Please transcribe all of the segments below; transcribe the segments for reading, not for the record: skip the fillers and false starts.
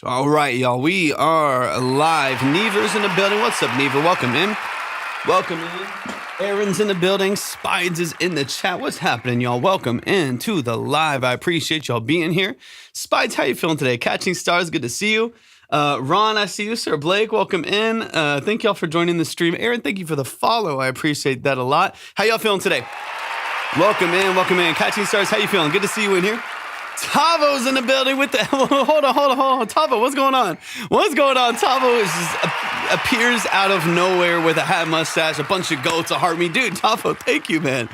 All right, y'all. We are live. Neva's in the building. What's up, Neva? Welcome in. Welcome in. Aaron's in the building. Spides is in the chat. What's happening, y'all? Welcome in to the live. I appreciate y'all being here. Spides, how you feeling today? Catching stars. Good to see you. Ron, I see you. Sir Blake, welcome in. Thank y'all for joining the stream. Aaron, thank you for the follow. I appreciate that a lot. How y'all feeling today? Welcome in. Welcome in. Catching stars. How you feeling? Good to see you in here. Tavo's in the building with the hold on. Tavo, what's going on? What's going on? Tavo appears out of nowhere with a hat, mustache, a bunch of goats, a heart. Me, dude. Tavo, thank you, man.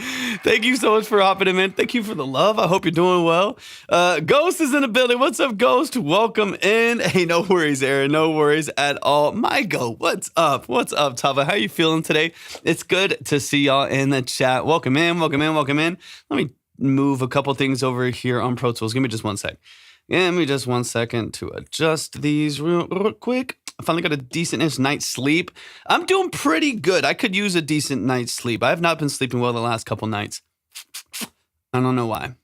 Thank you so much for hopping in, man. Thank you for the love. I hope you're doing well. Ghost is in the building. What's up, Ghost? Welcome in. Hey, no worries, Aaron. No worries at all. Mygo, what's up? What's up, Tavo? How you feeling today? It's good to see y'all in the chat. Welcome in. Welcome in. Welcome in. Let me move a couple things over here on Pro Tools. Give me just one sec. Give me just 1 second to adjust these real quick. I finally got a decent-ish night's sleep. I'm doing pretty good. I could use a decent night's sleep. I have not been sleeping well the last couple nights. I don't know why.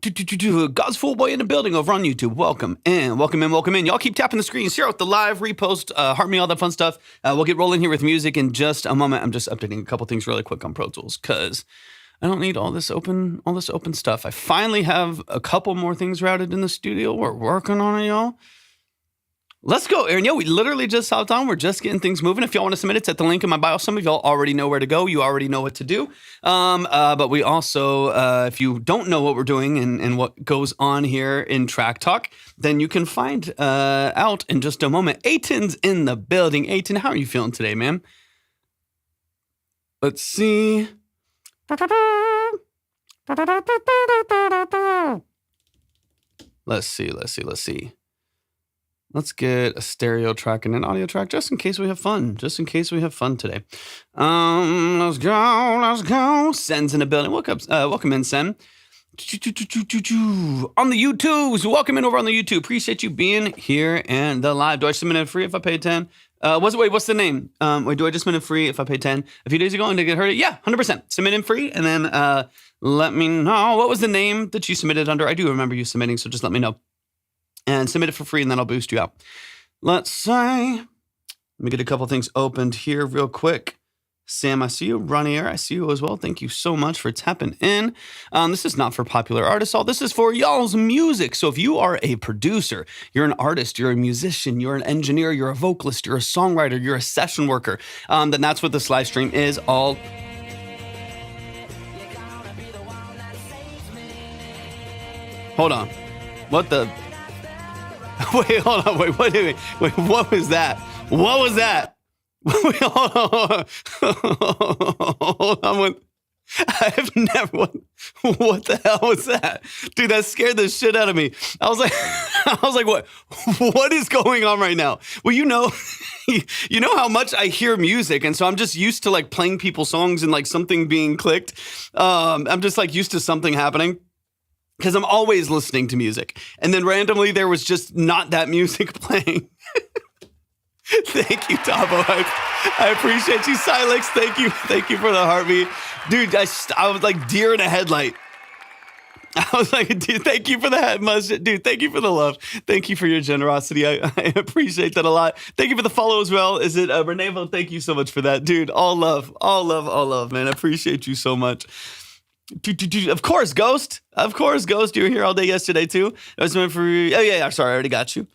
God's Fool Boy in the building over on YouTube. Welcome in, welcome in, welcome in. Y'all keep tapping the screen. Share out the live, repost, heart me, all that fun stuff. We'll get rolling here with music in just a moment. I'm just updating a couple things really quick on Pro Tools because I don't need all this open stuff. I finally have a couple more things routed in the studio. We're working on it, y'all. Let's go, Aaron. Yo, we literally just hopped on. We're just getting things moving. If y'all want to submit it, it's at the link in my bio. Some of y'all already know where to go. You already know what to do. But we also, if you don't know what we're doing and what goes on here in Track Talk, then you can find out in just a moment. Aiton's in the building. Aiton, how are you feeling today, man? Let's see. Let's see. Let's get a stereo track and an audio track just in case we have fun. Just in case we have fun today. Let's go. Sen's in the building. Welcome in, Sen. On the YouTubes. Welcome in over on the YouTube. Appreciate you being here and the live. Do I submit it free if I pay 10? What's the name? Do I just submit it free if I pay 10? A few days ago and I get heard it? Yeah, 100%. Submit in free and then let me know. What was the name that you submitted under? I do remember you submitting, so just let me know. And submit it for free and then I'll boost you out. Let's say, let me get a couple things opened here real quick. Sam, I see you. Ronnier, I see you as well. Thank you so much for tapping in. This is not for popular artists. All this is for y'all's music. So if you are a producer, you're an artist, you're a musician, you're an engineer, you're a vocalist, you're a songwriter, you're a session worker, then that's what this live stream is all. Hold on. What the? Wait, hold on. Wait, what was that? What was that? Wait, hold on. I've never. What the hell was that, dude? That scared the shit out of me. I was like, what? What is going on right now? Well, you know how much I hear music, and so I'm just used to like playing people's songs and like something being clicked. I'm just like used to something happening. Because I'm always listening to music. And then randomly there was just not that music playing. Thank you, Tavo. I appreciate you. Silex, thank you. Thank you for the heartbeat. Dude, I was like deer in a headlight. I was like, dude, thank you for the head mustard. Dude, thank you for the love. Thank you for your generosity. I appreciate that a lot. Thank you for the follow as well. Is it Renevo? Thank you so much for that. Dude, all love, man. I appreciate you so much. Of course, Ghost. You were here all day yesterday, too. I was meant for. Oh, yeah. Sorry, I already got you.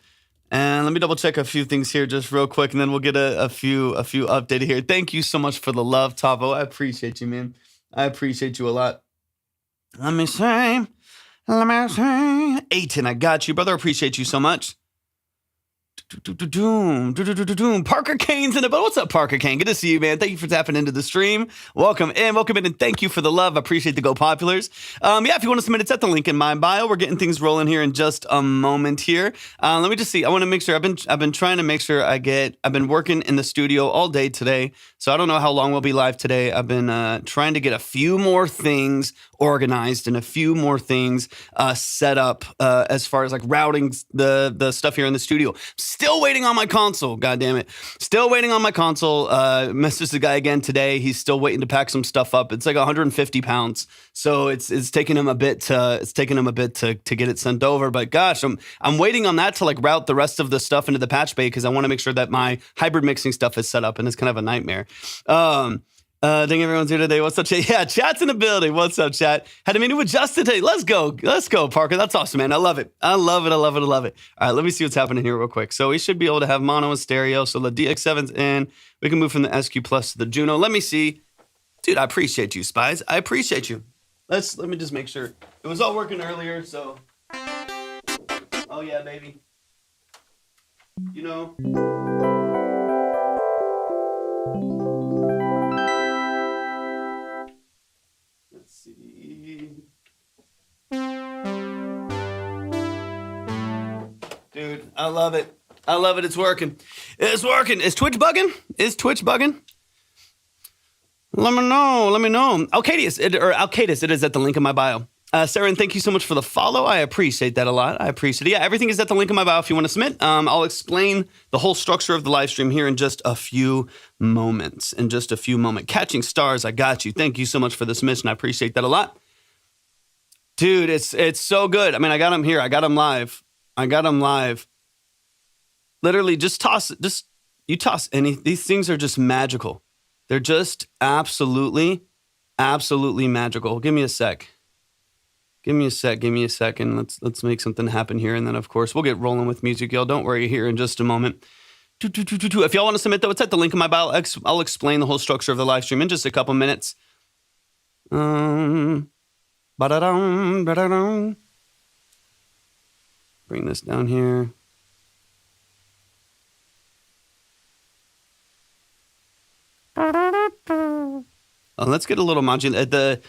And let me double check a few things here just real quick, and then we'll get a few updated here. Thank you so much for the love, Tavo. I appreciate you, man. I appreciate you a lot. Let me say. Aiton, I got you, brother. I appreciate you so much. Parker Kane's in it, but what's up, Parker Kane? Good to see you, man. Thank you for tapping into the stream. Welcome in, and thank you for the love. I appreciate the Go Populars. If you want to submit, it's at the link in my bio. We're getting things rolling here in just a moment here. Let me just see. I want to make sure. I've been trying to make sure I've been working in the studio all day today, so I don't know how long we'll be live today. I've been trying to get a few more things organized and a few more things set up as far as like routing the stuff here in the studio. Still waiting on my console, god damn it. Still waiting on my console. Messaged the guy again today. He's still waiting to pack some stuff up. It's like 150 pounds. So it's taking him a bit to get it sent over. But gosh, I'm waiting on that to like route the rest of the stuff into the patch bay because I want to make sure that my hybrid mixing stuff is set up, and it's kind of a nightmare. Think everyone's here today. What's up, chat? Yeah, chat's in the building. What's up, chat? Had a meeting with Justin today. Let's go, Parker. That's awesome, man. I love it. I love it. All right, let me see what's happening here real quick. So we should be able to have mono and stereo. So the DX7's in. We can move from the SQ Plus to the Juno. Let me see. Dude, I appreciate you, Spies. I appreciate you. Let me just make sure. It was all working earlier, so. Oh, yeah, baby. You know. Let's see. Dude, I love it. It's working. Is Twitch bugging? Let me know. Alcadius, it is at the link in my bio. Sarah, thank you so much for the follow. I appreciate that a lot. Yeah, everything is at the link in my bio if you want to submit. I'll explain the whole structure of the live stream here in just a few moments. Catching stars, I got you. Thank you so much for the submission. I appreciate that a lot. Dude, it's so good. I mean, I got them here. I got them live. Literally, you toss any. These things are just magical. They're just absolutely magical. Give me a sec. Give me a second. Let's make something happen here. And then, of course, we'll get rolling with music, y'all. Don't worry here in just a moment. If y'all want to submit, though, it's at the link in my bio. I'll explain the whole structure of the live stream in just a couple minutes. Bring this down here. Let's get a little modular.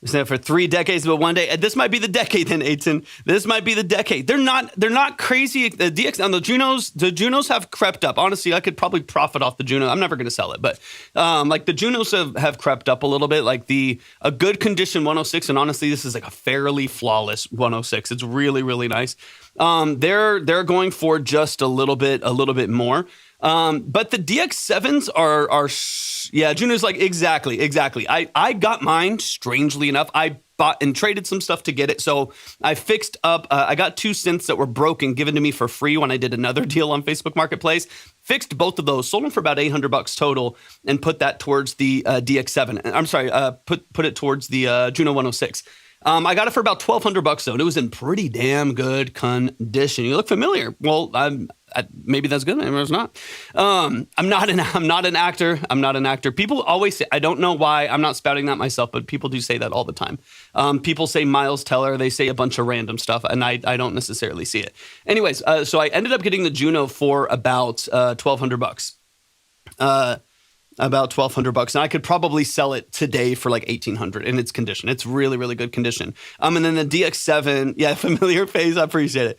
For 3 decades, but one day. This might be the decade then, Aiton. This might be the decade. They're not crazy. The DX on the Junos have crept up. Honestly, I could probably profit off the Juno. I'm never going to sell it, but like the Junos have crept up a little bit. Like a good condition 106, and honestly, this is like a fairly flawless 106. It's really, really nice. They're going for just a little bit more. But the DX7s are Juno's like, exactly. I got mine, strangely enough. I bought and traded some stuff to get it. So I fixed up, I got 2 synths that were broken, given to me for free when I did another deal on Facebook Marketplace. Fixed both of those, sold them for about $800 total, and put that towards the DX7. I'm sorry, put it towards the Juno 106. I got it for about $1,200 though, and it was in pretty damn good condition. You look familiar. Well, maybe that's good. Maybe it's not. I'm not an actor. People always say, I don't know why. I'm not spouting that myself, but people do say that all the time. People say Miles Teller. They say a bunch of random stuff, and I don't necessarily see it. Anyways, so I ended up getting the Juno for about $1,200. About $1,200, and I could probably sell it today for like $1,800 in its condition. It's really, really good condition. And then the DX7, yeah, familiar face, I appreciate it.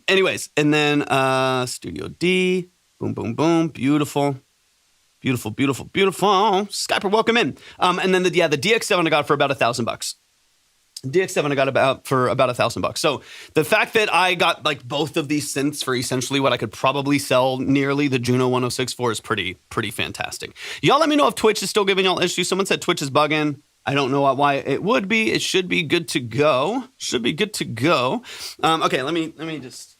Anyways, and then Studio D, boom, beautiful. Skyper, welcome in. And then the DX7 I got for about $1,000. DX7 I got for about $1,000. So the fact that I got like both of these synths for essentially what I could probably sell nearly the Juno 106 for is pretty fantastic. Y'all let me know if Twitch is still giving y'all issues. Someone said Twitch is bugging. I don't know why it would be. It should be good to go. Okay, let me just.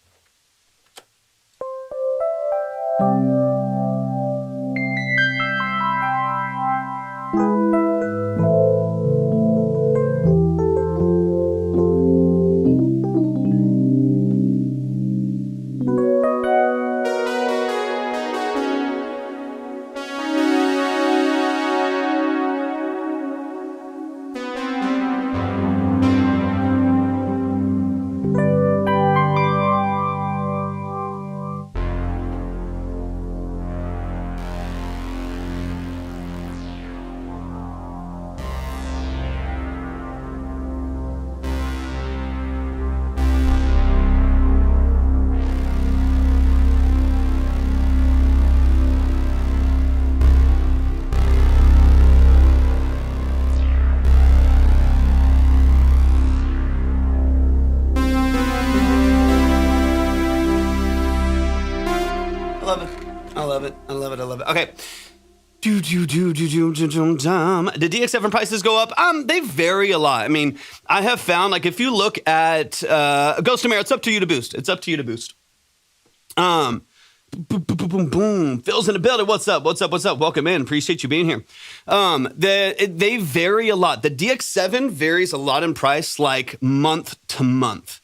Okay. The DX7 prices go up. They vary a lot. I mean, I have found, like, if you look at Ghost of Mare, it's up to you to boost. It's up to you to boost. Boom, boom, boom, boom, boom. Phil's in the building. What's up? What's up? What's up? Welcome in. Appreciate you being here. They vary a lot. The DX7 varies a lot in price, like month to month.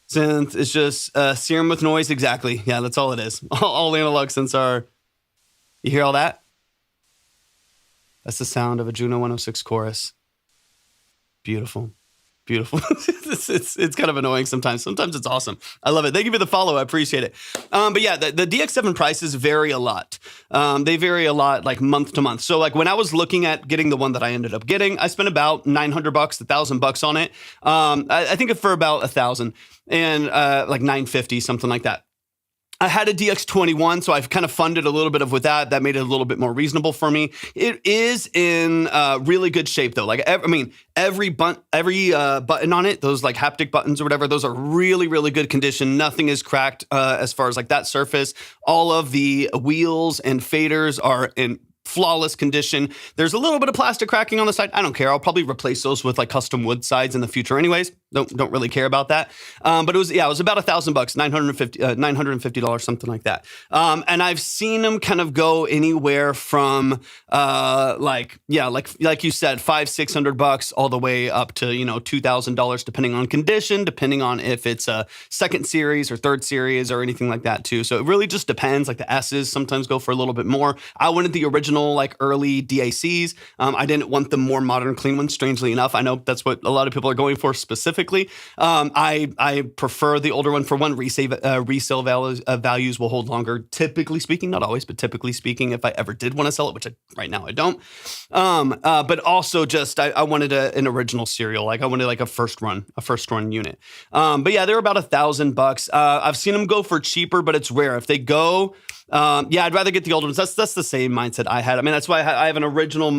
Synth is just serum with noise. Exactly. Yeah, that's all it is. All analog synths are. You hear all that? That's the sound of a Juno 106 chorus. Beautiful. Beautiful. it's kind of annoying sometimes. Sometimes it's awesome. I love it. Thank you for the follow. I appreciate it. But yeah, the DX7 prices vary a lot. They vary a lot, like month to month. So like when I was looking at getting the one that I ended up getting, I spent about $900, $1,000 on it. I think for about 1,000 and like 950, something like that. I had a DX21, so I've kind of funded a little bit with that. That made it a little bit more reasonable for me. It is in really good shape, though. Like, every button on it, those like haptic buttons or whatever, those are really, really good condition. Nothing is cracked as far as like that surface. All of the wheels and faders are in flawless condition. There's a little bit of plastic cracking on the side. I don't care. I'll probably replace those with like custom wood sides in the future anyways. Don't really care about that. But it was about $1,000, $950, something like that. And I've seen them kind of go anywhere from like you said, $500-$600 all the way up to, $2,000, depending on condition, depending on if it's a second series or third series or anything like that too. So it really just depends. Like the S's sometimes go for a little bit more. I wanted the original like early DACs. I didn't want the more modern clean ones, strangely enough. I know that's what a lot of people are going for specifically. I prefer the older one. For one, resale values will hold longer, typically speaking, not always, but typically speaking, if I ever did want to sell it, which right now I don't. But also just, I wanted an original serial. Like I wanted like a first run unit. But yeah, they're about $1,000. I've seen them go for cheaper, but it's rare. If they go, I'd rather get the older ones. That's the same mindset I had. I mean, that's why I have an original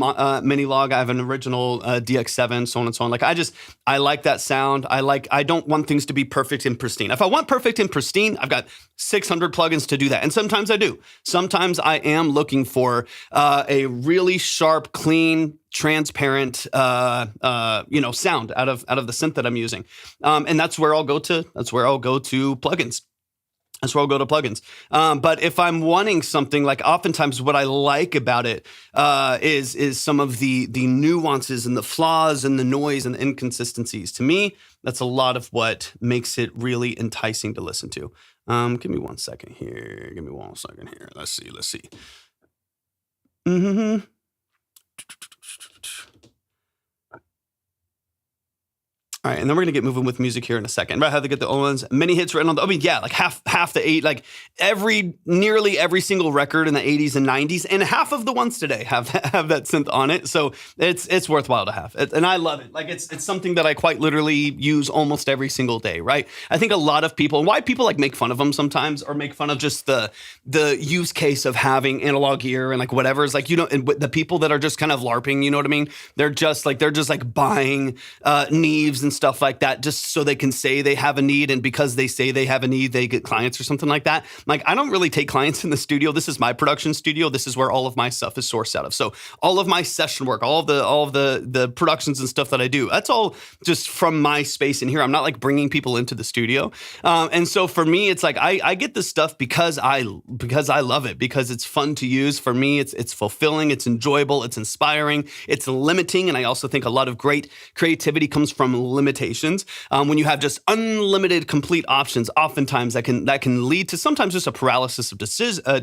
mini log. I have an original DX7, so on and so on. Like I like that sound. I don't want things to be perfect and pristine. If I want perfect and pristine, I've got 600 plugins to do that. And sometimes I do. Sometimes I am looking for a really sharp, clean, transparent, sound out of the synth that I'm using. And that's where I'll go to plugins. That's where I'll go to plugins. But if I'm wanting something, like oftentimes what I like about it is some of the nuances and the flaws and the noise and the inconsistencies. To me, that's a lot of what makes it really enticing to listen to. Give me 1 second here. Let's see. Mm-hmm. All right, and then we're gonna get moving with music here in a second. Right, how to get the old ones, many hits written on the. Like half the eight, like nearly every single record in the 80s and 90s, and half of the ones today have that synth on it. So it's worthwhile to have, and I love it. Like it's something that I quite literally use almost every single day. Right, I think a lot of people, and why people like make fun of them sometimes, or make fun of just the use case of having analog gear and like whatever is like and the people that are just kind of LARPing. You know what I mean? They're just like buying Neves and stuff like that just so they can say they have a need, and because they say they have a need, they get clients or something like that. Like I don't really take clients in the studio. This is my production studio. This is where all of my stuff is sourced out of. So all of my session work, all of the productions and stuff that I do, that's all just from my space in here. I'm not like bringing people into the studio. And so for me, it's like I get this stuff because I love it, because it's fun to use. For me, it's fulfilling, it's enjoyable, it's inspiring, it's limiting, and I also think a lot of great creativity comes from limitations. When you have just unlimited complete options, oftentimes that can lead to sometimes just a paralysis of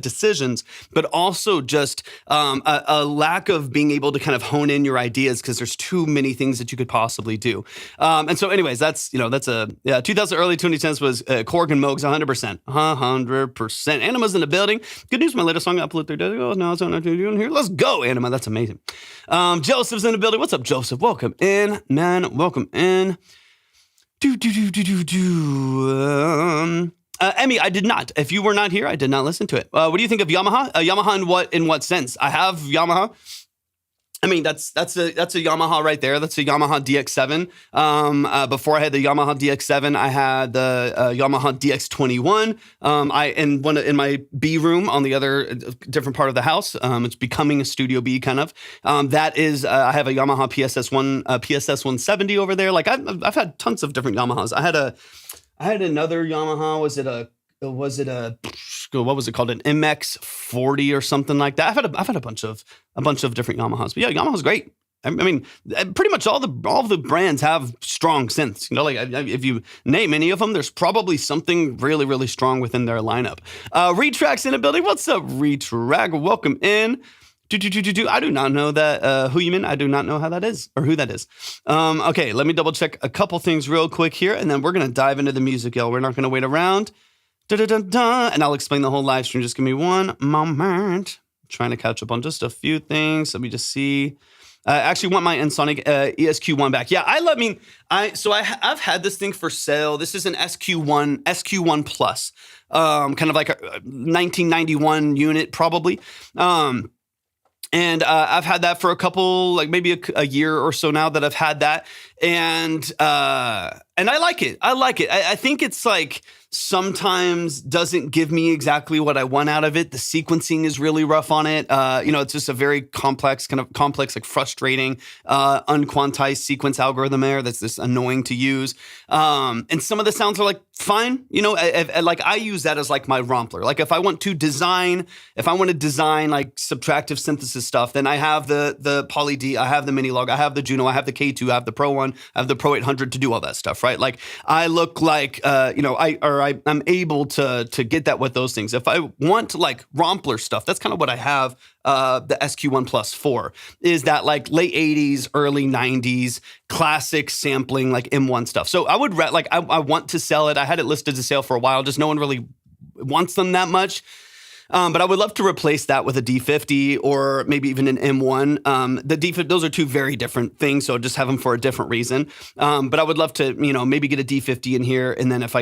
decisions, but also just a lack of being able to kind of hone in your ideas because there's too many things that you could possibly do. And so anyways, that's 2000 early 2010s was Korg and Moogs 100%. Anima's in the building. Good news, my latest song I uploaded 3 days ago. Now it's on here. Let's go, Anima. That's amazing. Joseph's in the building. What's up, Joseph? Welcome in, man. Welcome in. Emmy, I did not. If you were not here, I did not listen to it. What do you think of Yamaha? Yamaha in what sense? I have Yamaha. I mean, that's a Yamaha right there. That's a Yamaha DX7. Before I had the Yamaha DX7, I had the Yamaha DX21. In my B room on the other different part of the house. It's becoming a Studio B kind of. That is, I have a Yamaha PSS 170 over there. Like I've had tons of different Yamahas. I had another Yamaha. Was it what was it called? An MX 40 or something like that. I've had a bunch of different Yamahas. But yeah, Yamaha's great. I mean, pretty much all of the brands have strong synths. You know, like if you name any of them, there's probably something really, really strong within their lineup. Retrac's in the building. What's up, Retrack? Welcome in. I do not know that who you mean. I do not know how that is or who that is. Okay, let me double check a couple things real quick here, and then we're gonna dive into the music, y'all. We're not gonna wait around. And I'll explain the whole live stream. Just give me one moment. I'm trying to catch up on just a few things. Let me just see. I actually want my Ensoniq ESQ1 back. Yeah, I've had this thing for sale. This is an SQ1 Plus, kind of like a 1991 unit probably. And I've had that for a couple, like maybe a year or so now that I've had that. And I like it. I think it's like sometimes doesn't give me exactly what I want out of it. The sequencing is really rough on it. It's just a very complex, like frustrating, unquantized sequence algorithm there that's just annoying to use. And some of the sounds are like fine. You know, I use that as like my rompler. Like if I want to design like subtractive synthesis stuff, then I have the Poly D, I have the Minilog, I have the Juno, I have the K2, I have the Pro 1, I have the Pro 800 to do all that stuff, right? Like I look like, I'm able to get that with those things. If I want like rompler stuff, that's kind of what I have the SQ1 Plus for, is that like late 80s, early 90s, classic sampling, like M1 stuff. So I would, I want to sell it. I had it listed to sale for a while, just no one really wants them that much. But I would love to replace that with a D50 or maybe even an M1. The D50, those are two very different things, so just have them for a different reason. But I would love to, maybe get a D50 in here, and then if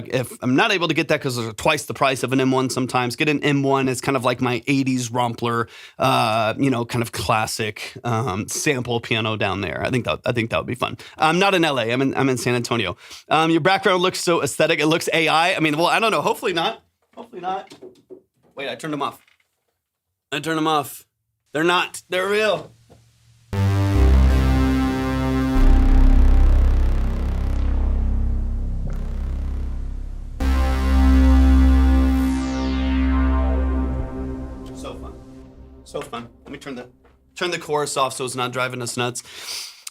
I'm not able to get that because those are twice the price of an M1 sometimes, get an M1 as kind of like my 80s rompler, kind of classic sample piano down there. I think that would be fun. I'm not in LA. I'm in San Antonio. Your background looks so aesthetic. It looks AI. I mean, well, I don't know. Hopefully not. Wait, I turned them off. They're not. They're real. So fun. Let me turn the chorus off so it's not driving us nuts.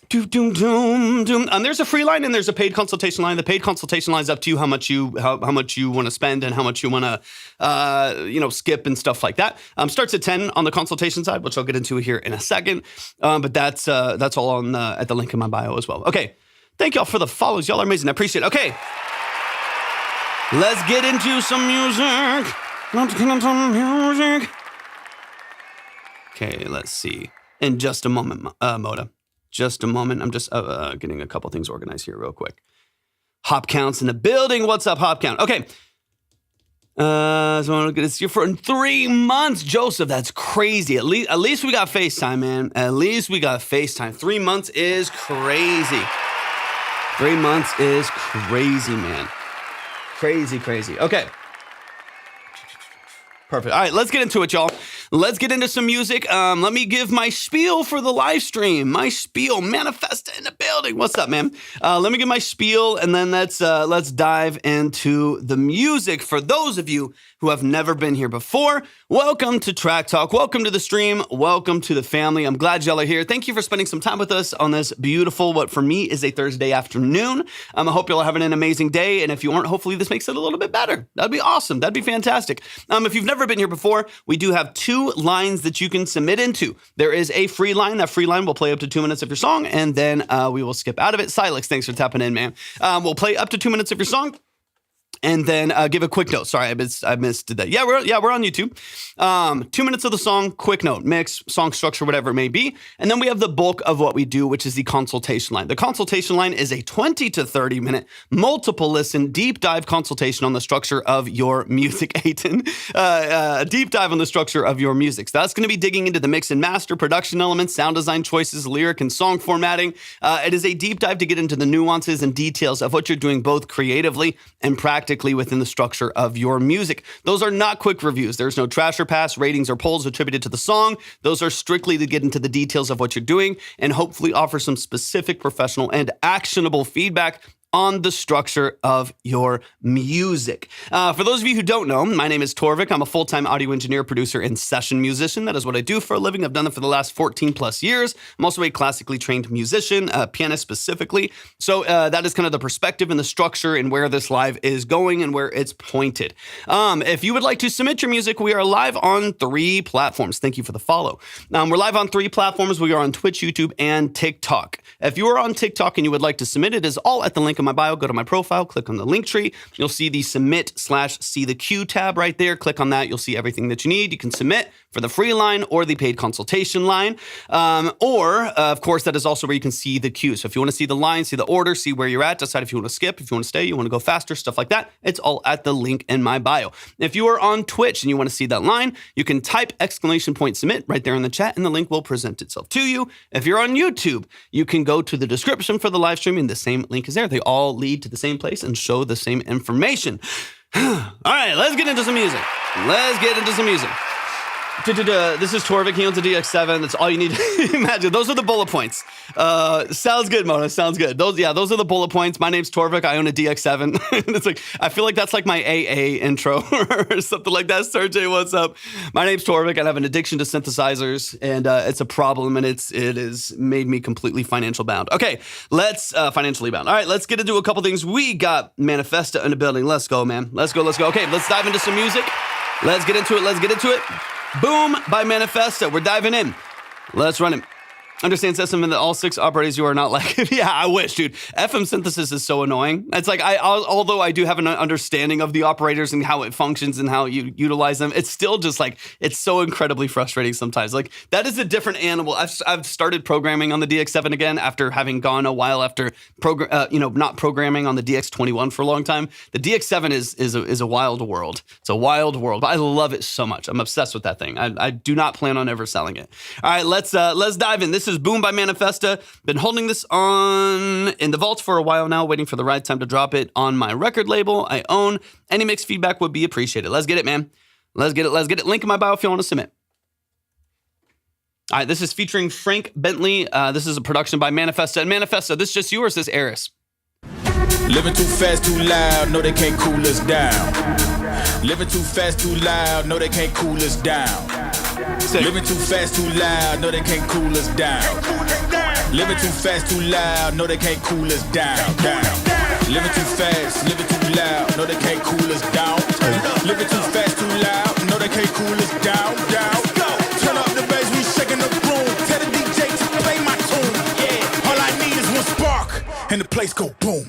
Doom, doom, doom, doom. There's a free line and there's a paid consultation line. The paid consultation line is up to you how much you want to spend and how much you want to skip and stuff like that. Starts at 10 on the consultation side, which I'll get into here in a second. But that's all on at the link in my bio as well. Okay, thank y'all for the follows. Y'all are amazing. I appreciate it. Okay, let's get into some music. Okay, let's see. In just a moment, Moda. Just a moment. I'm just getting a couple things organized here real quick. Hop Count's in the building. What's up, Hop Count? Okay. So it's here for 3 months. Joseph, that's crazy. At least we got FaceTime, man. At least we got FaceTime. 3 months is crazy. 3 months is crazy, man. Crazy. Okay. Perfect. All right, let's get into it, y'all. Let's get into some music. Let me give my spiel for the live stream. My spiel, Manifest in the building. What's up, man? Let me give my spiel, and then let's dive into the music. For those of you who have never been here before, welcome to Track Talk. Welcome to the stream. Welcome to the family. I'm glad y'all are here. Thank you for spending some time with us on this beautiful, what for me is a Thursday afternoon. I hope y'all are having an amazing day, and if you aren't, hopefully this makes it a little bit better. That'd be awesome. That'd be fantastic. If you've never been here before, we do have 2 lines that you can submit into. There is a free line. That free line will play up to 2 minutes of your song, and then we will skip out of it. Silex, thanks for tapping in, man. We'll play up to 2 minutes of your song. And then give a quick note. Sorry, I missed that. Yeah, we're on YouTube. 2 minutes of the song, quick note, mix, song structure, whatever it may be. And then we have the bulk of what we do, which is the consultation line. The consultation line is a 20 to 30 minute, multiple listen, deep dive consultation on the structure of your music, Aiton. A deep dive on the structure of your music. So that's going to be digging into the mix and master, production elements, sound design choices, lyric and song formatting. It is a deep dive to get into the nuances and details of what you're doing both creatively and practically within the structure of your music. Those are not quick reviews. There's no trash or pass, ratings or polls attributed to the song. Those are strictly to get into the details of what you're doing and hopefully offer some specific, professional, and actionable feedback on the structure of your music. For those of you who don't know, my name is Torvik. I'm a full-time audio engineer, producer, and session musician. That is what I do for a living. I've done it for the last 14 plus years. I'm also a classically trained musician, pianist specifically. So that is kind of the perspective and the structure and where this live is going and where it's pointed. If you would like to submit your music, we are live on 3 platforms. Thank you for the follow. We're live on 3 platforms. We are on Twitch, YouTube, and TikTok. If you are on TikTok and you would like to submit, it is all at the link in my bio. Go to my profile, click on the link tree. You'll see the submit/see the queue tab right there. Click on that. You'll see everything that you need. You can submit for the free line or the paid consultation line. Of course, that is also where you can see the queue. So if you want to see the line, see the order, see where you're at, decide if you want to skip, if you want to stay, you want to go faster, stuff like that, it's all at the link in my bio. If you are on Twitch and you want to see that line, you can type !submit right there in the chat and the link will present itself to you. If you're on YouTube, you can go to the description for the live stream and the same link is there. They all lead to the same place and show the same information. All right, let's get into some music. This is Torvik. He owns a DX7. That's all you need to imagine. Those are the bullet points. Sounds good, Mona. Sounds good. Those are the bullet points. My name's Torvik. I own a DX7. It's like, I feel like that's like my AA intro or something like that. Sergey, what's up? My name's Torvik. I have an addiction to synthesizers, and it's a problem, and it has made me completely financial bound. Okay, let's financially bound. All right, let's get into a couple things. We got Manifesta in the building. Let's go, man. Let's go. Okay, let's dive into some music. Let's get into it. Boom by Manifesta. We're diving in. Let's run it. Understand system and that all 6 operators you are not like. Yeah, I wish, dude. FM synthesis is so annoying. It's like, although I do have an understanding of the operators and how it functions and how you utilize them, it's still just like, it's so incredibly frustrating sometimes. Like, that is a different animal. I've started programming on the DX7 again after having gone a while after not programming on the DX21 for a long time. The DX7 is a wild world. It's a wild world, but I love it so much. I'm obsessed with that thing. I do not plan on ever selling it. All right, let's dive in. This is Boom by Manifesta. Been holding this on in the vault for a while now, waiting for the right time to drop it on my record label I own. Any mixed feedback would be appreciated. Let's get it, man. Let's get it. Link in my bio if you want to submit. All right, this is featuring Frank Bentley. This is a production by Manifesta. And Manifesta, this just yours, this Eris. Living too fast, too loud, no they can't cool us down. Living too fast, too loud, no they can't cool us down. Living too fast, too loud, no they can't cool us down. Living too fast, too loud, no they can't cool us down. Living too fast, living too loud, no they can't cool us down. Living too fast, too loud, no they can't cool us down. Turn up the bass, we shaking the room. Tell the DJ to play my tune. Yeah, all I need is one spark, and the place go boom.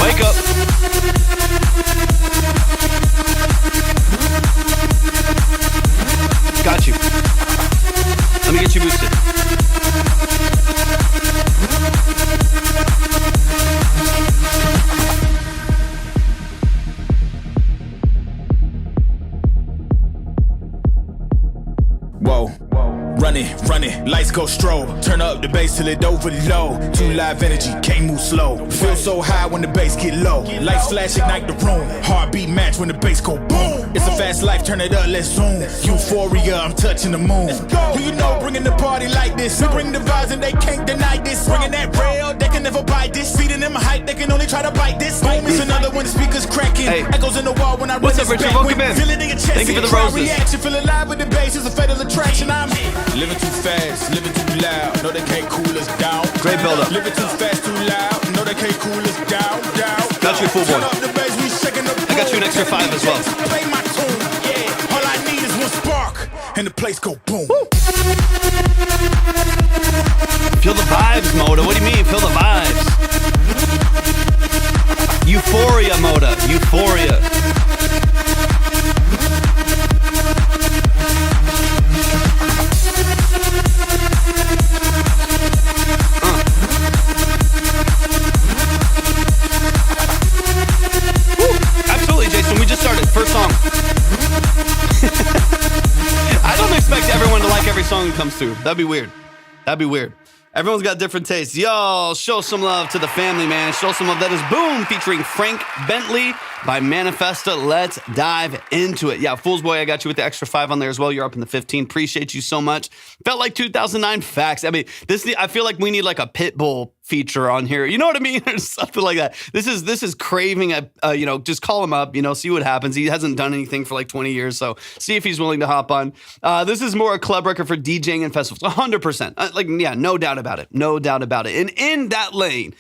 Wake up. Got you. Let me get you boosted. Whoa. Run it, lights go strobe. Turn up the bass till it overload. Too live energy, can't move slow. Feel so high when the bass get low. Lights flash, ignite the room. Heartbeat match when the bass go boom. It's a fast life, turn it up, let's zoom. Euphoria, I'm touching the moon. Who you know bringing the party like this? We bring the vibes and they can't deny this. Bringing that rail, they can never bite this. Feeding them hype, they can only try to bite this. Boom, it's another one, the speakers cracking. Hey. Echoes in the wall when I What's up, Richard? Welcome in. Feel it in your chest. Thank you for the crowd roses. reaction, feel alive with the bass, it's a fatal attraction. I'm living too fast, living too loud. No, they can't cool us down. Great build up. Living too fast, too loud. No, they can't cool us down. Got you full board. Turn up the bass, we shaking the I got you an extra 5 as boom. Feel the vibes, Moda. What do you mean, feel the vibes? Euphoria, Moda. Euphoria. Absolutely, Jason. We just started. First song. I don't expect everyone to like every song that comes through. That'd be weird. That'd be weird. Everyone's got different tastes. Y'all, show some love to the family, man. Show some love. That is Boom featuring Frank Bentley by Manifesta. Let's dive into it. Yeah, Fool's Boy, I got you with the extra 5 on there as well. You're up in the 15. Appreciate you so much. Felt like 2009 facts. I mean, I feel like we need like a Pitbull feature on here. You know what I mean? Or something like that. This is craving just call him up, see what happens. He hasn't done anything for like 20 years, so see if he's willing to hop on. This is more a club record for DJing and festivals. 100%. No doubt about it. No doubt about it. And in that lane,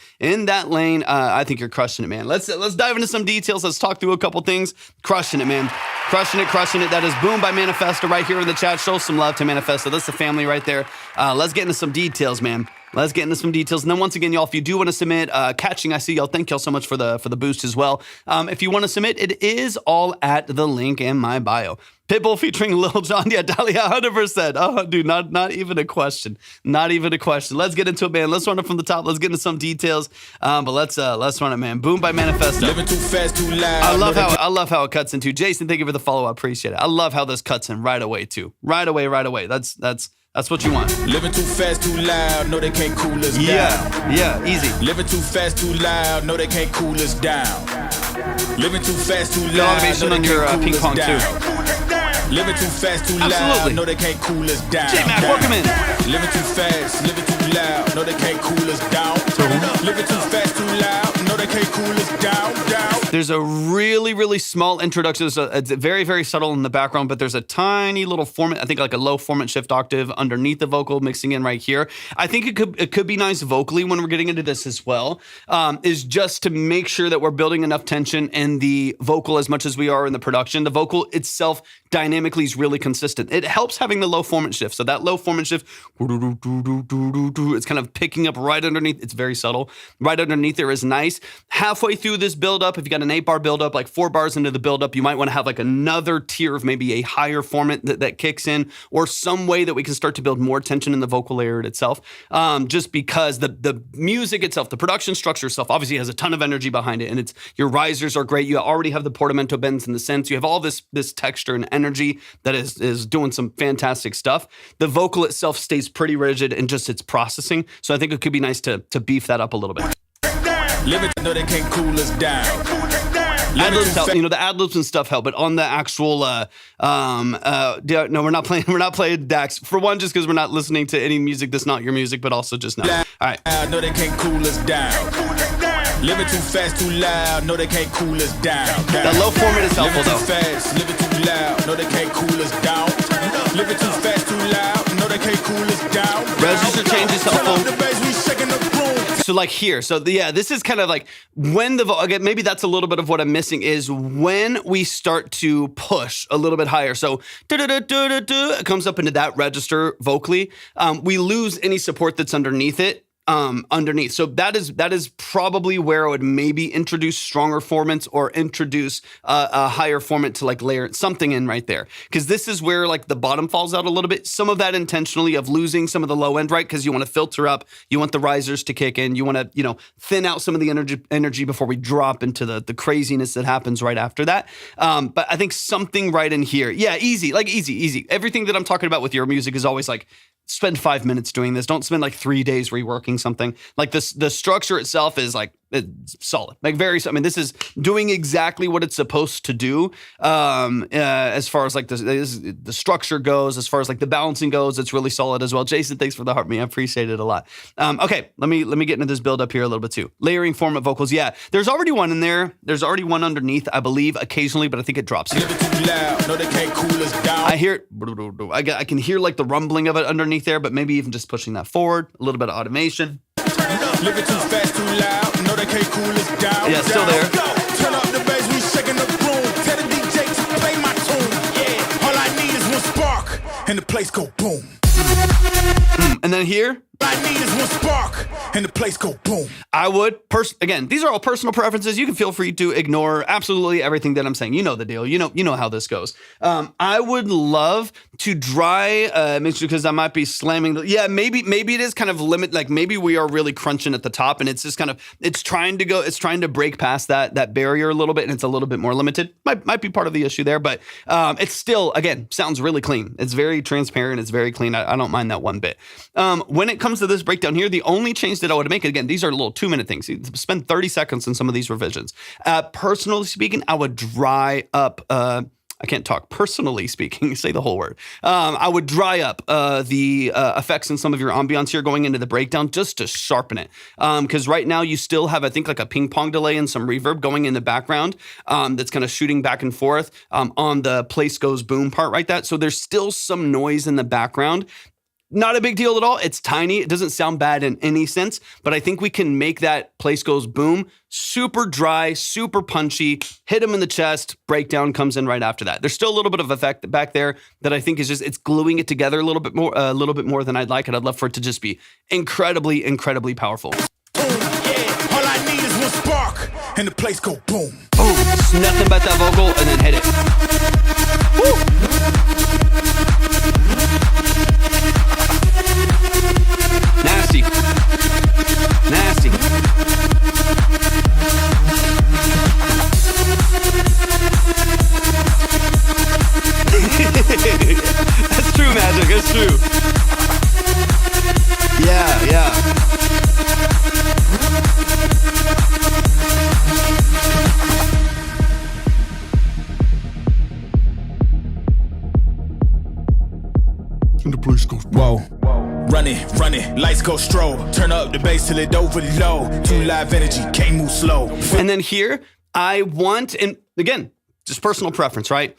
I think you're crushing it, man. Let's dive into some details. Let's talk through a couple things. Crushing it, man. Crushing it. That is Boom by Manifesta right here in the chat. Show some love to Manifesta. That's the family right there. Let's get into some details, man. Let's get into some details. And then once again, y'all, if you do want to submit, catching, I see y'all. Thank y'all so much for the boost as well. If you want to submit, it is all at the link in my bio. Pitbull featuring Lil Jon. Yeah, Dahlia, 100%. Oh, dude, not even a question. Not even a question. Let's get into it, man. Let's run it from the top. Let's get into some details. But let's run it, man. Boom by Manifesta. Living too fast, too loud. I love how it cuts into. Jason, thank you for the follow. I appreciate it. I love how this cuts in right away too. Right away. That's what you want. Living too fast, too loud. No, they can't cool us down. Yeah, easy. Living too fast, too loud. No, they can't cool us down. Living too fast, too The loud. elevation No, on they your can't cool ping us pong down. too. Living too fast, too loud. Absolutely. No, they can't cool us down. J-Mac, down. welcome in. Living too fast, living too loud. No, they can't cool us down. Living too fast, too loud. No, they can't cool us down. There's a really, really small introduction. It's very, very subtle in the background, but there's a tiny little formant, I think like a low formant shift octave underneath the vocal mixing in right here. I think it could be nice vocally when we're getting into this as well, is just to make sure that we're building enough tension in the vocal as much as we are in the production. The vocal itself dynamically is really consistent. It helps having the low formant shift. So that low formant shift, it's kind of picking up right underneath. It's very subtle. Right underneath there is nice. Halfway through this build-up, if you got an 8-bar build-up, like 4 bars into the build-up, you might want to have like another tier of maybe a higher formant that kicks in, or some way that we can start to build more tension in the vocal layer itself. Just because the music itself, the production structure itself, obviously has a ton of energy behind it, and it's your risers are great. You already have the portamento bends and the synths. You have all this texture and energy that is doing some fantastic stuff. The vocal itself stays pretty rigid in just its processing, so I think it could be nice to beef that up a little bit. Living, no, they can't cool us down. Ad-libs help, the ad-libs and stuff help, but on the actual, no, we're not playing Dax. For one, just because we're not listening to any music that's not your music, but also just now. All right. No, they can't cool us down. Living too fast, too loud. No, they can't cool us down. That low format is helpful, though. though. Living too fast, living too loud. No, they can't cool us down. Living too fast, too loud. No, they can't cool us down. Register change is helpful. The bass, we shaking the room. So like here, this is kind of like when again, maybe that's a little bit of what I'm missing is when we start to push a little bit higher. So it comes up into that register vocally. We lose any support that's underneath it. So that is probably where I would maybe introduce stronger formants or introduce a higher formant to like layer something in right there. Because this is where like the bottom falls out a little bit. Some of that intentionally of losing some of the low end, right? Because you want to filter up, you want the risers to kick in, you want to, thin out some of the energy before we drop into the craziness that happens right after that. But I think something right in here. Yeah, easy. Everything that I'm talking about with your music is always like, spend 5 minutes doing this. Don't spend like 3 days reworking something. Like the structure itself is like, it's solid. Like this is doing exactly what it's supposed to do. As far as like the structure goes, as far as like the balancing goes, it's really solid as well. Jason, thanks for the heart, man. I appreciate it a lot. Okay, let me get into this build up here a little bit too. Layering format vocals. Yeah, there's already one in there. There's already one underneath, I believe, occasionally, but I think it drops here. No, they can't cool us down. I hear it. I can hear like the rumbling of it underneath there, but maybe even just pushing that forward, a little bit of automation. Living too fast, too loud. No, they can't cool us down. Yeah, still there. Turn up the bass, we shaking the room. Tell the DJ to play my tune. Yeah, all I need is one spark. and the place go boom. And then here, I need is one spark, and the place go boom. I would, again, these are all personal preferences. You can feel free to ignore absolutely everything that I'm saying. You know the deal. You know how this goes. I would love to dry, because I might be slamming. Maybe it is kind of limit. Like maybe we are really crunching at the top, and it's just kind of it's trying to break past that barrier a little bit, and it's a little bit more limited. Might be part of the issue there, but it's still again sounds really clean. It's very transparent. It's very clean. I don't mind that one bit. When it comes to this breakdown here, the only change that I would make, again, these are little 2-minute things. You spend 30 seconds on some of these revisions. Personally speaking, I would dry up. I can't talk. Personally speaking, say the whole word. I would dry up the effects in some of your ambiance here going into the breakdown just to sharpen it. Because right now you still have, I think, like a ping pong delay and some reverb going in the background that's kind of shooting back and forth on the place goes boom part right there. So there's still some noise in the background. Not a big deal at all. It's tiny. It doesn't sound bad in any sense, but I think we can make that place goes boom super dry, super punchy, hit him in the chest, breakdown comes in right after that. There's still a little bit of effect back there that I think is just, it's gluing it together a little bit more than I'd like. And I'd love for it to just be incredibly, incredibly powerful. Yeah, all I need is one spark, and the place go boom. Boom. It's nothing but that vocal and then hit it. Woo. Nasty. Nasty. That's true, Magic. That's true. Yeah. And the place goes whoa. Run it, lights go strobe. Turn up the bass till it overload. Too live energy, can't move slow. And then here, I want, and again, just personal preference, right?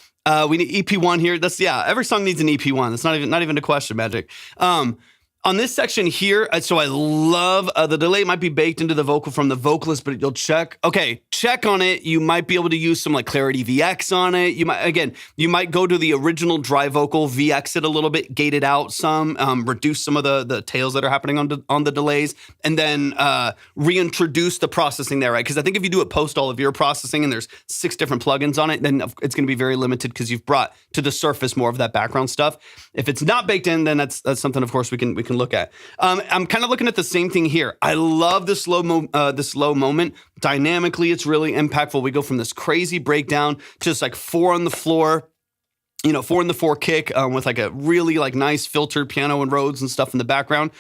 We need EP1 here. Every song needs an EP1. That's not even a question, Magic. On this section here, so I love the delay might be baked into the vocal from the vocalist, but you'll check on it. You might be able to use some like Clarity VX on it. You might go to the original dry vocal, VX it a little bit, gate it out some, reduce some of the tails that are happening on the delays, and then reintroduce the processing there, right? Because I think if you do it post all of your processing and there's 6 different plugins on it, then it's going to be very limited because you've brought to the surface more of that background stuff. If it's not baked in, then that's something, of course, we can look at. I'm kind of looking at the same thing here. I love this slow moment. Dynamically, it's really impactful. We go from this crazy breakdown to just like 4 on the floor. 4 in the 4 kick with like a really like nice filtered piano and Rhodes and stuff in the background.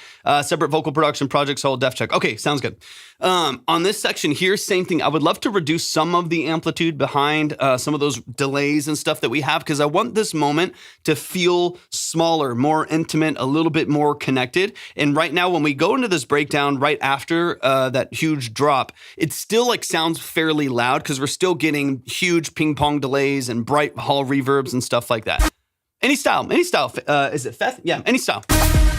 Separate vocal production projects, all def check. Okay, sounds good. On this section here, same thing. I would love to reduce some of the amplitude behind some of those delays and stuff that we have because I want this moment to feel smaller, more intimate, a little bit more connected. And right now, when we go into this breakdown right after that huge drop, it still like sounds fairly loud because we're still getting huge ping pong delays and bright hall reverbs and stuff like that. Any style. Is it Feth? Yeah, any style.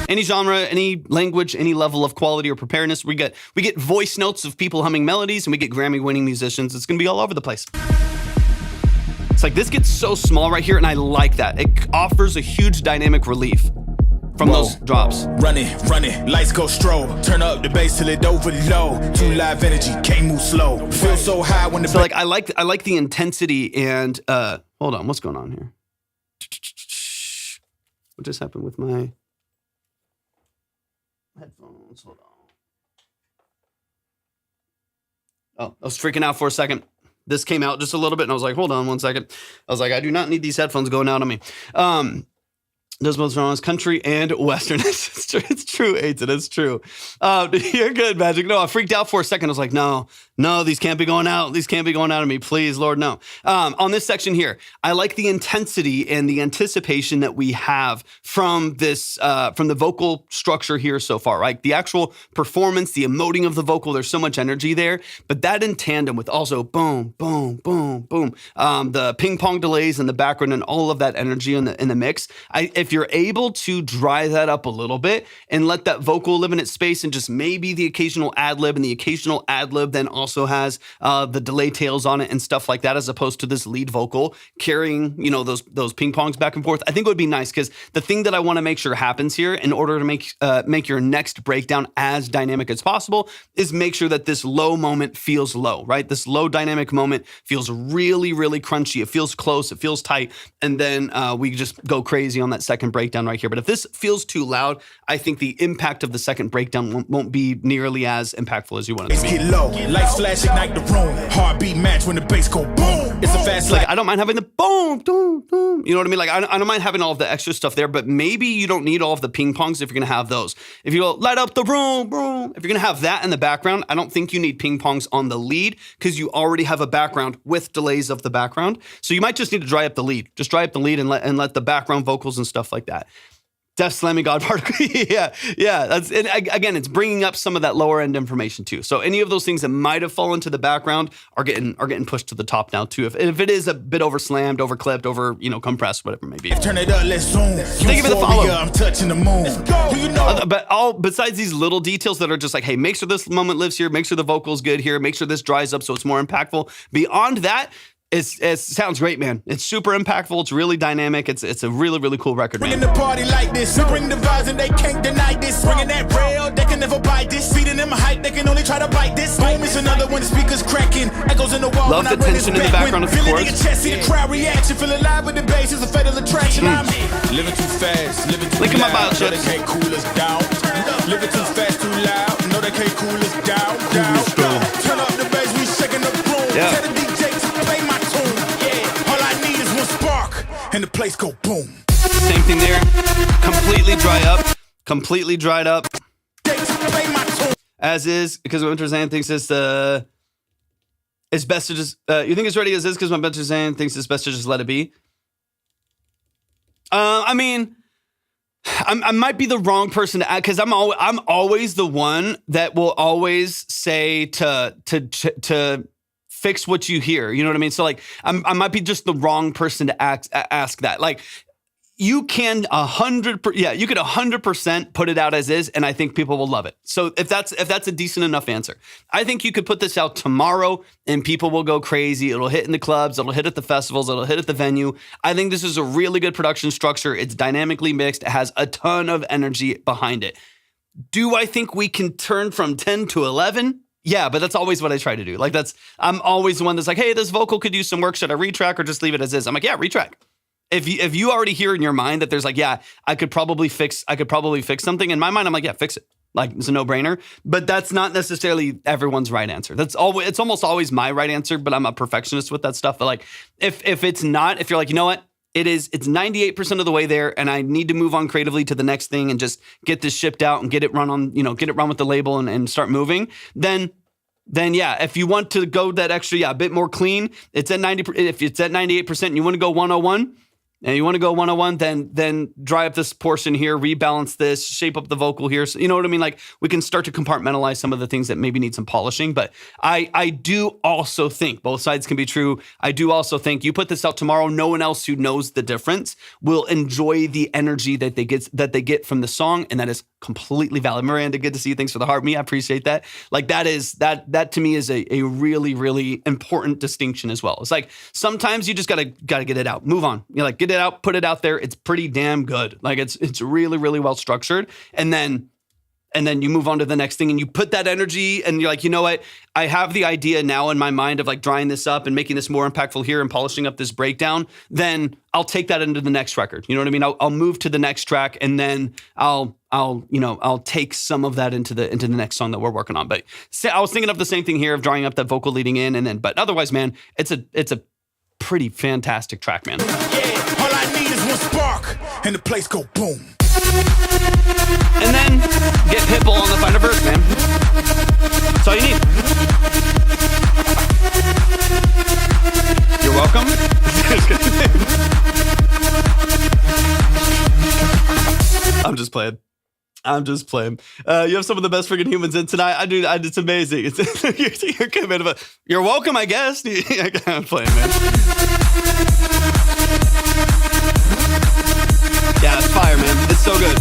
Any genre, any language, any level of quality or preparedness. We get voice notes of people humming melodies, and we get Grammy-winning musicians. It's going to be all over the place. It's like this gets so small right here, and I like that. It offers a huge dynamic relief from those drops. Run it, lights go strobe. Turn up the bass till it overload. Too live energy, can't move slow. Feel so high when the I like the intensity and hold on, what's going on here? What just happened with my headphones? Hold on. Oh, I was freaking out for a second. This came out just a little bit, and I was like, hold on one second. I was like, I do not need these headphones going out on me. Those both genres, country and western. It's true, Aiton. It's true. You're good, Magic. No, I freaked out for a second. I was like, no, these can't be going out. These can't be going out of me. Please, Lord, no. On this section here, I like the intensity and the anticipation that we have from this, from the vocal structure here so far, right? The actual performance, the emoting of the vocal, there's so much energy there, but that in tandem with also boom, boom, boom, boom, the ping pong delays in the background and all of that energy in the mix. If you're able to dry that up a little bit and let that vocal live in its space and just maybe the occasional ad lib and the occasional ad lib then also also has the delay tails on it and stuff like that, as opposed to this lead vocal carrying, those ping pongs back and forth. I think it would be nice, because the thing that I want to make sure happens here in order to make your next breakdown as dynamic as possible is make sure that this low moment feels low, right? This low dynamic moment feels really, really crunchy. It feels close. It feels tight. And then we just go crazy on that second breakdown right here. But if this feels too loud, I think the impact of the second breakdown won't be nearly as impactful as you want it to be. Get low, lights flash, ignite the room. Heartbeat match when the bass go boom. It's a fast like I don't mind having the boom, boom, boom. You know what I mean? Like I don't mind having all of the extra stuff there, but maybe you don't need all of the ping pongs if you're gonna have those. If you go light up the room, boom. If you're gonna have that in the background, I don't think you need ping pongs on the lead, because you already have a background with delays of the background. So you might just need to dry up the lead. Just dry up the lead and let the background vocals and stuff like that. Death slamming God particle. yeah. That's again, it's bringing up some of that lower end information too. So any of those things that might have fallen to the background are getting pushed to the top now too. If it is a bit over slammed, over clipped, over compressed, whatever it may be. Turn it up, let's zoom. Thank you for the follow. I'm touching the moon. But besides these little details that are just like, hey, make sure this moment lives here, make sure the vocal's good here, make sure this dries up so it's more impactful. Beyond that, it sounds great, man. It's super impactful. It's really dynamic. It's a really, really cool record, man. Bringing the party like this. We bring the vibes and they can't deny this. Bringing that rail, they can never bite this. Feeding them hype, they can only try to bite this. Boom, it's another one. Speakers cracking. Echoes in the wall. Love the tension in the background of the chords. See the crowd reaction. Feel alive with the bass. It's a fatal attraction. I'm living too fast. Living too Link in my bio, loud. No, they can't cool us down. Living too fast, too loud. No, they can't cool us down. Turn up the bass. We shaking the room. Yeah. Tell the DJ to play my tune. Yeah. All I need is one spark, and the place go boom. Same thing there. Completely dried up. As is, because my mentor Zan thinks it's best to just. You think it's ready as is because my mentor Zan thinks it's best to just let it be. I mean, I might be the wrong person to add, because I'm always the one that will always say to fix what you hear. You know what I mean? So like, I might be just the wrong person to ask that. Like, you can 100% put it out as is, and I think people will love it. So if that's a decent enough answer, I think you could put this out tomorrow and people will go crazy. It'll hit in the clubs, it'll hit at the festivals, it'll hit at the venue. I think this is a really good production structure. It's dynamically mixed. It has a ton of energy behind it. Do I think we can turn from 10 to 11? Yeah, but that's always what I try to do. Like I'm always the one that's like, hey, this vocal could use some work. Should I retrack or just leave it as is? I'm like, yeah, retrack. If you already hear in your mind that there's like, yeah, I could probably fix something. In my mind, I'm like, yeah, fix it. Like, it's a no-brainer. But that's not necessarily everyone's right answer. It's almost always my right answer, but I'm a perfectionist with that stuff. But like, if it's not, if you're like, you know what, it's 98% of the way there, and I need to move on creatively to the next thing and just get this shipped out and get it run with the label and start moving, then yeah, if you want to go that extra, a bit more clean, it's at 90. If it's at 98% and you want to go 101, then dry up this portion here, rebalance this, shape up the vocal here. So, you know what I mean? Like, we can start to compartmentalize some of the things that maybe need some polishing. But I do also think both sides can be true. I do also think you put this out tomorrow, no one else who knows the difference will enjoy the energy that they get from the song, and that is completely valid. Miranda, good to see you. Thanks for the heart. I appreciate that. Like, that to me is a really, really important distinction as well. It's like, sometimes you just gotta get it out, move on. You're like, get it out, put it out there. It's pretty damn good. Like, it's really, really well structured. And then you move on to the next thing and you put that energy and you're like, you know what? I have the idea now in my mind of like drying this up and making this more impactful here and polishing up this breakdown. Then I'll take that into the next record. You know what I mean? I'll move to the next track, and then I'll take some of that into the next song that we're working on. But I was thinking of the same thing here of drying up that vocal leading in, but otherwise, man, it's a pretty fantastic track, man. Yeah, all I need is one spark, and the place go boom. And then get Pitbull on the final verse, man. That's all you need. You're welcome. I'm just playing. You have some of the best freaking humans in tonight. It's amazing. You're kind of you're welcome, I guess. I'm playing, man. Yeah, it's fire, man. It's so good.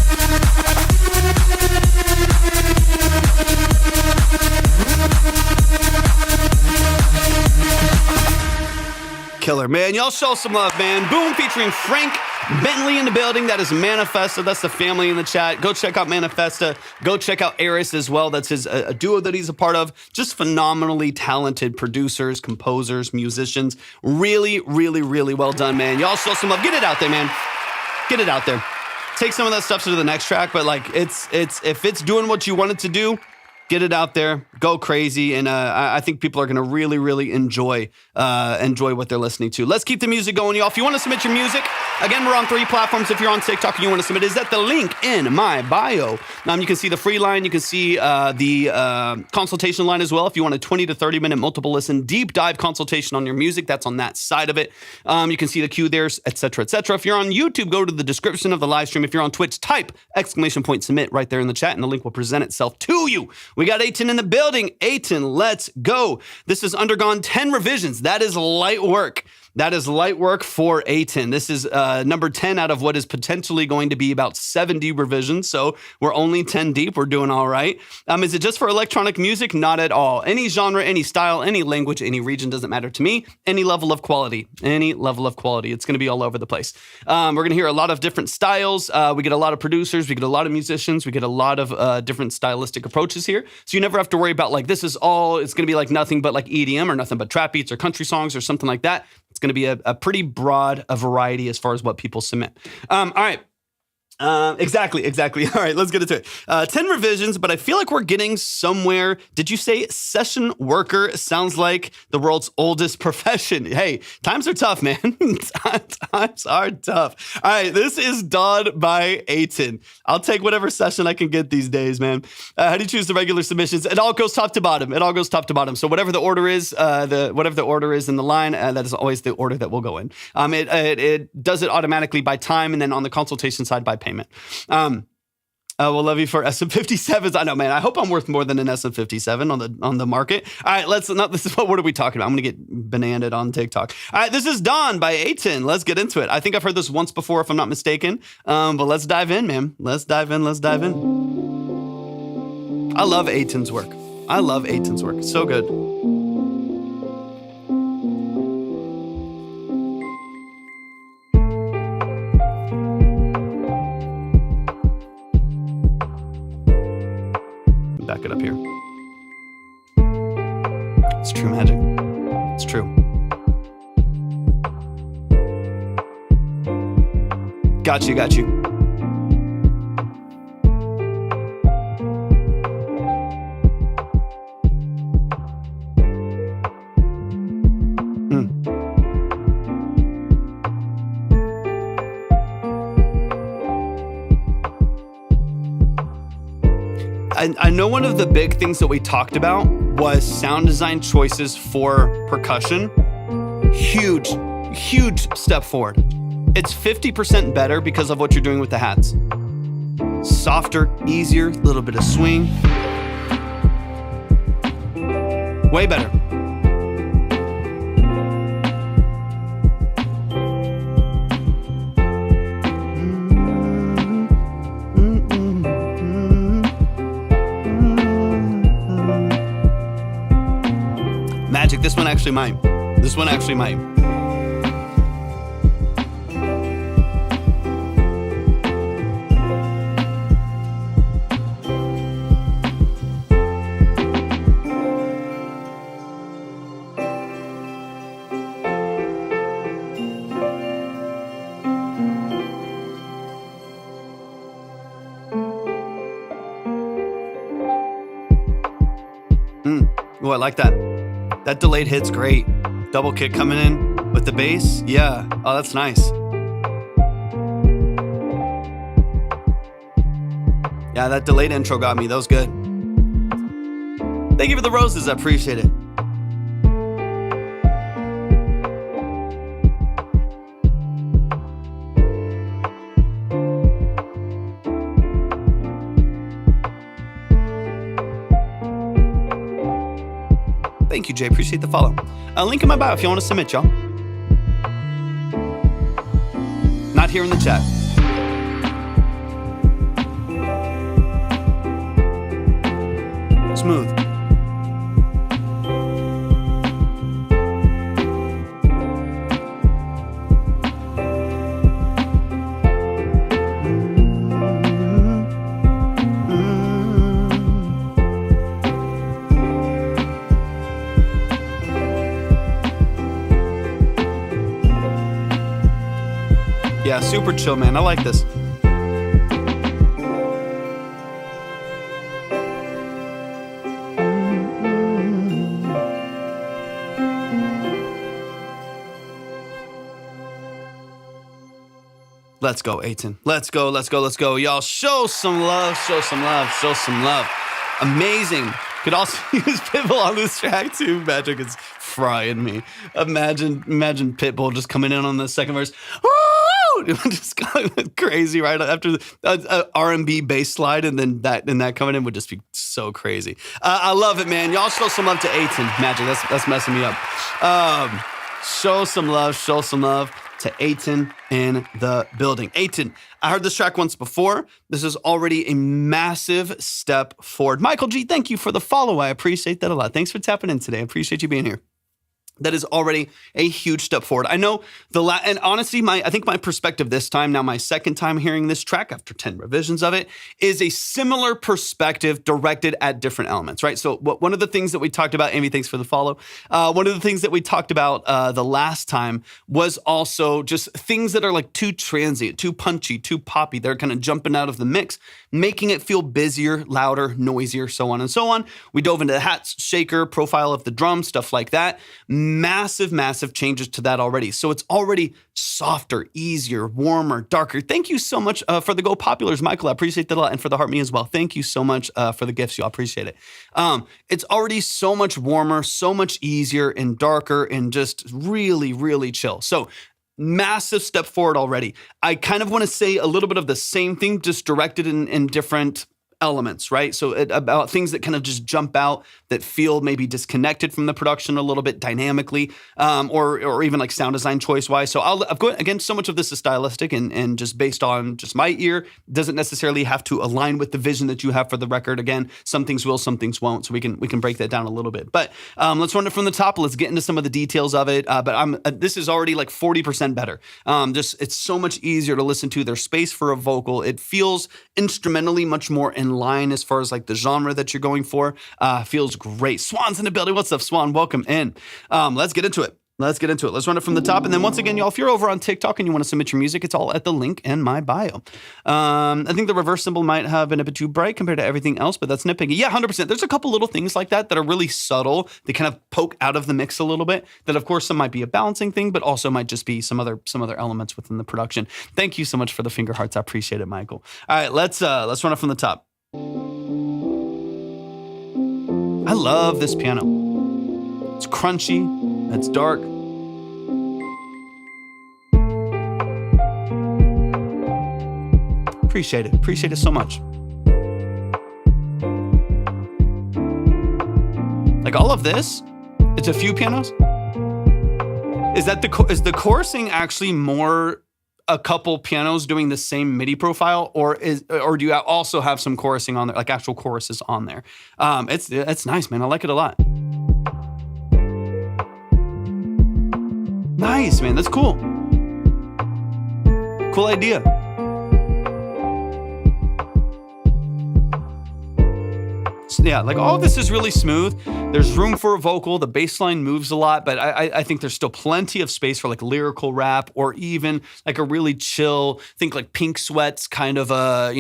killer, man. Y'all show some love, man. Boom featuring Frank Bentley in the building. That is Manifesta. That's the family in the chat. Go check out Manifesta. Go check out Eris as well. That's a duo that he's a part of. Just phenomenally talented producers, composers, musicians. Really, really, really well done, man. Y'all show some love. Get it out there, man. Get it out there. Take some of that stuff to the next track, but like it's if it's doing what you want it to do, get it out there, go crazy, and I think people are going to really, really enjoy what they're listening to. Let's keep the music going, y'all. If you want to submit your music, again, we're on 3 platforms. If you're on TikTok and you want to submit, is at the link in my bio. You can see the free line. You can see the consultation line as well. If you want a 20 to 30-minute multiple listen, deep dive consultation on your music, that's on that side of it. You can see the queue there, et cetera, et cetera. If you're on YouTube, go to the description of the live stream. If you're on Twitch, type !submit right there in the chat, and the link will present itself to you. We got Aiton in the building. Aiton, let's go. This has undergone 10 revisions. That is light work. That is light work for Aiton. This is number 10 out of what is potentially going to be about 70 revisions. So we're only 10 deep. We're doing all right. Is it just for electronic music? Not at all. Any genre, any style, any language, any region doesn't matter to me. Any level of quality. Any level of quality. It's going to be all over the place. We're going to hear a lot of different styles. We get a lot of producers. We get a lot of musicians. We get a lot of different stylistic approaches here. So you never have to worry about like this is all, it's going to be like nothing but like EDM or nothing but trap beats or country songs or something like that. It's going to be a pretty broad variety as far as what people submit. All right. Exactly. All right, let's get into it. 10 revisions, but I feel like we're getting somewhere. Did you say session worker? Sounds like the world's oldest profession. Hey, times are tough, man. Times are tough. All right, this is done by Aiton. I'll take whatever session I can get these days, man. How do you choose the regular submissions? It all goes top to bottom. So whatever the order is, whatever the order is in the line, that is always the order that we'll go in. It does it automatically by time, and then on the consultation side by payment. We'll love you for SM57s. I know, man. I hope I'm worth more than an SM57 on the market. All right, what are we talking about? I'm gonna get bananaed on TikTok. All right, this is Dawn by Aiton. Let's get into it. I think I've heard this once before, if I'm not mistaken. But let's dive in, man. Let's dive in. I love Aiton's work. It's so good. Back it up here. It's true magic. It's true. Got you. I know one of the big things that we talked about was sound design choices for percussion. Huge step forward. It's 50% better because of what you're doing with the hats. Softer, easier, little bit of swing. Way better. Magic, this one actually might. Oh, I like that. That delayed hit's great. Double kick coming in with the bass. Yeah. Oh, that's nice. Yeah, that delayed intro got me. That was good. Thank you for the roses. I appreciate it. Thank you, Jay. Appreciate the follow. Link in my bio if you want to submit, y'all. Not here in the chat. Smooth. yeah, super chill, man. I like this. Let's go, Aiton. Let's go, let's go, let's go. Y'all, show some love, show some love, show some love. Amazing. Could also use Pitbull on this track too. Magic is frying me. Imagine Pitbull just coming in on the second verse. Woo! Just going crazy right after the R&B bass slide, and then that coming in would just be so crazy. I love it, man. Y'all show some love to Aiton. Magic, that's messing me up. Show some love to Aiton in the building. Aiton, I heard this track once before. This is already a massive step forward. Michael G, thank you for the follow. I appreciate that a lot. Thanks for tapping in today. I appreciate you being here. That is already a huge step forward. I know and honestly, I think my perspective this time, now my second time hearing this track after 10 revisions of it, is a similar perspective directed at different elements, right? So one of the things that we talked about, Amy, thanks for the follow. One of the things that we talked about the last time was also just things that are like too transient, too punchy, too poppy. They're kind of jumping out of the mix, making it feel busier, louder, noisier, so on and so on. We dove into the hats, shaker, profile of the drum, stuff like that. Massive changes to that already. So it's already softer, easier, warmer, darker. Thank you so much for the Go Populars, Michael. I appreciate that a lot. And for the Heart Me as well. Thank you so much for the gifts. Y'all appreciate it. It's already so much warmer, so much easier and darker and just really, really chill. So massive step forward already. I kind of want to say a little bit of the same thing, just directed in different elements, right? So about things that kind of just jump out that feel maybe disconnected from the production a little bit dynamically, or even like sound design choice wise. So I've got, again, so much of this is stylistic and just based on just my ear, doesn't necessarily have to align with the vision that you have for the record. Again, some things will, some things won't. So we can break that down a little bit. But let's run it from the top. Let's get into some of the details of it. But this is already like 40% better. It's so much easier to listen to. There's space for a vocal. It feels instrumentally much more in line as far as like the genre that you're going for. Feels great. Swan's in the building. What's up, Swan? Welcome in. Let's get into it. Let's run it from the top. And then once again, y'all, if you're over on TikTok and you want to submit your music, it's all at the link in my bio. I think the reverse symbol might have been a bit too bright compared to everything else, but that's nitpicking. Yeah, 100%. There's a couple little things like that are really subtle. They kind of poke out of the mix a little bit. That, of course, some might be a balancing thing, but also might just be some other elements within the production. Thank you so much for the finger hearts. I appreciate it, Michael. All right, let's run it from the top. I love this piano. It's crunchy. It's dark. Appreciate it. Appreciate it so much. Like all of this, it's a few pianos. Is the chorusing actually more a couple pianos doing the same MIDI profile, or do you also have some chorusing on there, like actual choruses on there? It's nice, man. I like it a lot. Nice, man. That's cool. Cool idea. Yeah, like all of this is really smooth. There's room for a vocal. The bass line moves a lot, but I think there's still plenty of space for like lyrical rap or even like a really chill, think like Pink Sweats kind of a,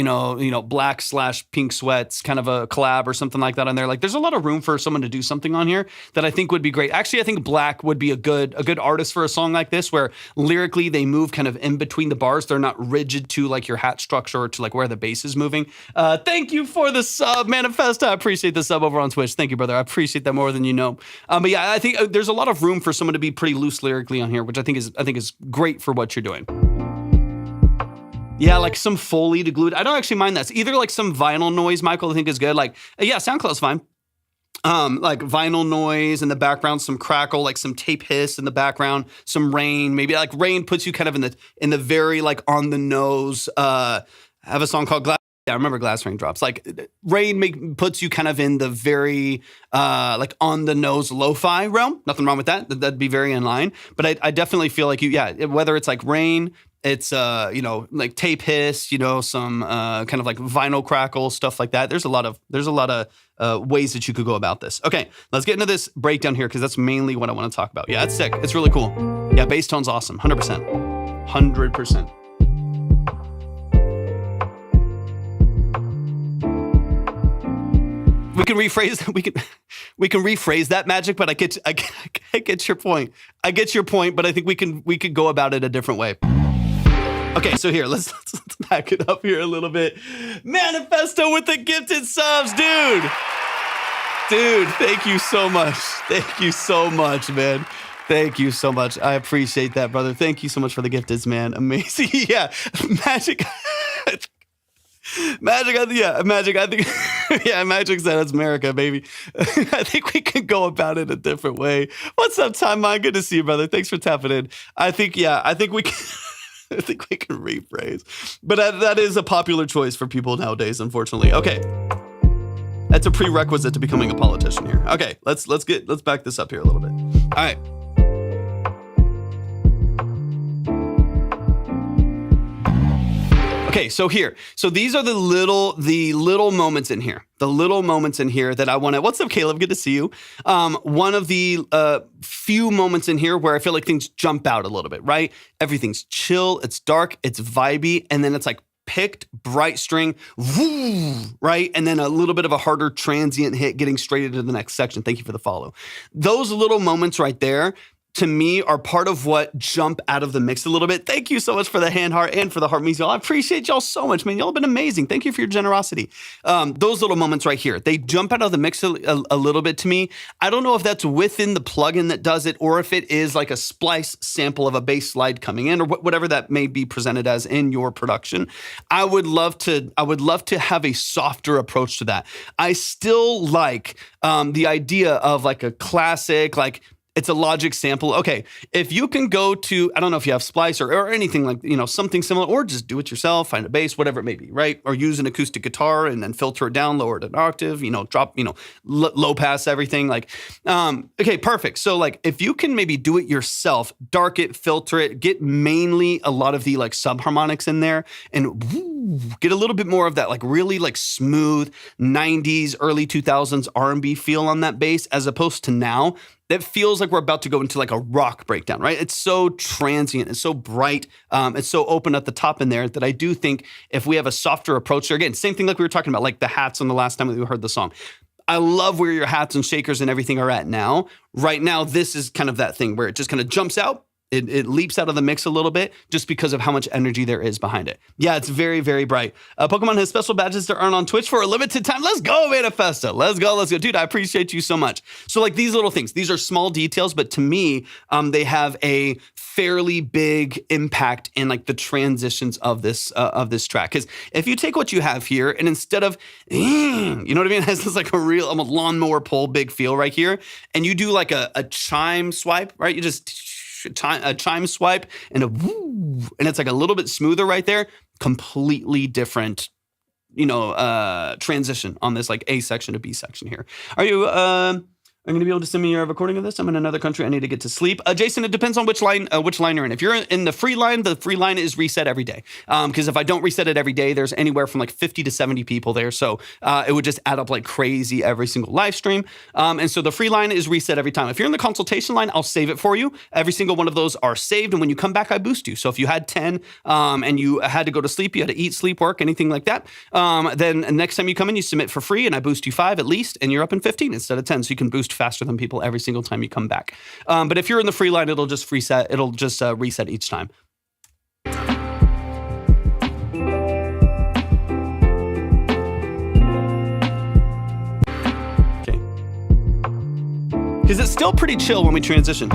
Black/Pink Sweats kind of a collab or something like that on there. Like there's a lot of room for someone to do something on here that I think would be great. Actually, I think Black would be a good artist for a song like this, where lyrically they move kind of in between the bars. They're not rigid to like your hat structure or to like where the bass is moving. Thank you for the sub, Manifest. I appreciate the sub over on Twitch. Thank you, brother. I appreciate that more than you know. But yeah, I think there's a lot of room for someone to be pretty loose lyrically on here, which I think is great for what you're doing. Yeah, like some Foley to glue it. I don't actually mind that. Either like some vinyl noise, Michael, I think is good. Like, yeah, SoundCloud's fine. Like vinyl noise in the background, some crackle, like some tape hiss in the background, some rain. Maybe like rain puts you kind of in the very like on the nose. I have a song called Glass. Yeah, I remember Glass Raindrops. Like rain puts you kind of in the very like on the nose lo-fi realm. Nothing wrong with that. That'd be very in line. But I definitely feel like whether it's like rain, it's like tape hiss, some kind of like vinyl crackle, stuff like that. There's a lot of ways that you could go about this. Okay, let's get into this breakdown here because that's mainly what I want to talk about. Yeah, it's sick. It's really cool. Yeah, bass tone's awesome. 100%. 100%. we can rephrase we can rephrase that, Magic. But I get your point. I get your point. But I think we could go about it a different way. Okay, so here let's back it up here a little bit. Manifesto with the gifted subs, dude. Dude, thank you so much. Thank you so much, man. Thank you so much. I appreciate that, brother. Thank you so much for the gifteds, man. Amazing. Yeah, Magic. Magic, I think, yeah, Magic said it's America, baby. I think we can go about it a different way. What's up, Time Mine? Good to see you, brother. Thanks for tapping in. I think we can, I think we can rephrase. But that is a popular choice for people nowadays, unfortunately. Okay. That's a prerequisite to becoming a politician here. Okay, let's back this up here a little bit. All right. Okay, so these are the little moments in here. The little moments in here that I want to. What's up, Caleb? Good to see you. One of the few moments in here where I feel like things jump out a little bit, right? Everything's chill, it's dark, it's vibey, and then it's like picked, bright string, woo, right? And then a little bit of a harder transient hit getting straight into the next section. Thank you for the follow. Those little moments right there, to me, are part of what jump out of the mix a little bit. Thank you so much for the hand heart and for the heart means, y'all. I appreciate y'all so much, man. Y'all have been amazing. Thank you for your generosity. Those little moments right here, they jump out of the mix a little bit to me. I don't know if that's within the plugin that does it or if it is like a splice sample of a bass slide coming in or whatever that may be presented as in your production. I would love to have a softer approach to that. I still like the idea of like a classic, like, it's a Logic sample. Okay, if you can go to, I don't know if you have Splice or anything like, something similar, or just do it yourself, find a bass, whatever it may be, right? Or use an acoustic guitar and then filter it down, lower it an octave, drop, low pass everything. Like, okay, perfect. So like, if you can maybe do it yourself, dark it, filter it, get mainly a lot of the like subharmonics in there and get a little bit more of that like really like smooth 90s, early 2000s R&B feel on that bass as opposed to now. That feels like we're about to go into like a rock breakdown, right? It's so transient, it's so bright, it's so open at the top in there that I do think if we have a softer approach there, again, same thing like we were talking about, like the hats on the last time that we heard the song. I love where your hats and shakers and everything are at now. Right now, this is kind of that thing where it just kind of jumps out. It leaps out of the mix a little bit just because of how much energy there is behind it. Yeah, it's very, very bright. Pokemon has special badges to earn on Twitch for a limited time. Let's go, Manifesto. Let's go. Dude, I appreciate you so much. So like these little things, these are small details, but to me, they have a fairly big impact in like the transitions of this track. Because if you take what you have here and instead of, you know what I mean? It has this like a real almost lawnmower pole big feel right here. And you do like a chime swipe, right? You just a chime swipe and a woo, and it's like a little bit smoother right there. Completely different, transition on this like A section to B section here. Are you I'm going to be able to send me a recording of this. I'm in another country. I need to get to sleep. Jason, it depends on which line you're in. If you're in the free line is reset every day. Because if I don't reset it every day, there's anywhere from like 50 to 70 people there. So it would just add up like crazy every single live stream. And so the free line is reset every time. If you're in the consultation line, I'll save it for you. Every single one of those are saved. And when you come back, I boost you. So if you had 10 and you had to go to sleep, you had to eat, sleep, work, anything like that, then next time you come in, you submit for free and I boost you 5 at least, and you're up in 15 instead of 10. So you can boost faster than people every single time you come back. But if you're in the free line, it'll just reset. It'll just reset each time. Okay. Because it's still pretty chill when we transition.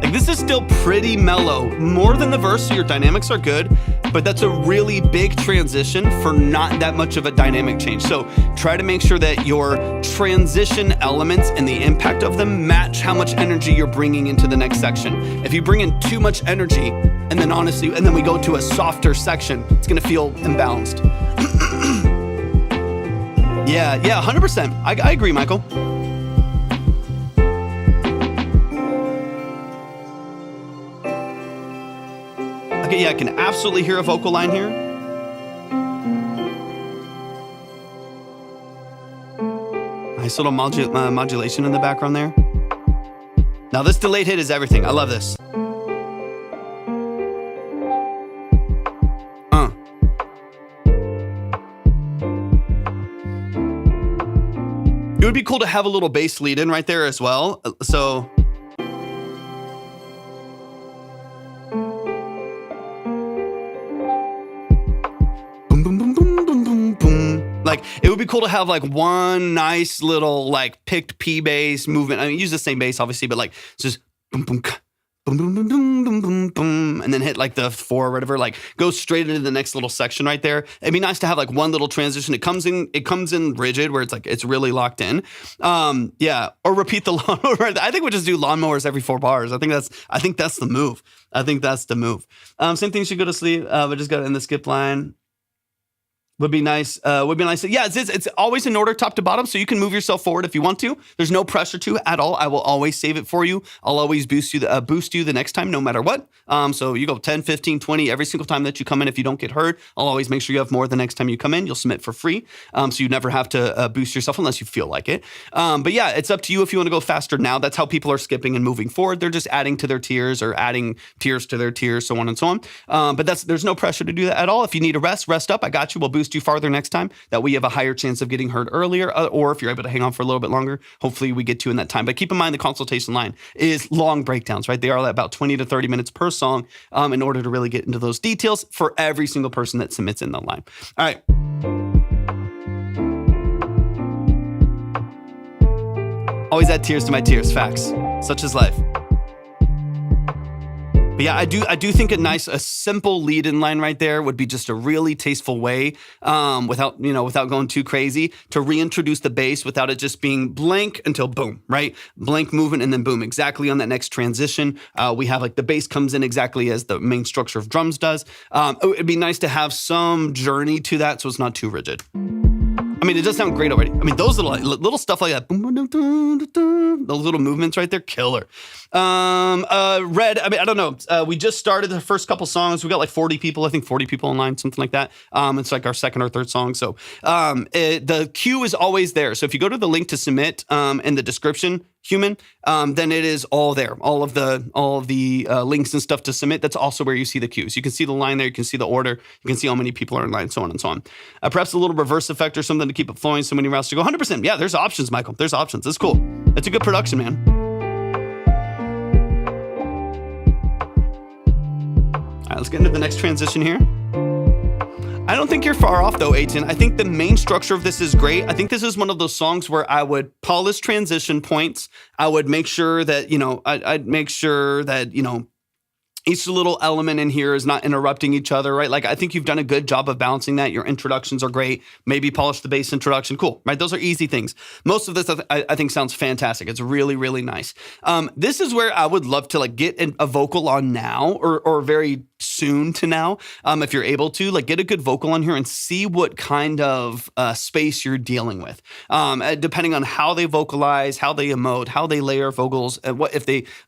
Like this is still pretty mellow, more than the verse, so your dynamics are good. But that's a really big transition for not that much of a dynamic change. So try to make sure that your transition elements and the impact of them match how much energy you're bringing into the next section. If you bring in too much energy and then we go to a softer section, it's gonna feel imbalanced. Yeah, 100%. I agree, Michael. Yeah, I can absolutely hear a vocal line here. Nice little modulation in the background there. Now this delayed hit is everything. I love this. It would be cool to have a little bass lead in right there as well. So boom, boom, boom, boom, boom, boom, boom. Like it would be cool to have like one nice little like picked P bass movement. I mean, use the same bass obviously, but like it's just boom, boom, boom, boom, boom, boom, boom, boom, boom, and then hit like the 4 or whatever, like go straight into the next little section right there. It'd be nice to have like one little transition. It comes in rigid where it's like, it's really locked in. Yeah. Or repeat the lawnmower. I think we'll just do lawnmowers every 4 bars. I think that's the move. Same thing should go to sleep, but just got to end the skip line. Would be nice. Yeah, it's always in order, top to bottom, so you can move yourself forward if you want to. There's no pressure to at all. I will always save it for you. I'll always boost you the next time, no matter what. So you go 10, 15, 20 every single time that you come in. If you don't get hurt, I'll always make sure you have more the next time you come in. You'll submit for free, so you never have to boost yourself unless you feel like it. But yeah, it's up to you if you want to go faster now. That's how people are skipping and moving forward. They're just adding to their tiers or adding tiers to their tiers, so on and so on. But there's no pressure to do that at all. If you need a rest up. I got you. We'll boost you farther next time. That way you have a higher chance of getting heard earlier, or if you're able to hang on for a little bit longer, hopefully we get to in that time. But keep in mind the consultation line is long breakdowns, right? They are about 20 to 30 minutes per song in order to really get into those details for every single person that submits in the line. All right. Always add tears to my tears. Facts. Such is life. But yeah, I do think a simple lead in line right there would be just a really tasteful way, without going too crazy, to reintroduce the bass without it just being blank until boom, right? Blank movement and then boom. Exactly on that next transition, we have like the bass comes in exactly as the main structure of drums does. It'd be nice to have some journey to that so it's not too rigid. I mean, it does sound great already. I mean, those little stuff like that, those little movements right there, killer. Red, I mean, I don't know. We just started the first couple songs. We got like 40 people, I think 40 people in line, something like that. It's like our second or third song. So the queue is always there. So if you go to the link to submit in the description, then it is all there. All of the links and stuff to submit. That's also where you see the queue. So you can see the line there. You can see the order. You can see how many people are in line, so on and so on. Perhaps a little reverse effect or something to keep it flowing. So many routes to go. 100%. Yeah, there's options, Michael. There's options. It's cool. It's a good production, man. All right, let's get into the next transition here. I don't think you're far off though, Aiton. I think the main structure of this is great. I think this is one of those songs where I would polish transition points. I would make sure that, I'd make sure that, each little element in here is not interrupting each other, right? Like, I think you've done a good job of balancing that. Your introductions are great. Maybe polish the bass introduction. Cool, right? Those are easy things. Most of this, I think, sounds fantastic. It's really, really nice. This is where I would love to like get a vocal on now or very soon to now, if you're able to, like, get a good vocal on here and see what kind of space you're dealing with. Depending on how they vocalize, how they emote, how they layer vocals,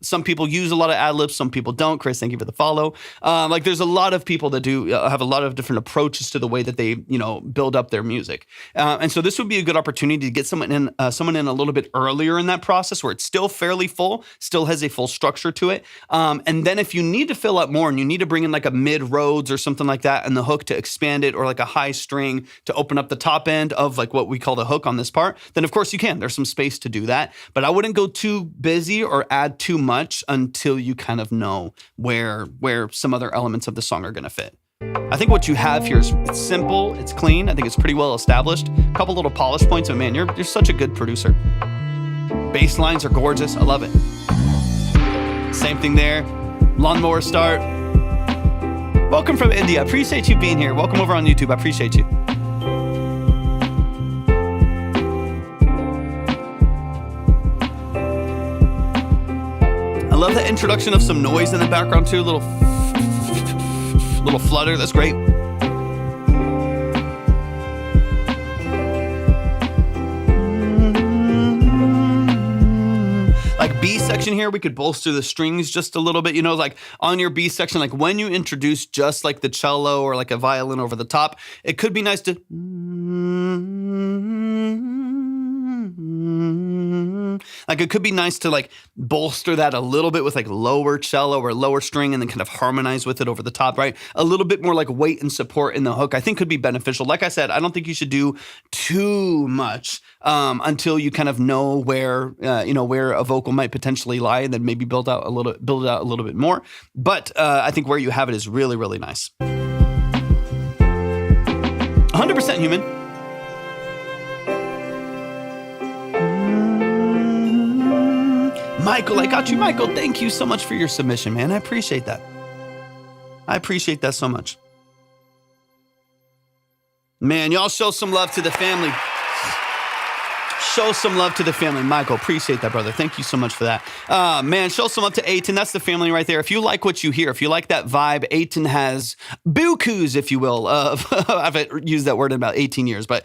some people use a lot of ad-libs, some people don't. Chris, thank you for the follow. Like, there's a lot of people that do have a lot of different approaches to the way that they, build up their music. And so this would be a good opportunity to get someone in a little bit earlier in that process where it's still fairly full, still has a full structure to it. And then if you need to fill up more and you need to bring in like a mid Rhodes or something like that and the hook to expand it, or like a high string to open up the top end of like what we call the hook on this part, then of course you can. There's some space to do that. But I wouldn't go too busy or add too much until you kind of know where some other elements of the song are going to fit. I think what you have here is it's simple, it's clean. I think it's pretty well established. A couple little polish points, but man, you're such a good producer. Bass lines are gorgeous. I love it. Same thing there. Lawnmower start. Welcome from India. I appreciate you being here. Welcome over on YouTube. I appreciate you. I love the introduction of some noise in the background too. Little flutter. That's great. Like B section here, we could bolster the strings just a little bit, like on your B section, like when you introduce just like the cello or like a violin over the top, it could be nice to Like it could be nice to like bolster that a little bit with like lower cello or lower string and then kind of harmonize with it over the top, right? A little bit more like weight and support in the hook I think could be beneficial. Like I said, I don't think you should do too much until you kind of know where where a vocal might potentially lie, and then maybe build it out a little bit more. But I think where you have it is really, really nice. 100% human. Michael, I got you. Michael, thank you so much for your submission, man. I appreciate that. I appreciate that so much. Man, y'all show some love to the family. Show some love to the family. Michael, appreciate that, brother. Thank you so much for that. Man, show some love to Aiton. That's the family right there. If you like what you hear, if you like that vibe, Aiton has bukus, if you will. I've used that word in about 18 years, but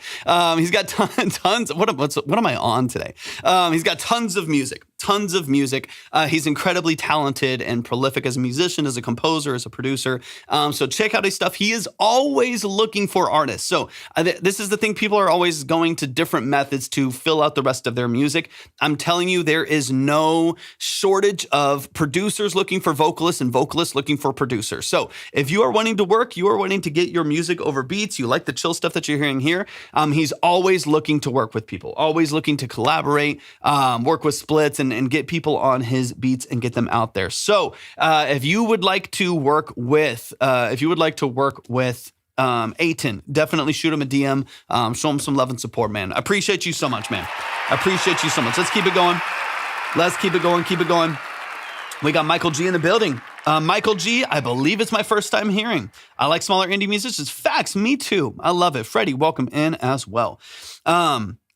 he's got tons. What am I on today? He's got tons of music. He's incredibly talented and prolific as a musician, as a composer, as a producer. So check out his stuff. He is always looking for artists. So this is the thing. People are always going to different methods to fill out the rest of their music. I'm telling you, there is no shortage of producers looking for vocalists and vocalists looking for producers. So if you are wanting to work, you are wanting to get your music over beats, you like the chill stuff that you're hearing here, he's always looking to work with people, always looking to collaborate, work with splits and get people on his beats and get them out there. So if you would like to work with Aiton, definitely shoot him a DM, show him some love and support, man. I appreciate you so much, man. I appreciate you so much. Let's keep it going. Keep it going. We got Michael G in the building. Michael G, I believe it's my first time hearing. I like smaller indie musicians. Facts, me too. I love it. Freddie, welcome in as well.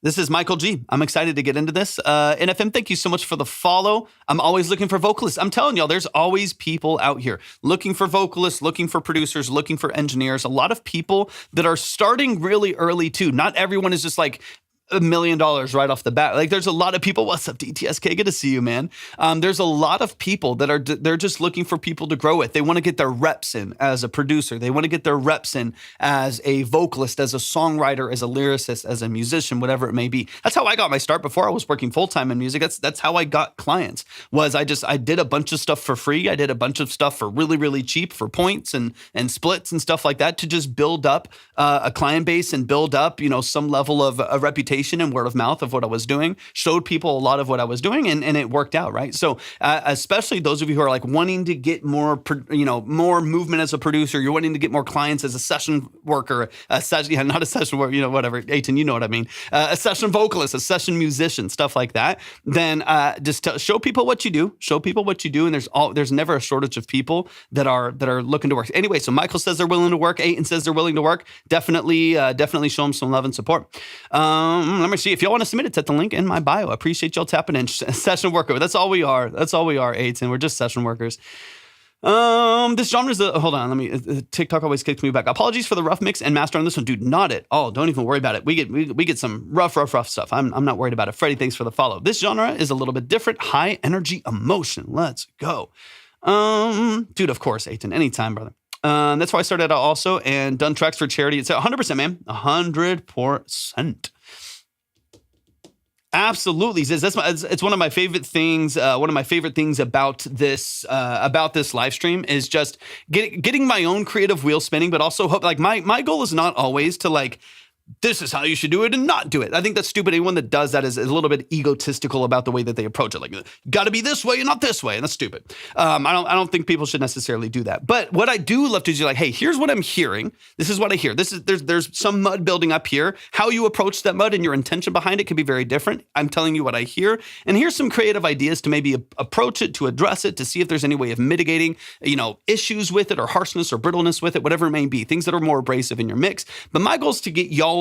This is Michael G. I'm excited to get into this. NFM, thank you so much for the follow. I'm always looking for vocalists. I'm telling y'all, there's always people out here looking for vocalists, looking for producers, looking for engineers. A lot of people that are starting really early too. Not everyone is just like $1 million right off the bat. Like there's a lot of people. What's up, DTSK? Good to see you, man. There's a lot of people that they're just looking for people to grow with. They want to get their reps in as a producer. They want to get their reps in as a vocalist, as a songwriter, as a lyricist, as a musician, whatever it may be. That's how I got my start before I was working full-time in music. That's how I got clients. I did a bunch of stuff for free. I did a bunch of stuff for really, really cheap for points and splits and stuff like that to just build up a client base and build up, some level of a reputation and word of mouth of what I was doing, showed people a lot of what I was doing, and it worked out, right? So especially those of you who are like wanting to get more movement as a producer, you're wanting to get more clients as a session worker, not a session worker, whatever, Aiton, you know what I mean, a session vocalist, a session musician, stuff like that, then show people what you do, and there's never a shortage of people that are looking to work. Anyway, so Michael says they're willing to work, Aiton says they're willing to work. Definitely show them some love and support. Let me see. If y'all want to submit it, set the link in my bio. I appreciate y'all tapping in. Session worker. That's all we are. Aiton. We're just session workers. This genre is hold on. TikTok always kicks me back. Apologies for the rough mix and master on this one, dude. Not at all. Don't even worry about it. We get some rough stuff. I'm not worried about it. Freddie, thanks for the follow. This genre is a little bit different. High energy emotion. Let's go. Dude, of course, Aiton. Anytime, brother. That's why I started out also and done tracks for charity. It's 100%, man. 100%. Absolutely. It's one of my favorite things. One of my favorite things about this live stream is just getting my own creative wheel spinning, but also hope, like my goal is not always to like, this is how you should do it and not do it. I think that's stupid. Anyone that does that is a little bit egotistical about the way that they approach it. Like, got to be this way and not this way. And that's stupid. I don't think people should necessarily do that. But what I do love to do, like, hey, here's what I'm hearing. This is what I hear. There's some mud building up here. How you approach that mud and your intention behind it can be very different. I'm telling you what I hear. And here's some creative ideas to maybe approach it, to address it, to see if there's any way of mitigating, issues with it or harshness or brittleness with it, whatever it may be, things that are more abrasive in your mix. But my goal is to get y'all's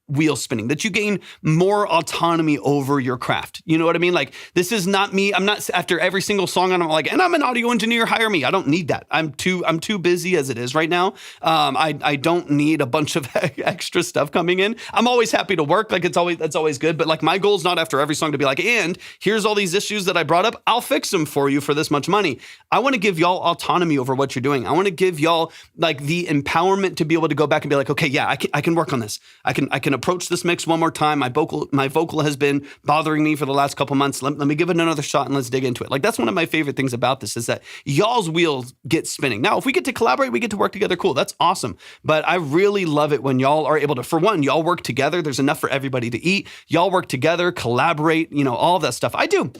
wheel spinning, that you gain more autonomy over your craft. You know what I mean? Like, this is not me. I'm not after every single song and I'm like, and I'm an audio engineer, hire me. I don't need that. I'm too busy as it is right now. I don't need a bunch of extra stuff coming in. I'm always happy to work. Like, that's always good. But like, my goal is not after every song to be like, and here's all these issues that I brought up. I'll fix them for you for this much money. I want to give y'all autonomy over what you're doing. I want to give y'all like the empowerment to be able to go back and be like, okay, yeah, I can work on this. I can approach this mix one more time. My vocal has been bothering me for the last couple months. Let me give it another shot and let's dig into it. Like, that's one of my favorite things about this is that y'all's wheels get spinning. Now, if we get to collaborate, we get to work together, cool. That's awesome. But I really love it when y'all are able to, for one, y'all work together. There's enough for everybody to eat. Y'all work together, collaborate, all that stuff. I do.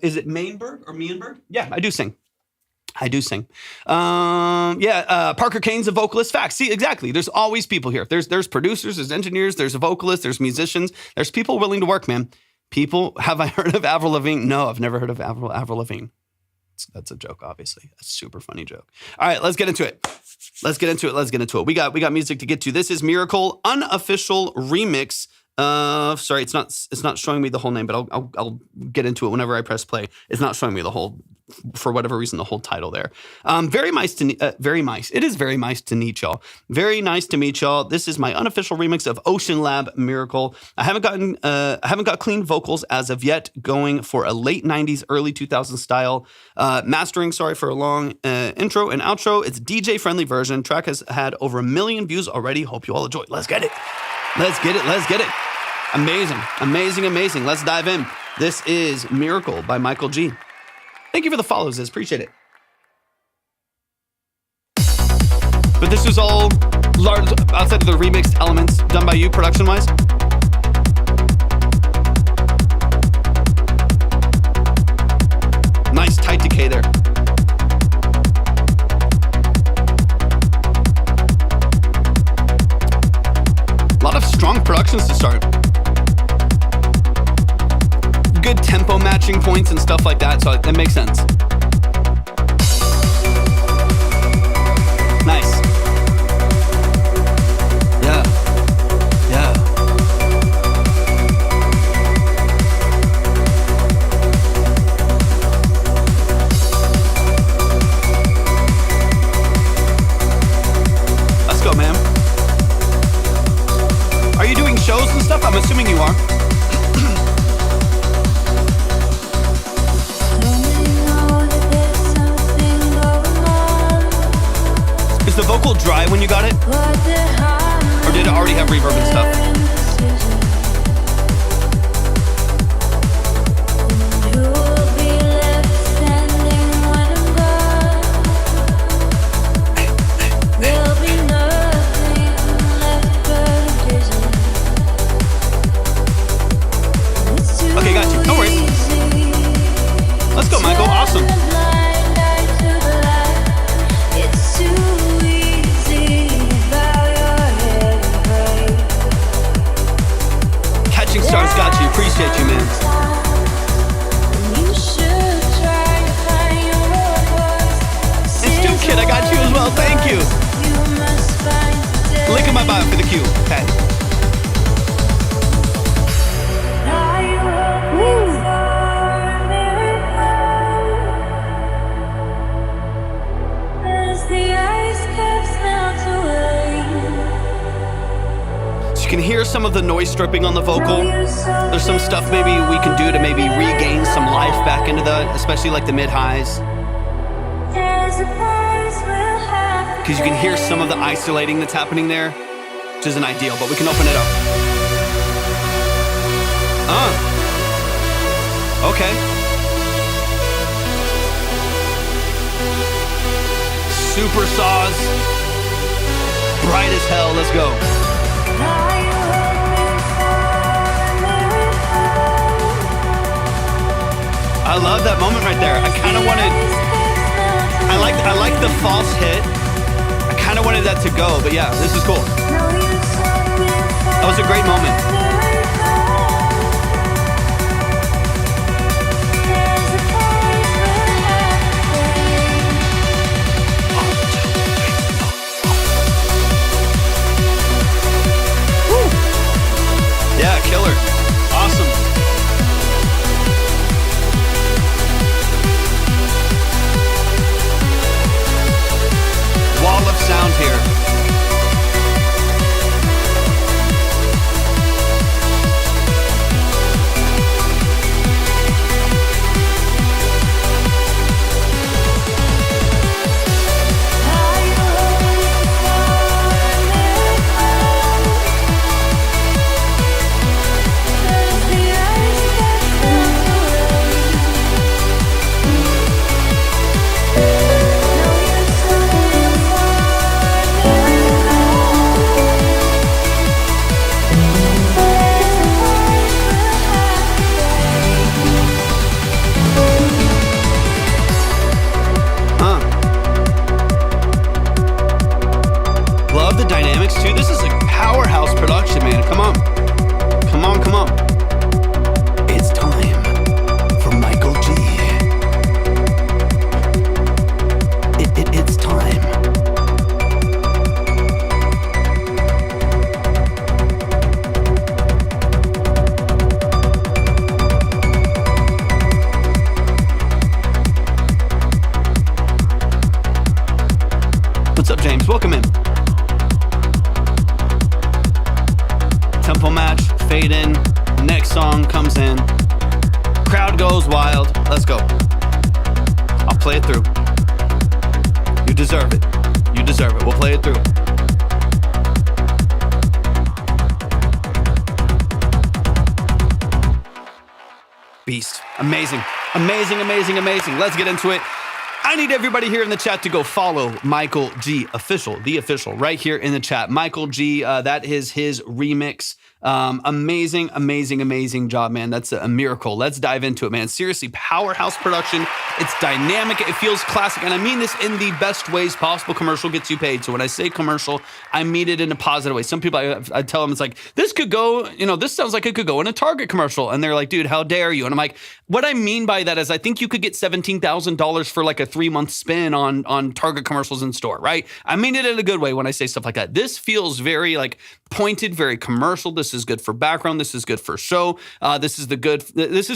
Is it Mainberg or Mienberg? Yeah, I do sing. Parker Kane's a vocalist. Facts. See, exactly. There's always people here. There's producers, there's engineers, there's a vocalist, there's musicians, there's people willing to work, man. People, have I heard of Avril Lavigne? No, I've never heard of Avril Lavigne. That's a joke, obviously. A super funny joke. All right, let's get into it. We got music to get to. This is Miracle, unofficial remix. Sorry, it's not showing me the whole name, but I'll get into it whenever I press play. It's not showing me the whole, for whatever reason, the whole title there. Very nice to meet y'all. Very nice to meet y'all. This is my unofficial remix of Ocean Lab Miracle. I haven't got clean vocals as of yet, going for a late 90s, early 2000s style mastering. Sorry for a long intro and outro. It's DJ friendly version. Track has had over 1 million views already. Hope you all enjoy. Let's get it. Amazing. Let's dive in. This is Miracle by Michael G. Thank you for the follows, Liz. Appreciate it. But this was all large outside of the remixed elements done by you production-wise. Nice tight decay there. A lot of strong productions to start. Good tempo matching points and stuff like that, so that makes sense. Nice. Yeah. Let's go, man. Are you doing shows and stuff? I'm assuming you are. Is the vocal dry when you got it? Or did it already have reverb and stuff? Okay, got you. No worries. Let's go, Michael. Awesome. Catching Stars got you. Appreciate you, man. And Stu Kid, I got you as well. Thank you. Link in my bio for the queue. Okay. You can hear some of the noise stripping on the vocal. There's some stuff maybe we can do to maybe regain some life back into especially like the mid-highs. Because you can hear some of the isolating that's happening there, which isn't ideal, but we can open it up. Okay. Super saws. Bright as hell, let's go. I love that moment right there. I kind of wanted, I like the false hit. I kind of wanted that to go, but yeah, this is cool. That was a great moment. Yeah, killer. Awesome. Wall of sound here. song comes in. Crowd goes wild. Let's go. I'll play it through. You deserve it. You deserve it. We'll play it through. Beast. Amazing. Amazing, amazing, amazing. Let's get into it. I need everybody here in the chat to go follow Michael G Official, the official, right here in the chat. Michael G, that is his remix. Amazing, amazing, amazing job, man. That's a miracle. Let's dive into it, man. Seriously, powerhouse production. It's dynamic. It feels classic. And I mean this in the best ways possible. Commercial gets you paid. So when I say commercial, I mean it in a positive way. Some people, I tell them, it's like, this could go, this sounds like it could go in a Target commercial. And they're like, dude, how dare you? And I'm like, what I mean by that is I think you could get $17,000 for like a 3-month spin on Target commercials in store, right? I mean it in a good way when I say stuff like that. This feels very like pointed, very commercial. This is good for background. This is good for show. This is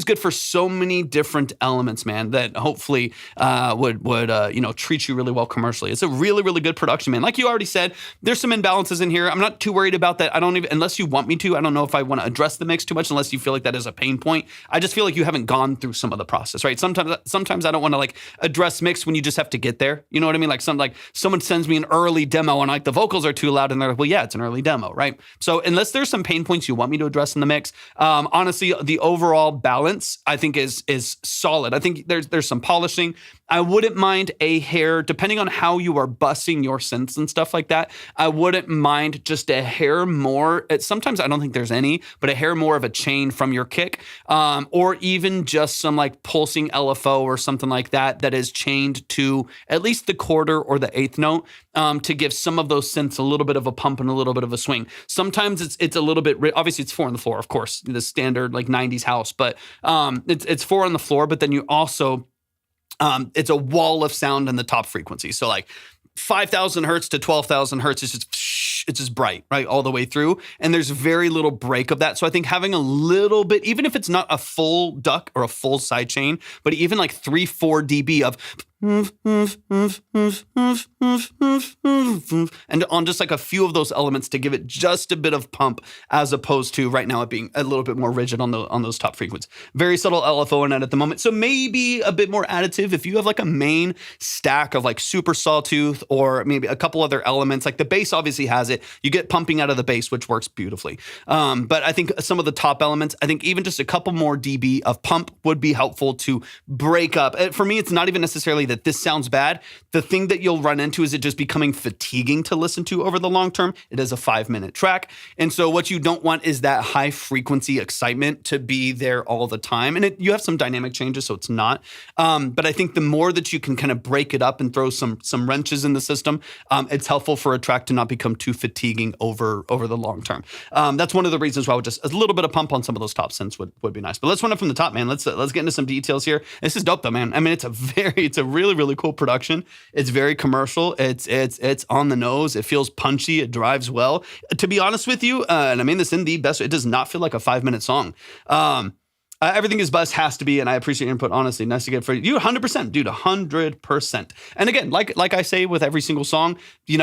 good for so many different elements, man, that hopefully would treat you really well commercially. It's a really, really good production, man. Like you already said, there's some imbalances in here. I'm not too worried about that. I don't even, unless you want me to, I don't know if I want to address the mix too much unless you feel like that is a pain point. I just feel like you haven't gone through some of the process, right? Sometimes I don't want to like address mix when you just have to get there. You know what I mean? Like someone sends me an early demo and like the vocals are too loud and they're like, well, yeah, it's an early demo, right? So unless there's some pain points you want me to address in the mix, honestly, the overall balance I think is solid. I think there's some polishing. I wouldn't mind a hair, depending on how you are bussing your synths and stuff like that, I wouldn't mind just a hair more. Sometimes I don't think there's any, but a hair more of a chain from your kick, or even just some like pulsing LFO or something like that is chained to at least the quarter or the eighth note, to give some of those synths a little bit of a pump and a little bit of a swing. Sometimes it's a little bit, obviously it's 4 on the floor, of course, the standard like 90s house, but it's 4 on the floor, but then you also, it's a wall of sound in the top frequency. So like 5,000 hertz to 12,000 hertz is it's just bright, right, all the way through. And there's very little break of that. So I think having a little bit, even if it's not a full duck or a full side chain, but even like 3-4 dB of and on just like a few of those elements to give it just a bit of pump, as opposed to right now it being a little bit more rigid on those top frequencies. Very subtle LFO in it at the moment, so maybe a bit more additive if you have like a main stack of like super sawtooth or maybe a couple other elements. Like the bass obviously has it, you get pumping out of the bass, which works beautifully. But I think some of the top elements, I think even just a couple more dB of pump would be helpful to break up. For me, it's not even necessarily that this sounds bad. The thing that you'll run into is it just becoming fatiguing to listen to over the long term. It is a 5-minute track. And so what you don't want is that high frequency excitement to be there all the time. And you have some dynamic changes, so it's not. But I think the more that you can kind of break it up and throw some wrenches in the system, it's helpful for a track to not become too fatiguing over the long term. That's one of the reasons why I would just a little bit of pump on some of those top synths would be nice. But let's run it from the top, man. Let's get into some details here. This is dope though, man. I mean, it's a really, really cool production. It's very commercial. It's on the nose. It feels punchy. It drives well. To be honest with you, and I mean this in the best way, it does not feel like a 5-minute song. Everything is buzz has to be, and I appreciate your input. Honestly, nice to get for you. 100%, dude, 100%. And again, like I say with every single song,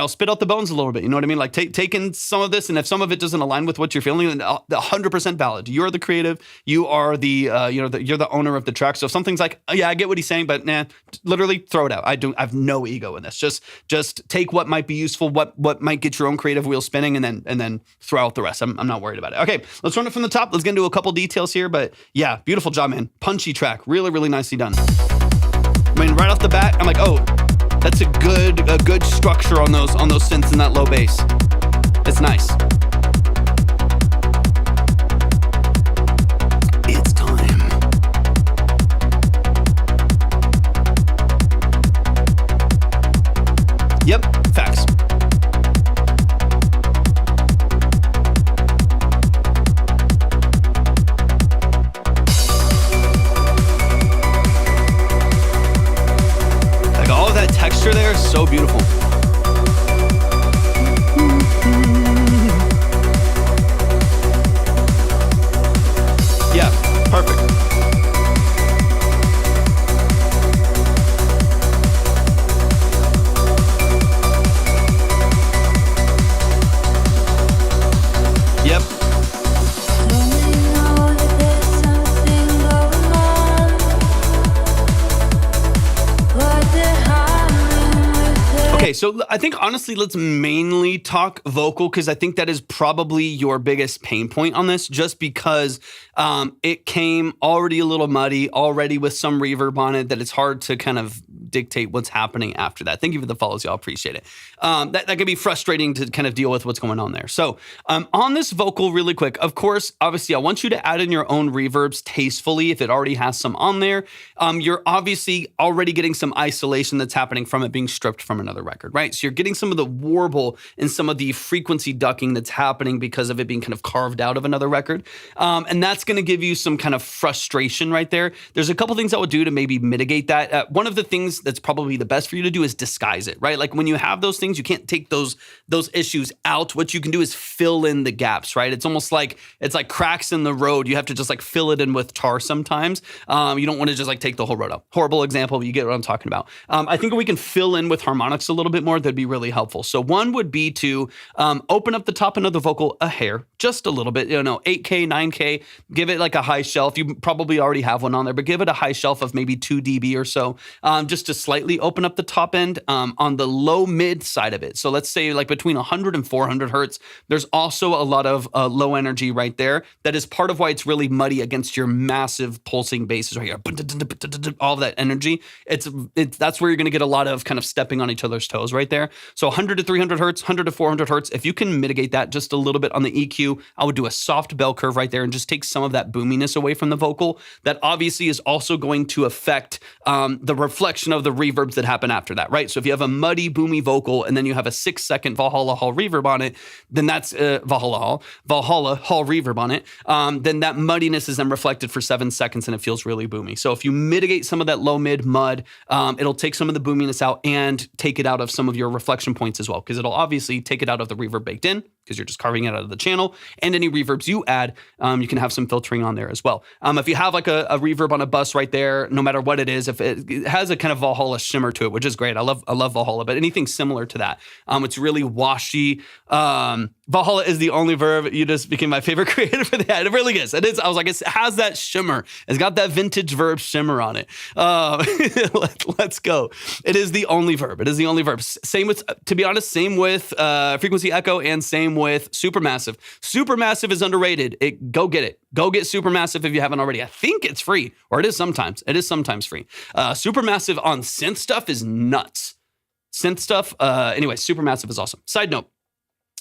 spit out the bones a little bit. You know what I mean? Like take in some of this, and if some of it doesn't align with what you're feeling, then 100% valid. You're the creative. You are the you're the owner of the track. So if something's like, oh, yeah, I get what he's saying, but nah, literally throw it out. I have no ego in this. Just take what might be useful, what might get your own creative wheel spinning, and then throw out the rest. I'm not worried about it. Okay, let's run it from the top. Let's get into a couple details here, but yeah, beautiful job, man. Punchy track. Really, really nicely done. I mean, right off the bat, I'm like, oh, that's a good structure on those synths and that low bass. It's nice. It's time. Yep, facts. Texture there is so beautiful. Yeah, perfect. Yep. Okay, so I think honestly, let's mainly talk vocal because I think that is probably your biggest pain point on this, just because it came already a little muddy, already with some reverb on it, that it's hard to kind of dictate what's happening after that. Thank you for the follows, y'all. Appreciate it. That can be frustrating to kind of deal with what's going on there. So on this vocal, really quick, of course, obviously, I want you to add in your own reverbs tastefully if it already has some on there. You're obviously already getting some isolation that's happening from it being stripped from another record, right? So you're getting some of the warble and some of the frequency ducking that's happening because of it being kind of carved out of another record. And that's going to give you some kind of frustration right there. There's a couple things I would do to maybe mitigate that. One of the things that's probably the best for you to do is disguise it, right? Like when you have those things, you can't take those issues out. What you can do is fill in the gaps, right? It's almost like, it's like cracks in the road. You have to just like fill it in with tar sometimes. You don't want to just like take the whole road out. Horrible example, but you get what I'm talking about. I think we can fill in with harmonics a little bit more. That'd be really helpful. So one would be to open up the top end of the vocal a hair, just a little bit, 8K, 9K, give it like a high shelf. You probably already have one on there, but give it a high shelf of maybe 2 dB or so, just to slightly open up the top end on the low mid side of it. So let's say like between 100 and 400 hertz, there's also a lot of low energy right there. That is part of why it's really muddy against your massive pulsing basses right here. All of that energy. That's where you're going to get a lot of kind of stepping on each other's toes right there. So 100 to 300 hertz, 100 to 400 hertz. If you can mitigate that just a little bit on the EQ, I would do a soft bell curve right there and just take some of that boominess away from the vocal. That obviously is also going to affect the reflection of the reverbs that happen after that, right? So if you have a muddy, boomy vocal and then you have a 6-second Valhalla Hall reverb on it, then that's Valhalla Hall reverb on it, then that muddiness is then reflected for 7 seconds and it feels really boomy. So if you mitigate some of that low mid mud, it'll take some of the boominess out and take it out of some of your reflection points as well, because it'll obviously take it out of the reverb baked in, because you're just carving it out of the channel, and any reverbs you add, you can have some filtering on there as well. If you have like a reverb on a bus right there, no matter what it is, if it has a kind of Valhalla shimmer to it, which is great. I love Valhalla, but anything similar to that, it's really washy. Valhalla is the only verb. You just became my favorite creator for that. It really is. It is. I was like, it has that shimmer. It's got that vintage verb shimmer on it. Let's go. It is the only verb. It is the only verb. Same with, to be honest, same with frequency echo and same with supermassive. Supermassive is underrated. Go get it. Go get supermassive if you haven't already. I think it's free, or it is sometimes. It is sometimes free. Supermassive on synth stuff is nuts. Synth stuff. Anyway, supermassive is awesome.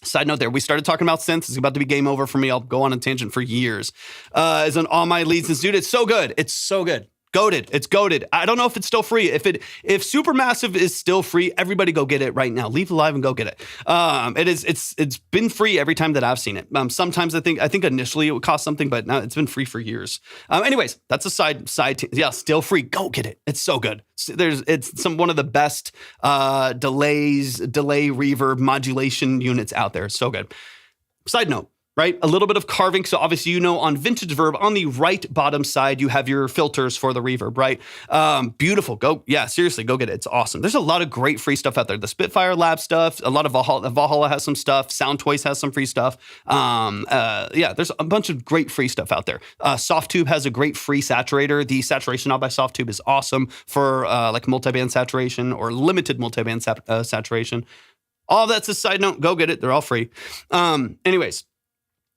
Side note there, we started talking about synths. It's about to be game over for me. I'll go on a tangent for years. Is on all my leads and dude, it's so good. It's so good. Goated. It's goated. I don't know if it's still free. If Supermassive is still free, everybody go get it right now. Leave the live and go get it. It's been free every time that I've seen it. Sometimes I think initially it would cost something, but now it's been free for years. Anyways, that's a side. Yeah, still free. Go get it. It's so good. It's one of the best delay reverb modulation units out there. It's so good. Side note. Right? A little bit of carving. So obviously, on Vintage Verb, on the right bottom side, you have your filters for the reverb, right? Beautiful. Seriously, go get it. It's awesome. There's a lot of great free stuff out there. The Spitfire Lab stuff, a lot of Valhalla has some stuff. Sound Toys has some free stuff. There's a bunch of great free stuff out there. Softtube has a great free saturator. The saturation knob by Softtube is awesome for like multiband saturation or limited multiband saturation. All that's a side note. Go get it. They're all free. Anyways.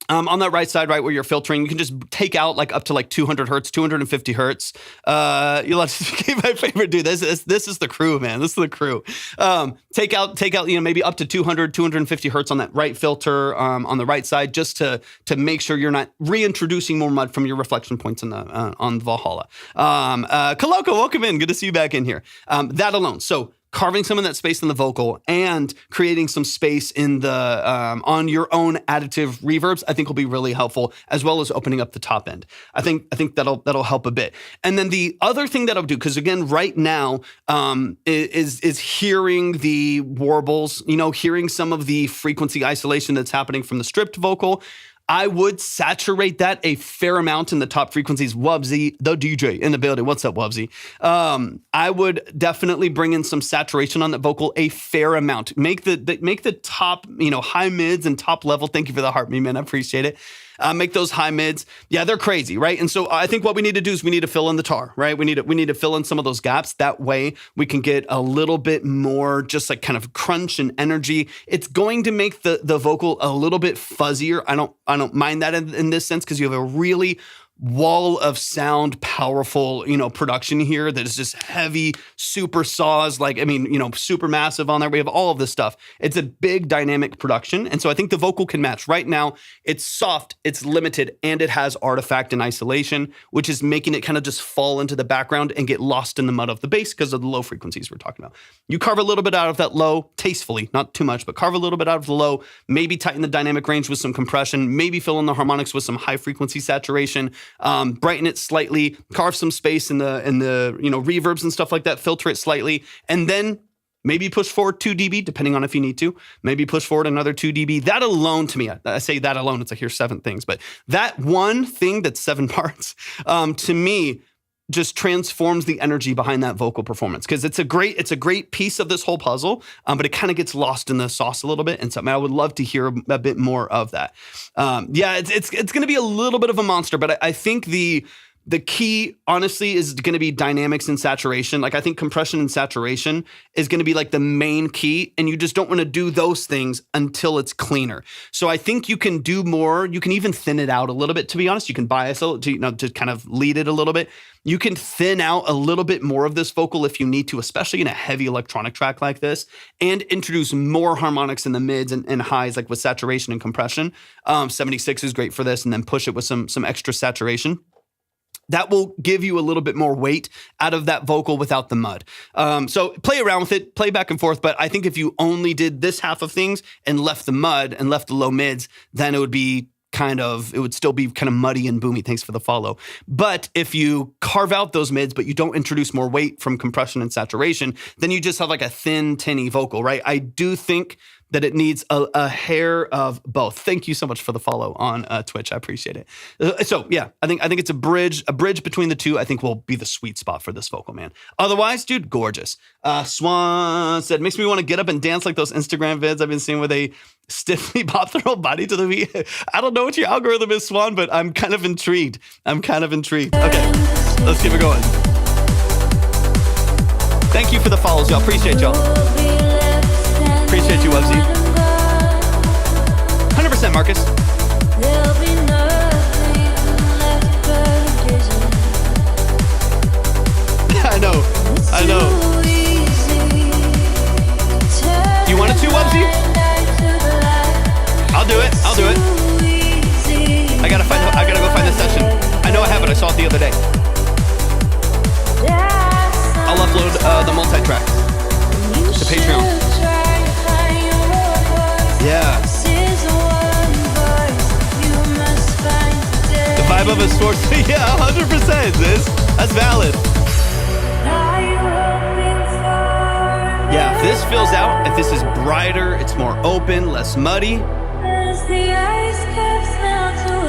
On that right side, right where you're filtering, you can just take out like up to like 200 hertz, 250 hertz. You'll have to keep my favorite dude. This is the crew, man. This is the crew. Take out, maybe up to 200, 250 hertz on that right filter on the right side, just to make sure you're not reintroducing more mud from your reflection points on Valhalla. Kaloko, welcome in. Good to see you back in here. That alone. So carving some of that space in the vocal and creating some space in the on your own additive reverbs, I think will be really helpful, as well as opening up the top end. I think that'll help a bit. And then the other thing that I'll do, because again, right now is hearing the warbles, hearing some of the frequency isolation that's happening from the stripped vocal. I would saturate that a fair amount in the top frequencies. Wubsy, the DJ in the building. What's up, Wubsy? I would definitely bring in some saturation on that vocal a fair amount. Make the top, high mids and top level. Thank you for the heart, me man. I appreciate it. make those high mids. Yeah, they're crazy, right? And so I think what we need to do is we need to fill in the tar, right? We need to fill in some of those gaps. That way we can get a little bit more just like kind of crunch and energy. It's going to make the vocal a little bit fuzzier. I don't mind that in this sense, because you have a really wall of sound, powerful, production here that is just heavy, super saws, super massive on there. We have all of this stuff. It's a big dynamic production. And so I think the vocal can match. Right now, it's soft, it's limited, and it has artifact and isolation, which is making it kind of just fall into the background and get lost in the mud of the bass because of the low frequencies we're talking about. You carve a little bit out of that low, tastefully, not too much, but carve a little bit out of the low, maybe tighten the dynamic range with some compression, maybe fill in the harmonics with some high frequency saturation, brighten it slightly, carve some space in the reverbs and stuff like that, filter it slightly, and then maybe push forward 2 dB, depending on if you need to. Maybe push forward another 2 dB. That alone, to me, I say that alone, it's like here's 7 things, but that one thing that's 7 parts, to me, just transforms the energy behind that vocal performance, because it's a great piece of this whole puzzle, but it kind of gets lost in the sauce a little bit. And so I would love to hear a bit more of that. It's going to be a little bit of a monster, but I think the key, honestly, is going to be dynamics and saturation. Like, I think compression and saturation is going to be like the main key, and you just don't want to do those things until it's cleaner. So I think you can do more. You can even thin it out a little bit, to be honest. You can bias it to kind of lead it a little bit. You can thin out a little bit more of this vocal if you need to, especially in a heavy electronic track like this, and introduce more harmonics in the mids and highs, like with saturation and compression. 76 is great for this, and then push it with some extra saturation. That will give you a little bit more weight out of that vocal without the mud. So play around with it, play back and forth. But I think if you only did this half of things and left the mud and left the low mids, then it would still be kind of muddy and boomy. Thanks for the follow. But if you carve out those mids, but you don't introduce more weight from compression and saturation, then you just have like a thin, tinny vocal, right? I do think that it needs a hair of both. Thank you so much for the follow on Twitch. I appreciate it. I think it's a bridge between the two. I think will be the sweet spot for this vocal, man. Otherwise, dude, gorgeous. Swan said, makes me want to get up and dance like those Instagram vids I've been seeing where they stiffly pop their whole body to the beat. I don't know what your algorithm is, Swan, but I'm kind of intrigued. Okay, let's keep it going. Thank you for the follows, y'all. Appreciate y'all. Appreciate you, Wubsy. 100% Marcus. I know. You want it to, Wubsy? I'll do it. I gotta go find this session. I know I have it. I saw it the other day. I'll upload the multi-track to Patreon. Yeah. The vibe of a source. Yeah, 100%. That's valid. Yeah, if this fills out, if this is brighter, it's more open, less muddy.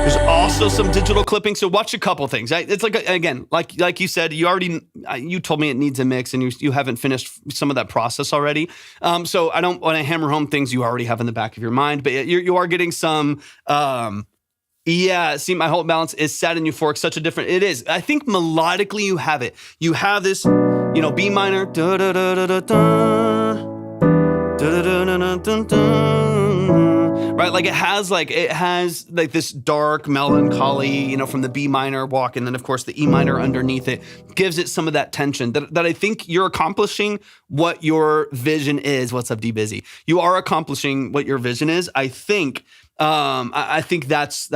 There's also some digital clipping, so watch a couple things. It's like you said, you told me it needs a mix, and you haven't finished some of that process already. So I don't want to hammer home things you already have in the back of your mind, but you are getting some. See, my whole balance is sad and euphoric. Such a different. It is. I think melodically you have it. You have this, B minor. Da da da da da da. Da da da da da da. Right, like it has this dark melancholy, from the B minor walk, and then of course the E minor underneath it gives it some of that tension that I think you're accomplishing what your vision is. What's up, D Busy? You are accomplishing what your vision is. I think I think that's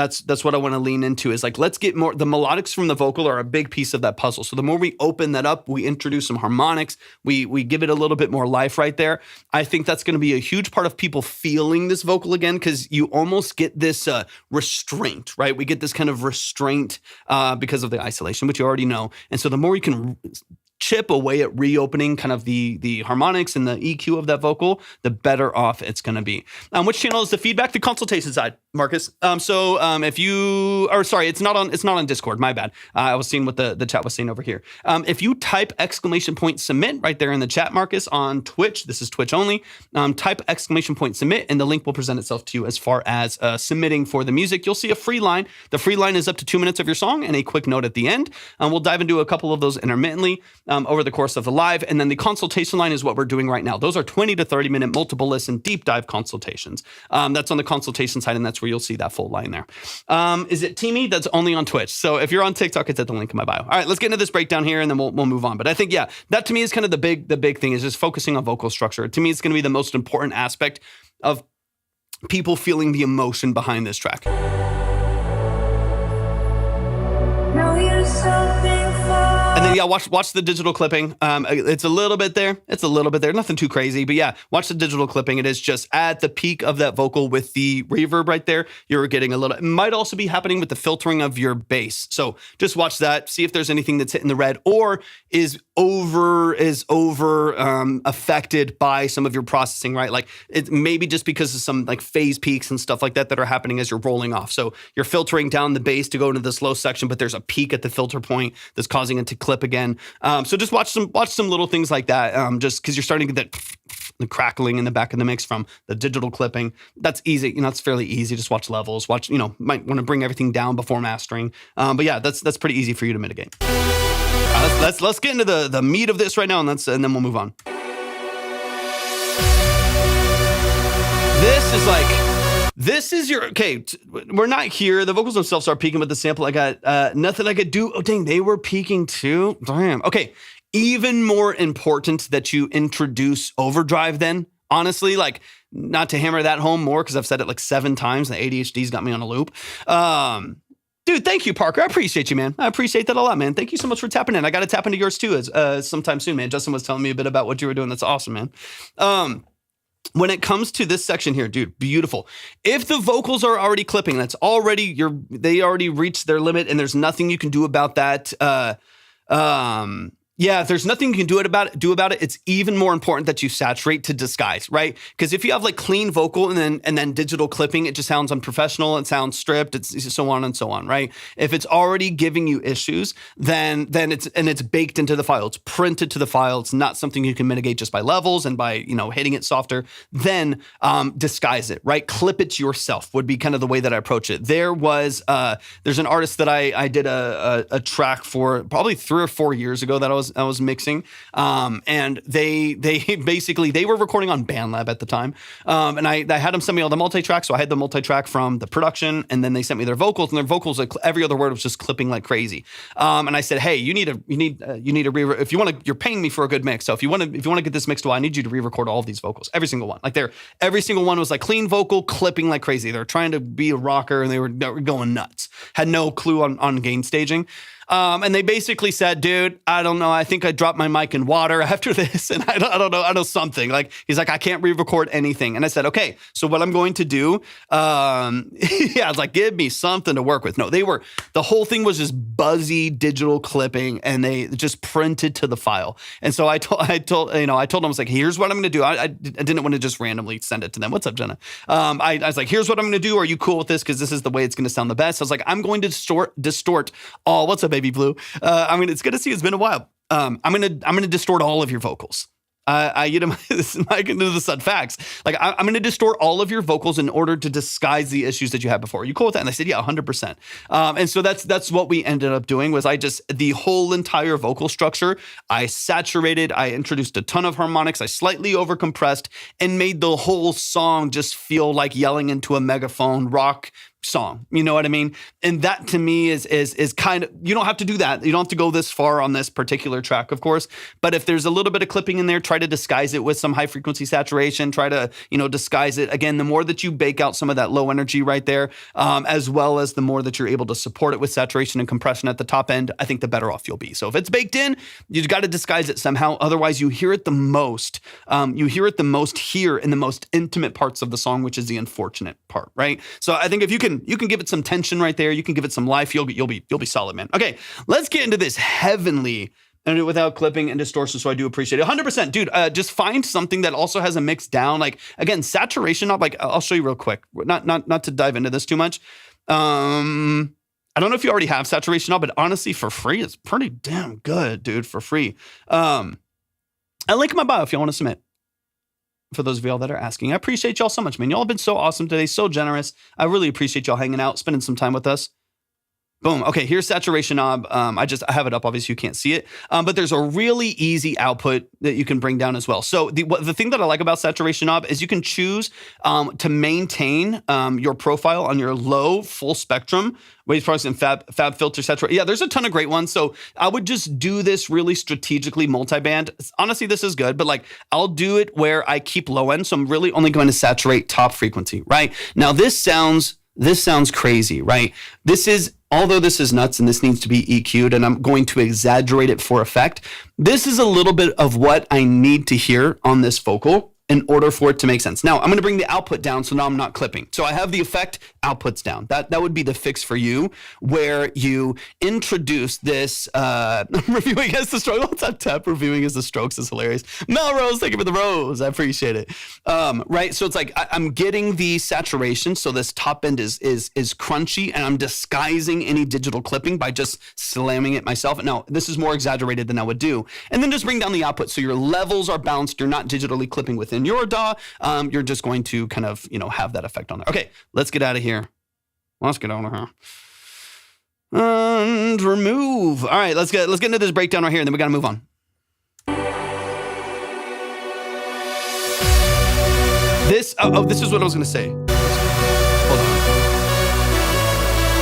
what I want to lean into is like, let's get more, the melodics from the vocal are a big piece of that puzzle. So the more we open that up, we introduce some harmonics, we give it a little bit more life right there. I think that's going to be a huge part of people feeling this vocal again, because you almost get this restraint, right? We get this kind of restraint because of the isolation, which you already know. And so the more you can chip away at reopening kind of the harmonics and the EQ of that vocal, the better off it's going to be. Which channel is the feedback? The consultation side, Marcus. If you, or sorry, it's not on Discord. My bad. I was seeing what the chat was saying over here. If you type !submit right there in the chat, Marcus, on Twitch, this is Twitch only, type !submit and the link will present itself to you as far as submitting for the music. You'll see a free line. The free line is up to 2 minutes of your song and a quick note at the end. We'll dive into a couple of those intermittently over the course of the live. And then the consultation line is what we're doing right now. Those are 20 to 30 minute multiple listen deep dive consultations. That's on the consultation side, and that's where you'll see that full line there. Is it Teamy? That's only on Twitch. So if you're on TikTok, it's at the link in my bio. All right, let's get into this breakdown here, and then we'll move on. But I think, yeah, that to me is kind of the big thing, is just focusing on vocal structure. To me, it's going to be the most important aspect of people feeling the emotion behind this track. And then, yeah, watch the digital clipping. It's a little bit there. Nothing too crazy. But yeah, watch the digital clipping. It is just at the peak of that vocal with the reverb right there. You're getting a little. It might also be happening with the filtering of your bass. So just watch that. See if there's anything that's hitting the red or is over affected by some of your processing, right? Like it maybe just because of some like phase peaks and stuff like that are happening as you're rolling off. So you're filtering down the bass to go into this low section, but there's a peak at the filter point that's causing it to clip again. So just watch some little things like that. Just because you're starting to get that the crackling in the back of the mix from the digital clipping. That's easy. It's fairly easy. Just watch levels. Might want to bring everything down before mastering. But yeah, that's pretty easy for you to mitigate. Let's get into the meat of this right now, and then we'll move on. This is your, okay, we're not here. The vocals themselves are peaking with the sample. I got nothing I could do. Oh, dang, they were peaking too? Damn. Okay, even more important that you introduce overdrive then. Honestly, like, not to hammer that home more because I've said it like 7 times. The ADHD's got me on a loop. Dude, thank you, Parker. I appreciate you, man. I appreciate that a lot, man. Thank you so much for tapping in. I got to tap into yours too as sometime soon, man. Justin was telling me a bit about what you were doing. That's awesome, man. When it comes to this section here, dude, beautiful. If the vocals are already clipping, they already reached their limit and there's nothing you can do about that. If there's nothing you can do about it, it's even more important that you saturate to disguise, right? Because if you have like clean vocal and then digital clipping, it just sounds unprofessional, it sounds stripped, it's so on and so on, right? If it's already giving you issues, then it's baked into the file, it's printed to the file, it's not something you can mitigate just by levels and by hitting it softer. Then disguise it, right? Clip it yourself would be kind of the way that I approach it. There's an artist that I did a track for probably 3 or 4 years ago that I was mixing, and they were recording on BandLab at the time, and I had them send me all the multi-track, so I had the multi-track from the production, and then they sent me their vocals, and their vocals, like every other word was just clipping like crazy. And I said, hey, you need to if you want to, you're paying me for a good mix, so if you want to get this mixed well, I need you to re-record all of these vocals, every single one. Like every single one was like clean vocal, clipping like crazy. They're trying to be a rocker, and they were know, going nuts. Had no clue on gain staging. And they basically said, dude, I don't know. I think I dropped my mic in water after this. And I don't know. I know something. Like, he's like, I can't re-record anything. And I said, okay, so what I'm going to do, I was like, give me something to work with. No, the whole thing was just buzzy digital clipping, and they just printed to the file. And so I told them, I was like, here's what I'm going to do. I didn't want to just randomly send it to them. What's up, Jenna? I was like, here's what I'm going to do. Are you cool with this? Because this is the way it's going to sound the best. I was like, I'm going to distort all. What's up, baby blue? It's good to see. It's been a while. I'm gonna distort all of your vocals. This might get into the sud facts. Like, I'm going to distort all of your vocals in order to disguise the issues that you had before. Are you cool with that? And they said, yeah, 100%. And so that's what we ended up doing. Was the whole entire vocal structure, I saturated, I introduced a ton of harmonics, I slightly overcompressed, and made the whole song just feel like yelling into a megaphone rock song. You know what I mean? And that to me is kind of, you don't have to do that. You don't have to go this far on this particular track, of course. But if there's a little bit of clipping in there, try to disguise it with some high frequency saturation, try to, disguise it. Again, the more that you bake out some of that low energy right there, as well as the more that you're able to support it with saturation and compression at the top end, I think the better off you'll be. So if it's baked in, you've got to disguise it somehow. Otherwise, you hear it the most. You hear it the most here in the most intimate parts of the song, which is the unfortunate part, right? So I think if you can give it some tension right there, you can give it some life, you'll be solid, man. Okay, let's get into this heavenly and do it without clipping and distortion, so I do appreciate it. 100%, dude, just find something that also has a mix down. Like, again, saturation knob, like, I'll show you real quick. Not to dive into this too much. I don't know if you already have saturation knob, but honestly, for free, it's pretty damn good, dude, for free. I'll link in my bio if y'all want to submit. For those of y'all that are asking, I appreciate y'all so much, man. Y'all have been so awesome today, so generous. I really appreciate y'all hanging out, spending some time with us. Boom. Okay, here's saturation knob. I have it up. Obviously, you can't see it, but there's a really easy output that you can bring down as well. So the thing that I like about saturation knob is you can choose to maintain your profile on your low full spectrum wave products and fab filter saturation. Yeah, there's a ton of great ones. So I would just do this really strategically multi-band. Honestly, this is good, but like I'll do it where I keep low end. So I'm really only going to saturate top frequency, right? Now this sounds crazy, right? Although this is nuts and this needs to be EQ'd and I'm going to exaggerate it for effect, this is a little bit of what I need to hear on this vocal in order for it to make sense. Now, I'm going to bring the output down, so now I'm not clipping. So I have the effect outputs down. That would be the fix for you, where you introduce this, reviewing as the strokes. What's up, Tep? Reviewing as the strokes is hilarious. Melrose, thank you for the rose. I appreciate it. Right, so it's like I'm getting the saturation, so this top end is crunchy, and I'm disguising any digital clipping by just slamming it myself. Now, this is more exaggerated than I would do. And then just bring down the output, so your levels are balanced. You're not digitally clipping within your DAW, you're just going to kind of, have that effect on there. Okay, let's get out of here. Let's get out of here. And remove. All right, let's get into this breakdown right here, and then we got to move on. This is what I was going to say. Hold on.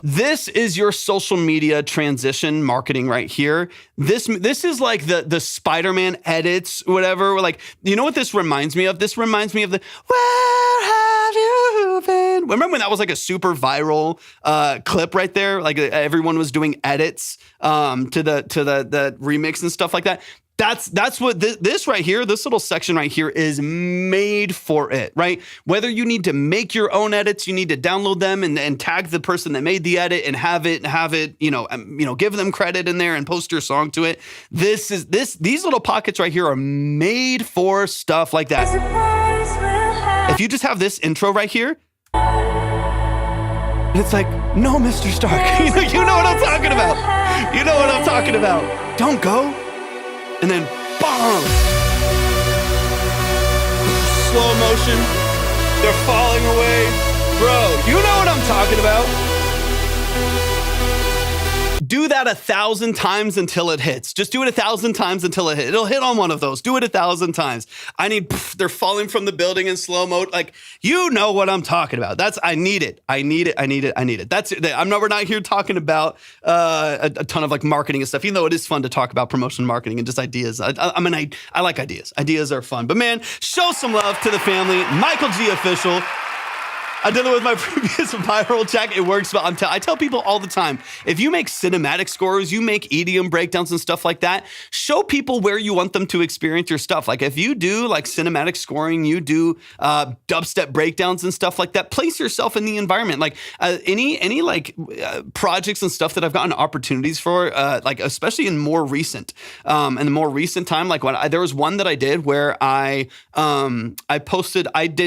This is your social media transition marketing right here. This is like the Spider-Man edits, whatever. Like, you know what this reminds me of? This reminds me of the "Where have you been?" Remember when that was like a super viral clip right there? Like everyone was doing edits to the remix and stuff like that. That's what this right here, this little section right here is made for it, right? Whether you need to make your own edits, you need to download them and tag the person that made the edit and have it, give them credit in there and post your song to it. These little pockets right here are made for stuff like that. If you just have this intro right here, it's like, no, Mr. Stark, you know what I'm talking about. You know what I'm talking about. Don't go. And then, BOOM! Slow motion. They're falling away. Bro, you know what I'm talking about. Do that 1,000 times until it hits. Just do it 1,000 times until it hits. It'll hit on one of those. Do it 1,000 times. They're falling from the building in slow mo. Like, you know what I'm talking about. I need it. That's it. We're not here talking about a ton of like marketing and stuff, even though it is fun to talk about promotion marketing and just ideas. I like ideas. Ideas are fun. But man, show some love to the family. Michael G. Official. I did it with my previous viral check. It works well. I tell people all the time, if you make cinematic scores, you make EDM breakdowns and stuff like that, show people where you want them to experience your stuff. Like if you do like cinematic scoring, you do dubstep breakdowns and stuff like that, place yourself in the environment. Like any projects and stuff that I've gotten opportunities for, like especially in more recent, in the more recent time, like there was one that I did where I did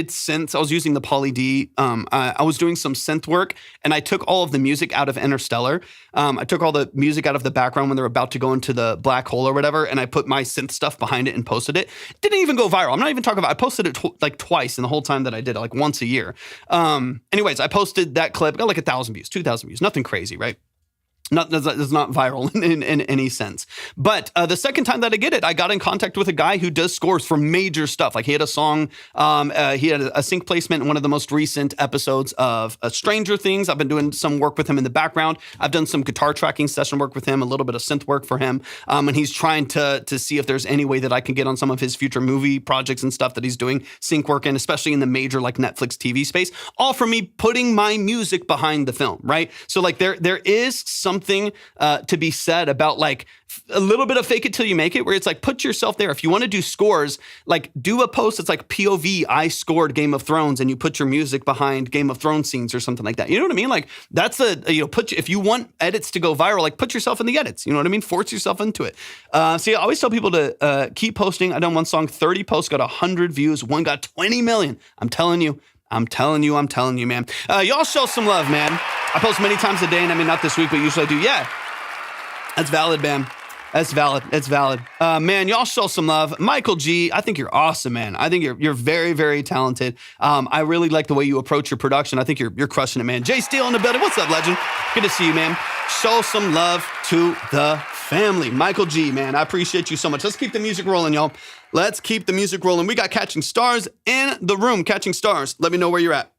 synths. I was using the Poly D. I was doing some synth work and I took all of the music out of Interstellar. I took all the music out of the background when they're about to go into the black hole or whatever, and I put my synth stuff behind it and posted it. Didn't even go viral. I'm not even talking about, I posted it twice in the whole time that I did it, like once a year. Anyways, I posted that clip, got like 1,000 views, 2,000 views, nothing crazy, right? It's not viral in any sense. But the second time that I did it, I got in contact with a guy who does scores for major stuff. Like he had a song, he had a sync placement in one of the most recent episodes of Stranger Things. I've been doing some work with him in the background. I've done some guitar tracking session work with him, a little bit of synth work for him. And he's trying to see if there's any way that I can get on some of his future movie projects and stuff that he's doing sync work in, especially in the major like Netflix TV space, all for me putting my music behind the film, right? So like there is something something to be said about like a little bit of fake it till you make it, where it's like put yourself there. If you want to do scores, like do a post that's like POV, I scored Game of Thrones, and you put your music behind Game of Thrones scenes or something like that. You know what I mean? Like that's if you want edits to go viral, like put yourself in the edits. You know what I mean? Force yourself into it. So yeah, I always tell people to keep posting. I done one song, 30 posts, got 100 views. One got 20 million. I'm telling you, man. Y'all show some love, man. I post many times a day, and I mean, not this week, but usually I do. Yeah, that's valid, man. That's valid. It's valid. Man, y'all show some love. Michael G, I think you're awesome, man. I think you're very, very talented. I really like the way you approach your production. I think you're crushing it, man. Jay Steele in the building. What's up, legend? Good to see you, man. Show some love to the family. Michael G, man, I appreciate you so much. Let's keep the music rolling, y'all. Let's keep the music rolling. We got Catching Stars in the room. Catching Stars. Let me know where you're at.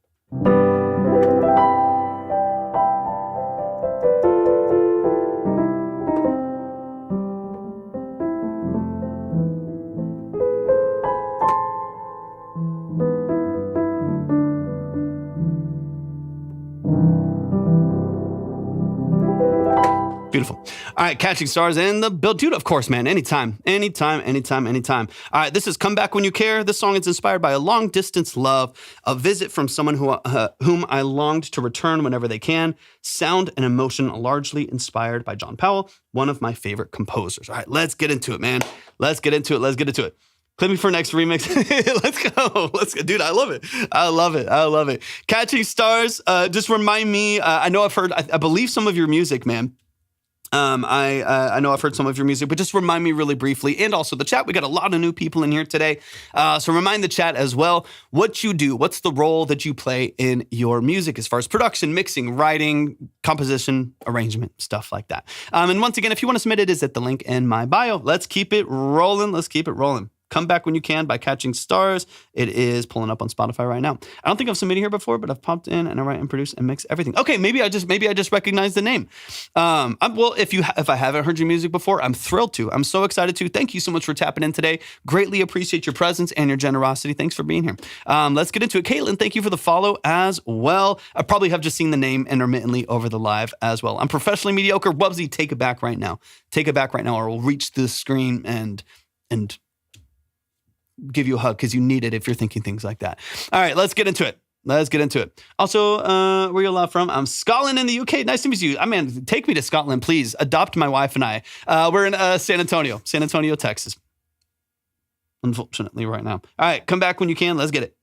Beautiful. All right, Catching Stars in the build. Dude, of course, man. Anytime. All right, this is Come Back When You Care. This song is inspired by a long-distance love, a visit from someone whom I longed to return whenever they can. Sound and emotion largely inspired by John Powell, one of my favorite composers. All right, let's get into it, man. Let's get into it. Clip me for next remix. Let's go. Dude, I love it. Catching Stars, just remind me, I believe some of your music, man. I know I've heard some of your music, but just remind me really briefly, and also the chat. We got a lot of new people in here today. So remind the chat as well what you do. What's the role that you play in your music as far as production, mixing, writing, composition, arrangement, stuff like that. And once again, if you want to submit it, is at the link in my bio. Let's keep it rolling. Come Back When You Can by Catching Stars. It is pulling up on Spotify right now. I don't think I've submitted here before, but I've popped in and I write and produce and mix everything. Okay, maybe I just recognize the name. If I haven't heard your music before, I'm thrilled to. I'm so excited to. Thank you so much for tapping in today. Greatly appreciate your presence and your generosity. Thanks for being here. Let's get into it. Caitlin, thank you for the follow as well. I probably have just seen the name intermittently over the live as well. I'm professionally mediocre. Wubsy, take it back right now. Or we'll reach the screen and give you a hug because you need it if you're thinking things like that. All right, let's get into it. Also, where you love from? I'm Scotland in the UK. Nice to meet you. Take me to Scotland, please. Adopt my wife and I. We're in San Antonio, Texas. Unfortunately, right now. All right, come back when you can. Let's get it.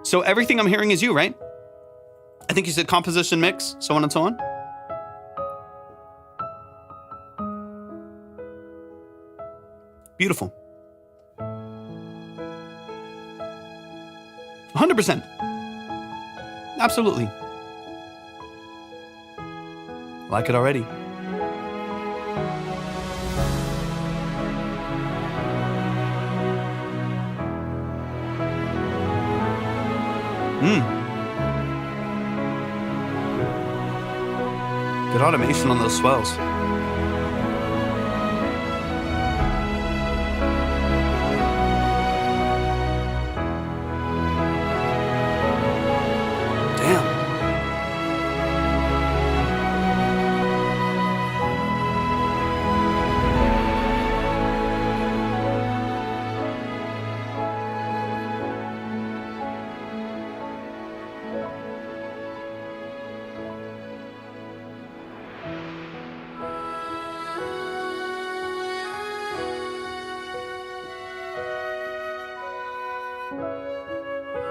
So everything I'm hearing is you, right? I think you said composition, mix, so on and so on. Beautiful. 100%. Absolutely. Like it already. Good automation on those swells.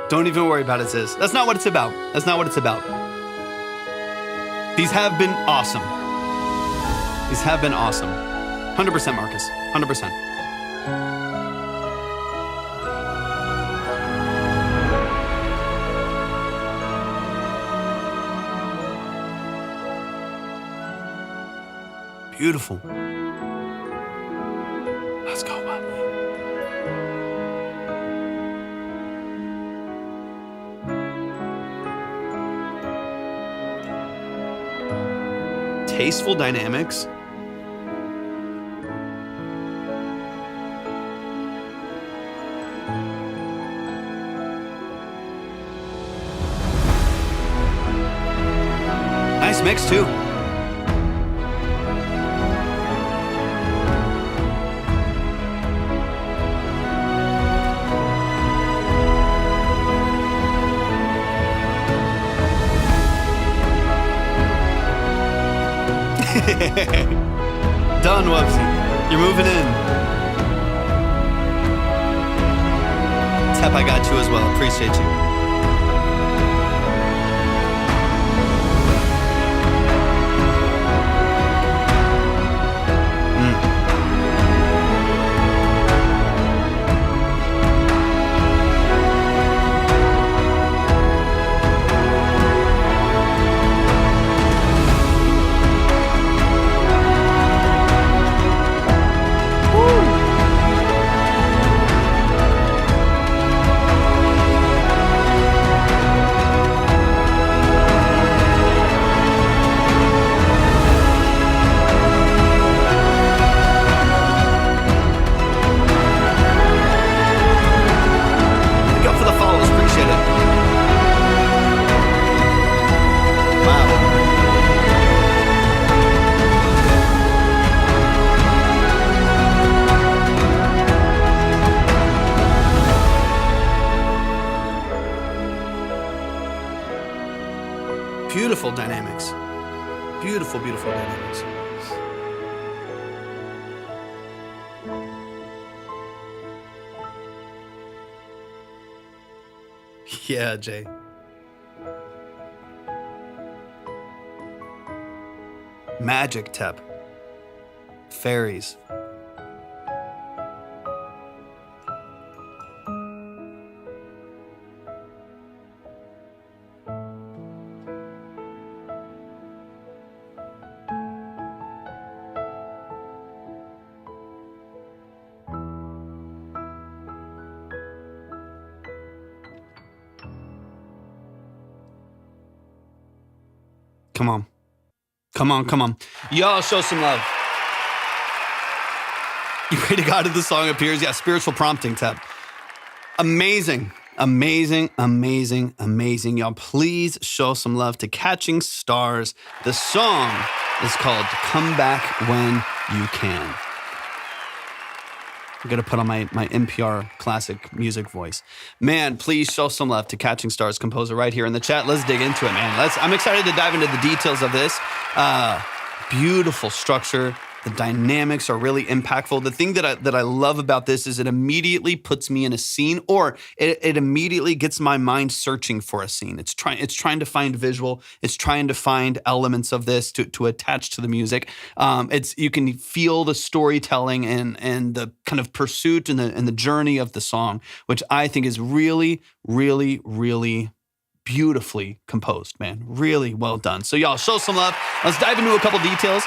Don't even worry about it, sis. That's not what it's about. These have been awesome. 100%, Marcus. 100%. Beautiful. Let's go, buddy. Tasteful dynamics. mix too. Done, Wubsy. You're moving in. Tep, I got you as well. Appreciate you. Beautiful dynamics. Beautiful, beautiful dynamics. Yeah, Jay. Magic, Tep. Fairies. Come on. Come on, come on. Y'all show some love. You pray to God if the song appears. Yeah, spiritual prompting, Tep. Amazing, amazing, amazing, amazing. Y'all, please show some love to Catching Stars. The song is called Come Back When You Can. I'm going to put on my NPR classic music voice. Man, please show some love to Catching Stars composer right here in the chat. Let's dig into it, man. I'm excited to dive into the details of this. Beautiful structure. The dynamics are really impactful. The thing that I love about this is it immediately puts me in a scene, or it immediately gets my mind searching for a scene. It's trying to find visual. It's trying to find elements of this to attach to the music. You can feel the storytelling and the kind of pursuit and the journey of the song, which I think is really, really, really beautifully composed, man. Really well done. So y'all show some love. Let's dive into a couple details.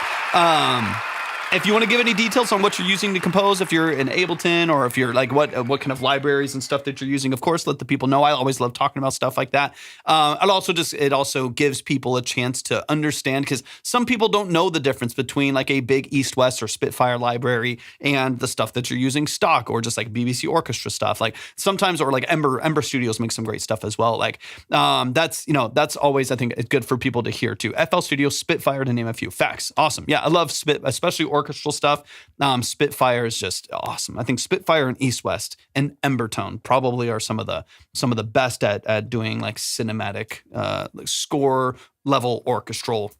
If you want to give any details on what you're using to compose, if you're in Ableton or if you're like what kind of libraries and stuff that you're using, of course, let the people know. I always love talking about stuff like that. It also gives people a chance to understand, because some people don't know the difference between like a big East West or Spitfire library and the stuff that you're using stock, or just like BBC Orchestra stuff. Like sometimes, or like Ember Studios make some great stuff as well. Like that's always, I think, good for people to hear too. FL Studio, Spitfire, to name a few. Facts. Awesome. Yeah, I love especially orchestral stuff. Spitfire is just awesome. I think Spitfire and East West and Embertone probably are some of the best at doing like cinematic like score level orchestral,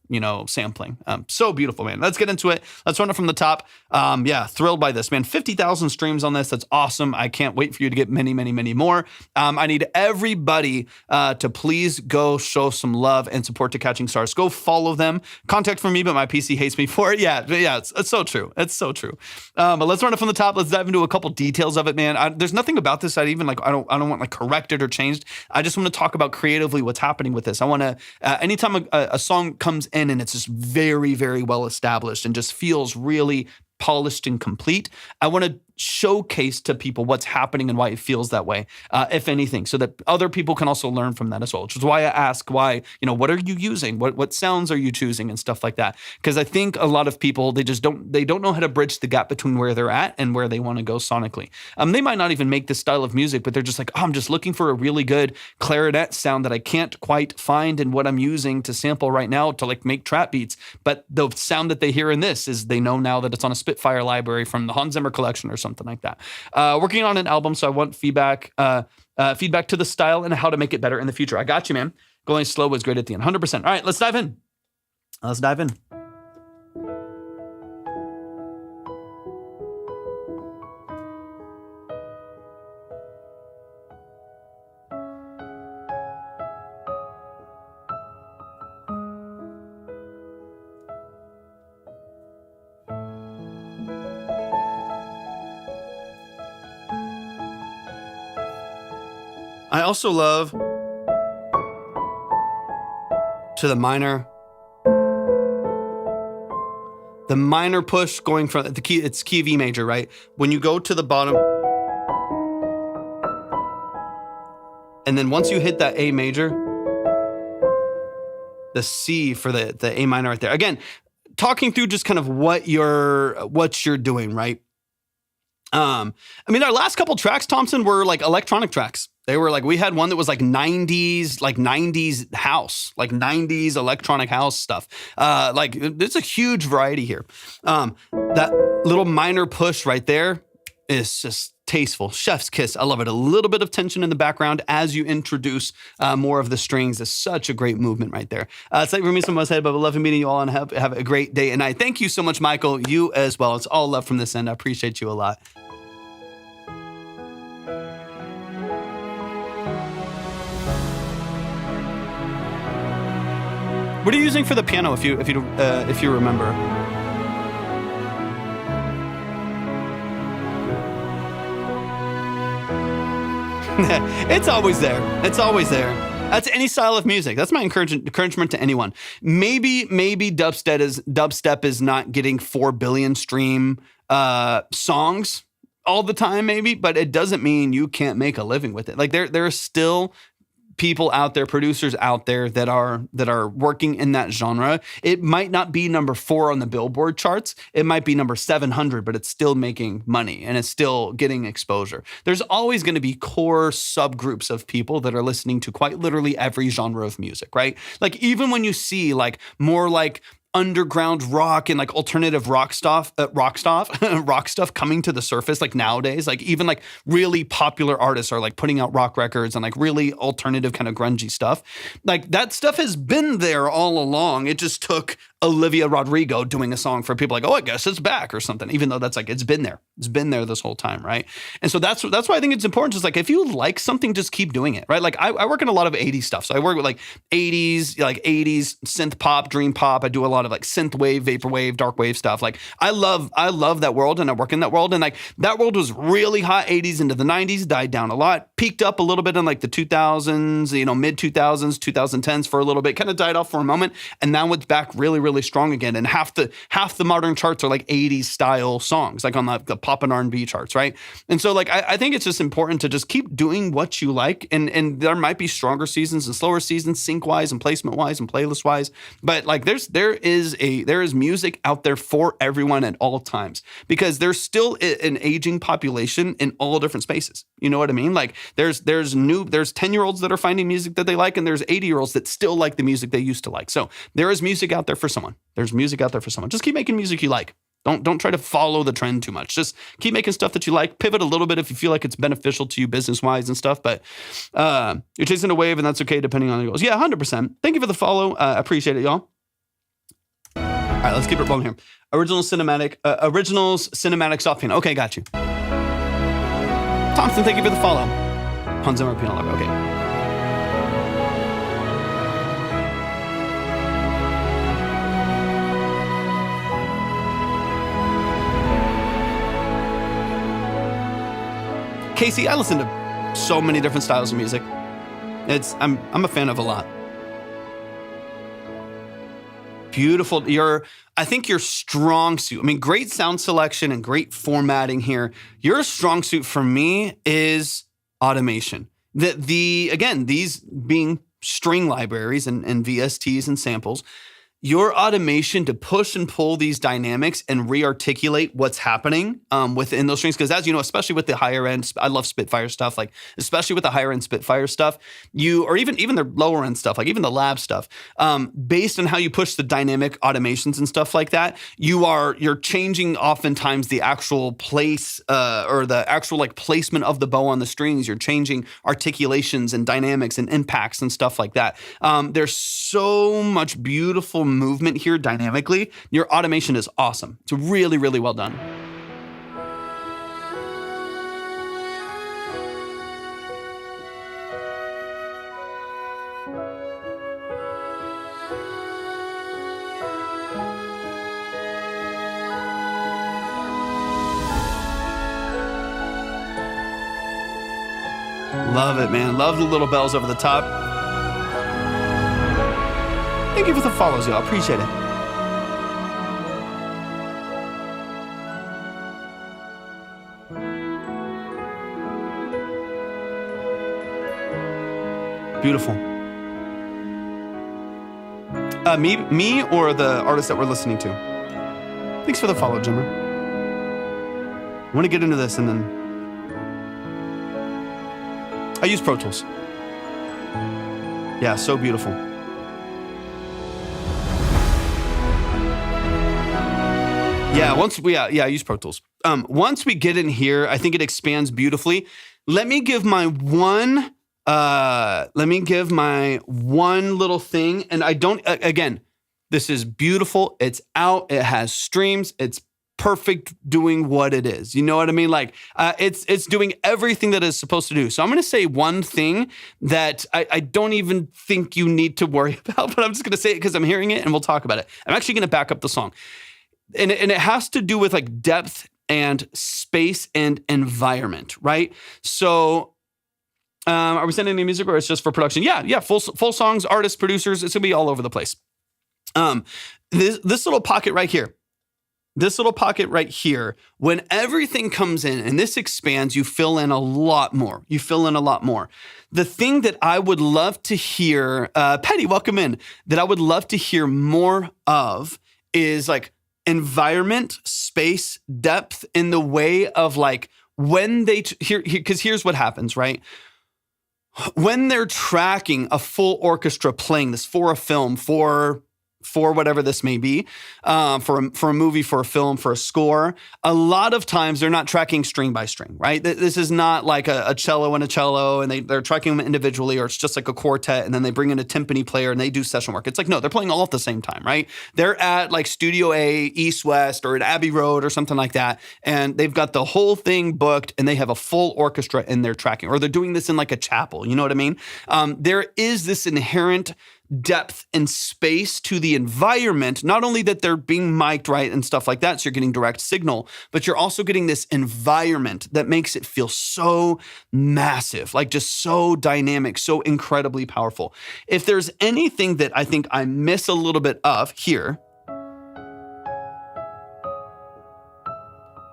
sampling. So beautiful, man. Let's get into it. Let's run it from the top. Thrilled by this, man. 50,000 streams on this. That's awesome. I can't wait for you to get many, many, many more. I need everybody to please go show some love and support to Catching Stars. Go follow them. Contact for me, but my PC hates me for it. Yeah, it's so true. It's so true. But let's run it from the top. Let's dive into a couple details of it, man. There's nothing about this that even I don't want like corrected or changed. I just want to talk about creatively what's happening with this. I want to anytime a song comes in and it's just very, very well established and just feels really polished and complete, I want to showcase to people what's happening and why it feels that way, if anything, so that other people can also learn from that as well, which is why I ask what are you using? What sounds are you choosing and stuff like that? Because I think a lot of people, they don't know how to bridge the gap between where they're at and where they want to go sonically. They might not even make this style of music, but they're just like, I'm just looking for a really good clarinet sound that I can't quite find in what I'm using to sample right now to like make trap beats. But the sound that they hear in this is they know now that it's on a Spitfire library from the Hans Zimmer collection or something like that. Working on an album, so I want feedback to the style and how to make it better in the future. I got you, man. Going slow was great at the end. 100%. All right, let's dive in. I also love to the minor push going from the key, it's key of E major, right? When you go to the bottom, and then once you hit that A major, the C for the A minor right there. Again, talking through just kind of what you're doing, right? I mean, our last couple tracks, Thompson, were like electronic tracks. They were like, we had one that was like 90s house, like 90s electronic house stuff. Like there's a huge variety here. That little minor push right there is just tasteful. Chef's kiss. I love it. A little bit of tension in the background as you introduce more of the strings is such a great movement right there. It's like for me, someone said, but I love meeting you all and have a great day and night. Thank you so much, Michael. You as well. It's all love from this end. I appreciate you a lot. What are you using for the piano, if you remember? It's always there. It's always there. That's any style of music. That's my encouragement to anyone. Maybe dubstep is not getting 4 billion stream songs all the time, maybe, but it doesn't mean you can't make a living with it. Like there are still people out there, producers out there that are working in that genre. It might not be number 4 on the Billboard charts. It might be number 700, but it's still making money and it's still getting exposure. There's always going to be core subgroups of people that are listening to quite literally every genre of music, right? Like even when you see like more like underground rock and like alternative rock stuff coming to the surface, like nowadays, like even like really popular artists are like putting out rock records and like really alternative kind of grungy stuff. Like that stuff has been there all along. It just took Olivia Rodrigo doing a song for people like, oh, I guess it's back or something, even though that's like, it's been there. It's been there this whole time, right? And so that's why I think it's important. Just like, if you like something, just keep doing it, right? Like I work in a lot of 80s stuff. So I work with like 80s synth pop, dream pop. I do a lot of like synth wave, vaporwave, dark wave stuff. Like I love that world and I work in that world. And like that world was really hot 80s into the 90s, died down a lot, peaked up a little bit in like the 2000s, mid 2000s, 2010s for a little bit, kind of died off for a moment. And now it's back really strong again. And half the modern charts are like 80s style songs, like on the pop and R&B charts, right? And so like I think it's just important to just keep doing what you like. And there might be stronger seasons and slower seasons, sync wise and placement wise and playlist wise. But like there is music out there for everyone at all times, because there's still an aging population in all different spaces. You know what I mean? Like there's 10-year-olds that are finding music that they like, and there's 80-year-olds that still like the music they used to like. So there is music out there for someone. There's music out there for someone. Just keep making music you like. Don't try to follow the trend too much. Just keep making stuff that you like. Pivot a little bit if you feel like it's beneficial to you business-wise and stuff. But you're chasing a wave, and that's okay depending on the goals. Yeah, 100%. Thank you for the follow. Appreciate it, y'all. All right, let's keep it rolling here. Originals cinematic soft piano. Okay, got you. Thompson, thank you for the follow. Hans Zimmer piano lover. Okay. Casey, I listen to so many different styles of music. I'm a fan of a lot. beautiful. I think your strong suit, I mean, great sound selection and great formatting here. Your strong suit for me is automation. Again, these being string libraries and VSTs and samples, your automation to push and pull these dynamics and re-articulate what's happening within those strings. Because as you know, especially with the higher end, I love Spitfire stuff, like especially with the higher end Spitfire stuff, or even the lower end stuff, like even the lab stuff, based on how you push the dynamic automations and stuff like that, you're changing oftentimes the actual place or the actual like placement of the bow on the strings. You're changing articulations and dynamics and impacts and stuff like that. There's so much beautiful movement here dynamically. Your automation is awesome. It's really, really well done. Love it, man. Love the little bells over the top. Thank you for the follows, y'all. Appreciate it. Beautiful. Me or the artist that we're listening to? Thanks for the follow, Jimmer. I want to get into this and then... I use Pro Tools. Yeah, so beautiful. Yeah, I use Pro Tools. Once we get in here, I think it expands beautifully. Let me give my one little thing. And I don't, again, this is beautiful. It's out. It has streams. It's perfect doing what it is. You know what I mean? Like, it's doing everything that it's supposed to do. So I'm going to say one thing that I don't even think you need to worry about, but I'm just going to say it because I'm hearing it and we'll talk about it. I'm actually going to back up the song. And it has to do with like depth and space and environment, right? So are we sending any music or it's just for production? Yeah, full songs, artists, producers, it's gonna be all over the place. This little pocket right here, when everything comes in and this expands, you fill in a lot more. The thing that I would love to hear, Petty, welcome in, that I would love to hear more of is like environment, space, depth in the way of like when they, because here's what happens, right? When they're tracking a full orchestra playing this for a film, for whatever this may be, for a movie, for a film, for a score, a lot of times they're not tracking string by string, right? This is not like a cello and a cello and they're tracking them individually, or it's just like a quartet and then they bring in a timpani player and they do session work. It's like, no, they're playing all at the same time, right? They're at like Studio A, East West, or at Abbey Road or something like that. And they've got the whole thing booked and they have a full orchestra in their tracking, or they're doing this in like a chapel. You know what I mean? There is this inherent depth and space to the environment, not only that they're being mic'd right and stuff like that, so you're getting direct signal, but you're also getting this environment that makes it feel so massive, like just so dynamic, so incredibly powerful. If there's anything that I think I miss a little bit of here,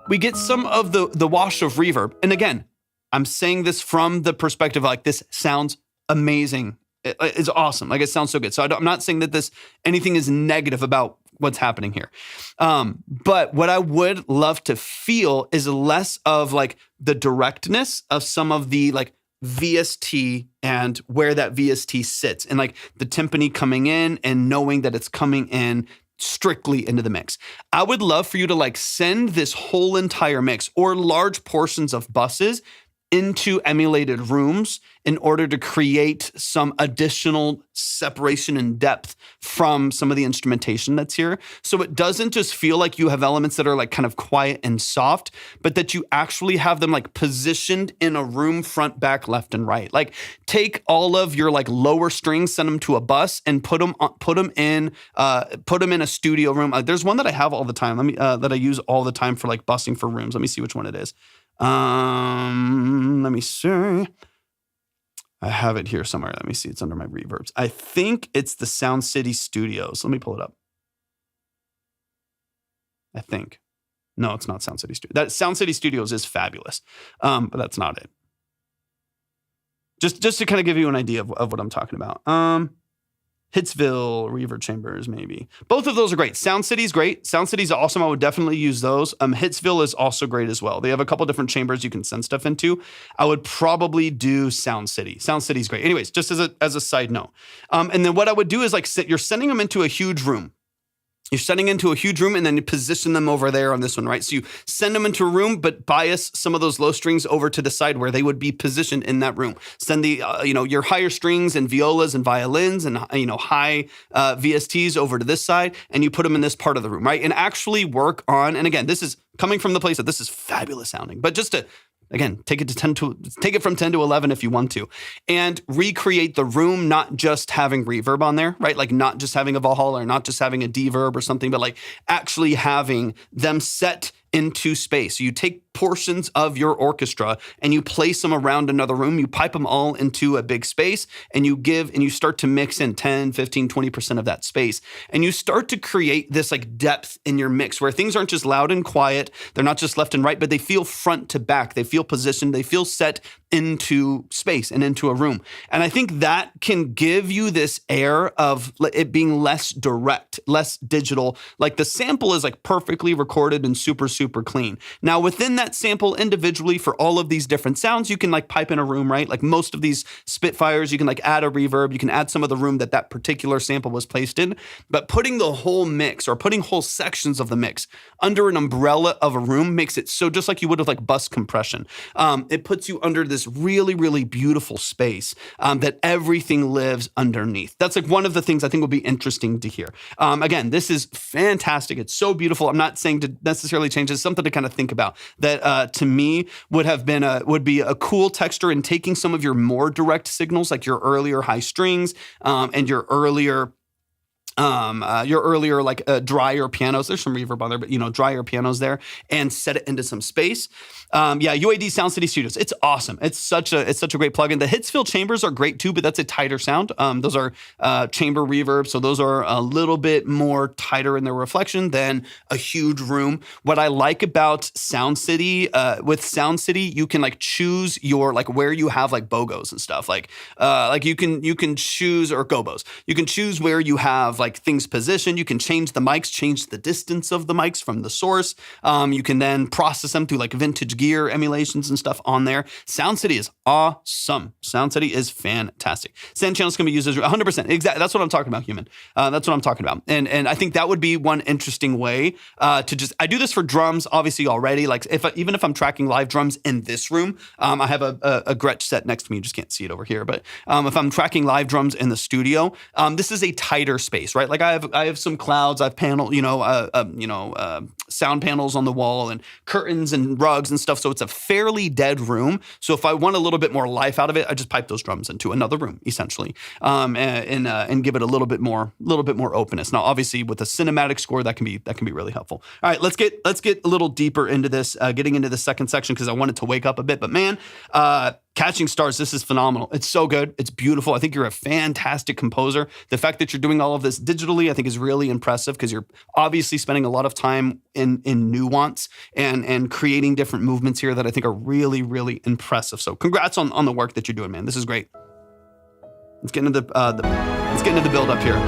we get some of the wash of reverb. And again, I'm saying this from the perspective like this sounds amazing. It's awesome. Like, it sounds so good. So I'm not saying that anything is negative about what's happening here. But what I would love to feel is less of like the directness of some of the like VST and where that VST sits, and like the timpani coming in and knowing that it's coming in strictly into the mix. I would love for you to like send this whole entire mix or large portions of buses into emulated rooms in order to create some additional separation and depth from some of the instrumentation that's here. So it doesn't just feel like you have elements that are like kind of quiet and soft, but that you actually have them like positioned in a room, front, back, left, and right. Like, take all of your like lower strings, send them to a bus, and put them in a studio room. There's one that I have all the time. That I use all the time for like busing for rooms. Let me see which one it is. Let me see. I have it here somewhere. Let me see. It's under my reverbs. I think it's the Sound City Studios. Let me pull it up. I think. No, it's not Sound City Studios. That Sound City Studios is fabulous, but that's not it. Just to kind of give you an idea of what I'm talking about. Hitsville, Reverb Chambers, maybe. Both of those are great. Sound City's great. Sound City's awesome. I would definitely use those. Hitsville is also great as well. They have a couple different chambers you can send stuff into. I would probably do Sound City. Sound City's great. Anyways, just as a side note. And then what I would do is like you're sending them into a huge room. You're sending into a huge room and then you position them over there on this one, right? So you send them into a room, but bias some of those low strings over to the side where they would be positioned in that room. Send the, your higher strings and violas and violins and, high VSTs over to this side, and you put them in this part of the room, right? And actually work on, and again, this is coming from the place that this is fabulous sounding, but just to, again, take it from 10 to 11 if you want to, and recreate the room, not just having reverb on there, right? Like not just having a Valhalla or not just having a D-verb or something, but like actually having them set into space. So you take portions of your orchestra and you place them around another room, you pipe them all into a big space, and you start to mix in 10, 15, 20% of that space. And you start to create this like depth in your mix where things aren't just loud and quiet. They're not just left and right, but they feel front to back. They feel positioned. They feel set into space and into a room. And I think that can give you this air of it being less direct, less digital. Like the sample is like perfectly recorded and super clean. Now within that sample individually for all of these different sounds, you can like pipe in a room, right? Like most of these Spitfires, you can like add a reverb, you can add some of the room that particular sample was placed in, but putting the whole mix or putting whole sections of the mix under an umbrella of a room makes it so just like you would with like bus compression. It puts you under this really, really beautiful space that everything lives underneath. That's like one of the things I think would be interesting to hear. Again, this is fantastic. It's so beautiful. I'm not saying to necessarily change. It's something to kind of think about that to me would be a cool texture in taking some of your more direct signals, like your earlier high strings and your earlier like drier pianos. There's some reverb on there, but drier pianos there, and set it into some space. UAD Sound City Studios. It's awesome. It's such a great plugin. The Hitsville chambers are great too, but that's a tighter sound. Those are chamber reverb, so those are a little bit more tighter in their reflection than a huge room. What I like about Sound City, with Sound City, you can like choose your like where you have like bogos and stuff. Like you can choose, or gobos. You can choose where you have like things positioned. You can change the mics, change the distance of the mics from the source. You can then process them through like vintage gear emulations and stuff on there. Sound City is awesome. Sound City is fantastic. Send channels can be used as 100%. Exactly. That's what I'm talking about, human. That's what I'm talking about. And I think that would be one interesting way to just, I do this for drums obviously already. Like even if I'm tracking live drums in this room, I have a Gretsch set next to me. You just can't see it over here. But if I'm tracking live drums in the studio, this is a tighter space, right? Like I have some clouds, I've panel, sound panels on the wall and curtains and rugs and stuff. So it's a fairly dead room. So if I want a little bit more life out of it, I just pipe those drums into another room, essentially, and give it a little bit more openness. Now, obviously, with a cinematic score, that can be really helpful. All right, let's get a little deeper into this, getting into the second section because I wanted to wake up a bit. But man, Catching Stars, this is phenomenal. It's so good. It's beautiful. I think you're a fantastic composer. The fact that you're doing all of this digitally, I think is really impressive because you're obviously spending a lot of time in nuance and creating different movements here that I think are really, really impressive. So congrats on the work that you're doing, man. This is great. Let's get into the build up here.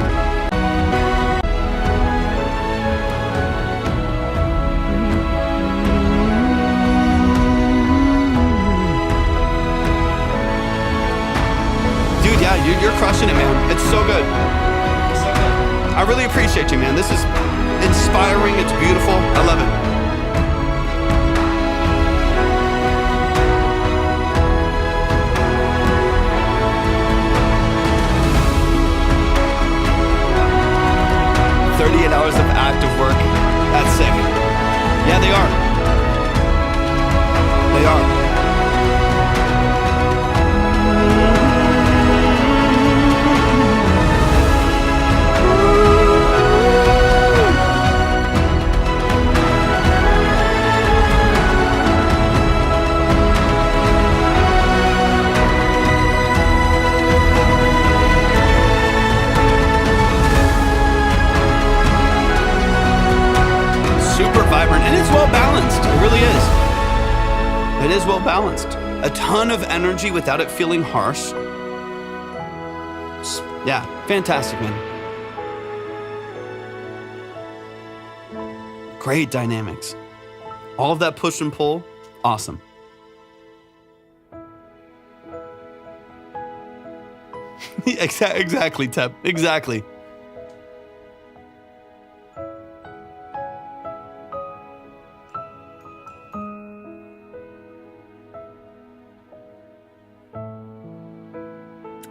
Yeah, you're crushing it, man. It's so good. I really appreciate you, man. This is inspiring. It's beautiful. I love it. Hours of active work. That's sick. Yeah, they are. They are. Super It is well balanced. A ton of energy without it feeling harsh. Yeah, fantastic, man. Great dynamics. All of that push and pull, awesome. Exactly, Tep. Exactly.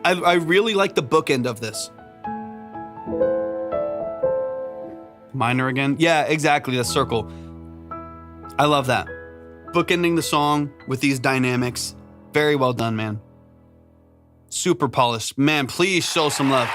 I really like the bookend of this. Minor again? Yeah, exactly, the circle. I love that. Bookending the song with these dynamics. Very well done, man. Super polished. Man, please show some love.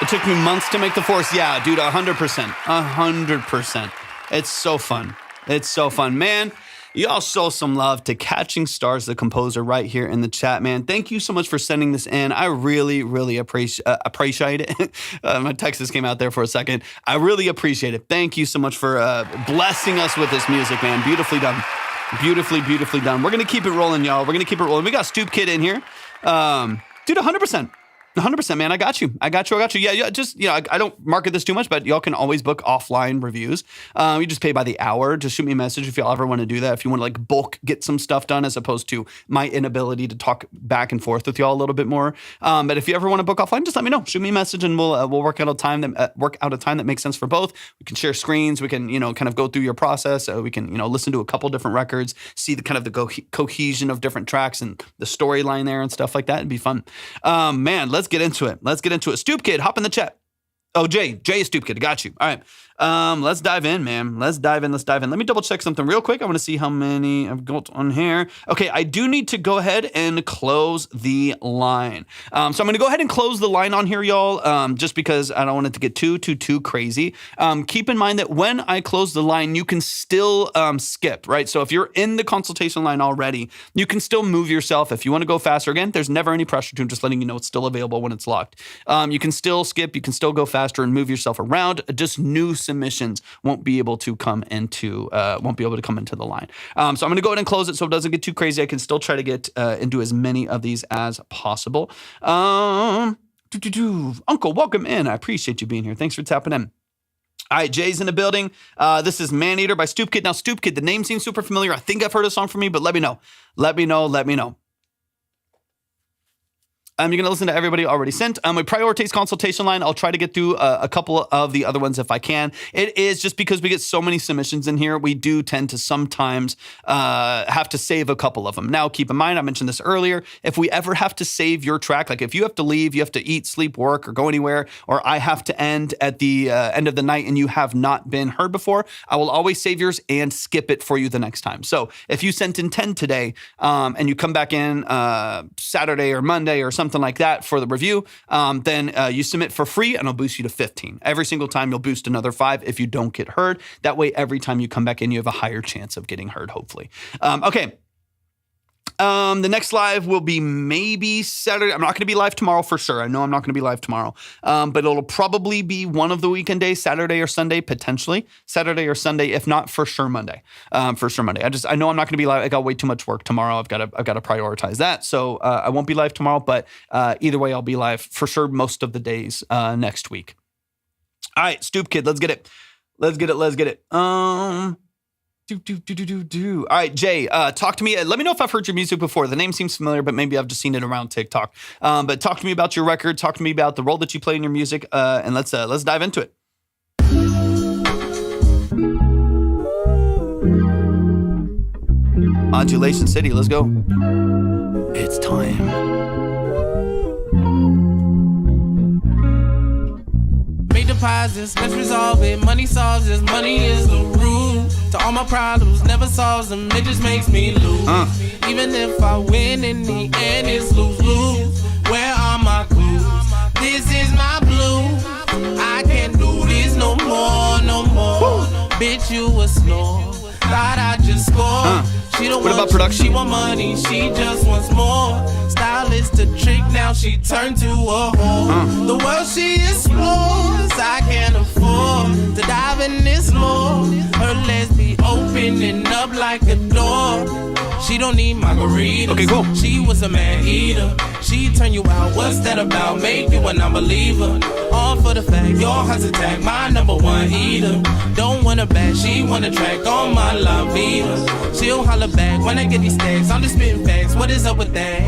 It took me months to make the force. Yeah, dude, 100%. 100%. It's so fun. It's so fun. Man, y'all show some love to Catching Stars, the composer, right here in the chat, man. Thank you so much for sending this in. I really, really appreciate it. My text just came out there for a second. I really appreciate it. Thank you so much for blessing us with this music, man. Beautifully done. Beautifully, beautifully done. We're going to keep it rolling, y'all. We're going to keep it rolling. We got Stoop Kid in here. Dude, 100%. 100%, man. I got you. Yeah, just, I don't market this too much, but y'all can always book offline reviews. You just pay by the hour. Just shoot me a message if y'all ever want to do that. If you want to like bulk get some stuff done as opposed to my inability to talk back and forth with y'all a little bit more. But if you ever want to book offline, just let me know. Shoot me a message and we'll work out a time that makes sense for both. We can share screens. We can, kind of go through your process. We can, listen to a couple different records, see the kind of the cohesion of different tracks and the storyline there and stuff like that. It'd be fun. Man, let's get into it. Stoop Kid, hop in the chat. Oh, Jay is Stoop Kid. Got you. All right. Let's dive in, man. Let's dive in. Let me double check something real quick. I want to see how many I've got on here. Okay, I do need to go ahead and close the line. So I'm going to go ahead and close the line on here, y'all, just because I don't want it to get too crazy. Keep in mind that when I close the line, you can still skip, right? So if you're in the consultation line already, you can still move yourself. If you want to go faster, again, there's never any pressure to just letting you know it's still available when it's locked. You can still skip. You can still go faster and move yourself around. Just new submissions won't be able to come into the line. So I'm going to go ahead and close it so it doesn't get too crazy. I can still try to get into as many of these as possible. Uncle, welcome in. I appreciate you being here. Thanks for tapping in. All right, Jay's in the building. This is Maneater by Stoop Kid. Now, Stoop Kid, the name seems super familiar. I think I've heard a song from you, but let me know. Let me know. You're going to listen to everybody already sent. We prioritize consultation line. I'll try to get through a couple of the other ones if I can. It is just because we get so many submissions in here, we do tend to sometimes have to save a couple of them. Now, keep in mind, I mentioned this earlier, if we ever have to save your track, like if you have to leave, you have to eat, sleep, work, or go anywhere, or I have to end at the end of the night and you have not been heard before, I will always save yours and skip it for you the next time. So if you sent in 10 today and you come back in Saturday or Monday or something like that for the review, then you submit for free and I'll boost you to 15. Every single time you'll boost another 5 if you don't get heard. That way, every time you come back in, you have a higher chance of getting heard, hopefully. Okay. The next live will be maybe Saturday. I'm not going to be live tomorrow for sure. I know I'm not going to be live tomorrow, but it'll probably be one of the weekend days, Saturday or Sunday, potentially. Saturday or Sunday, if not for sure Monday. I know I'm not going to be live. I got way too much work tomorrow. I've got to prioritize that. So I won't be live tomorrow, but either way, I'll be live for sure most of the days next week. All right, Stoop Kid, let's get it. All right, Jay, talk to me. Let me know if I've heard your music before. The name seems familiar, but maybe I've just seen it around TikTok. But talk to me about your record. Talk to me about the role that you play in your music, and let's dive into it. Modulation City, let's go. It's time. Deposits, let's resolve it. Money solves this, money is the root to all my problems. Never solves them, it just makes me lose. Even if I win in the end, it's lose-lose. Where are my clues? This is my blue. I can't do this no more. Bitch, you a snore. Thought I just scored. She don't what want about production? She want money, she just wants more. Stylist a trick, now she turned to a whore. The world she explores, I can't afford to dive in this lore. Her legs be opening up like a door. She don't need margaritas. Okay, cool. She was a man eater. She turn you out. What's that about? Make you a non-believer. All for the fact your heart's attack. My number one eater. Don't want a bag. She want a track on my La Vida. She'll holler back when I get these stacks. I'm just spitting facts. What is up with that?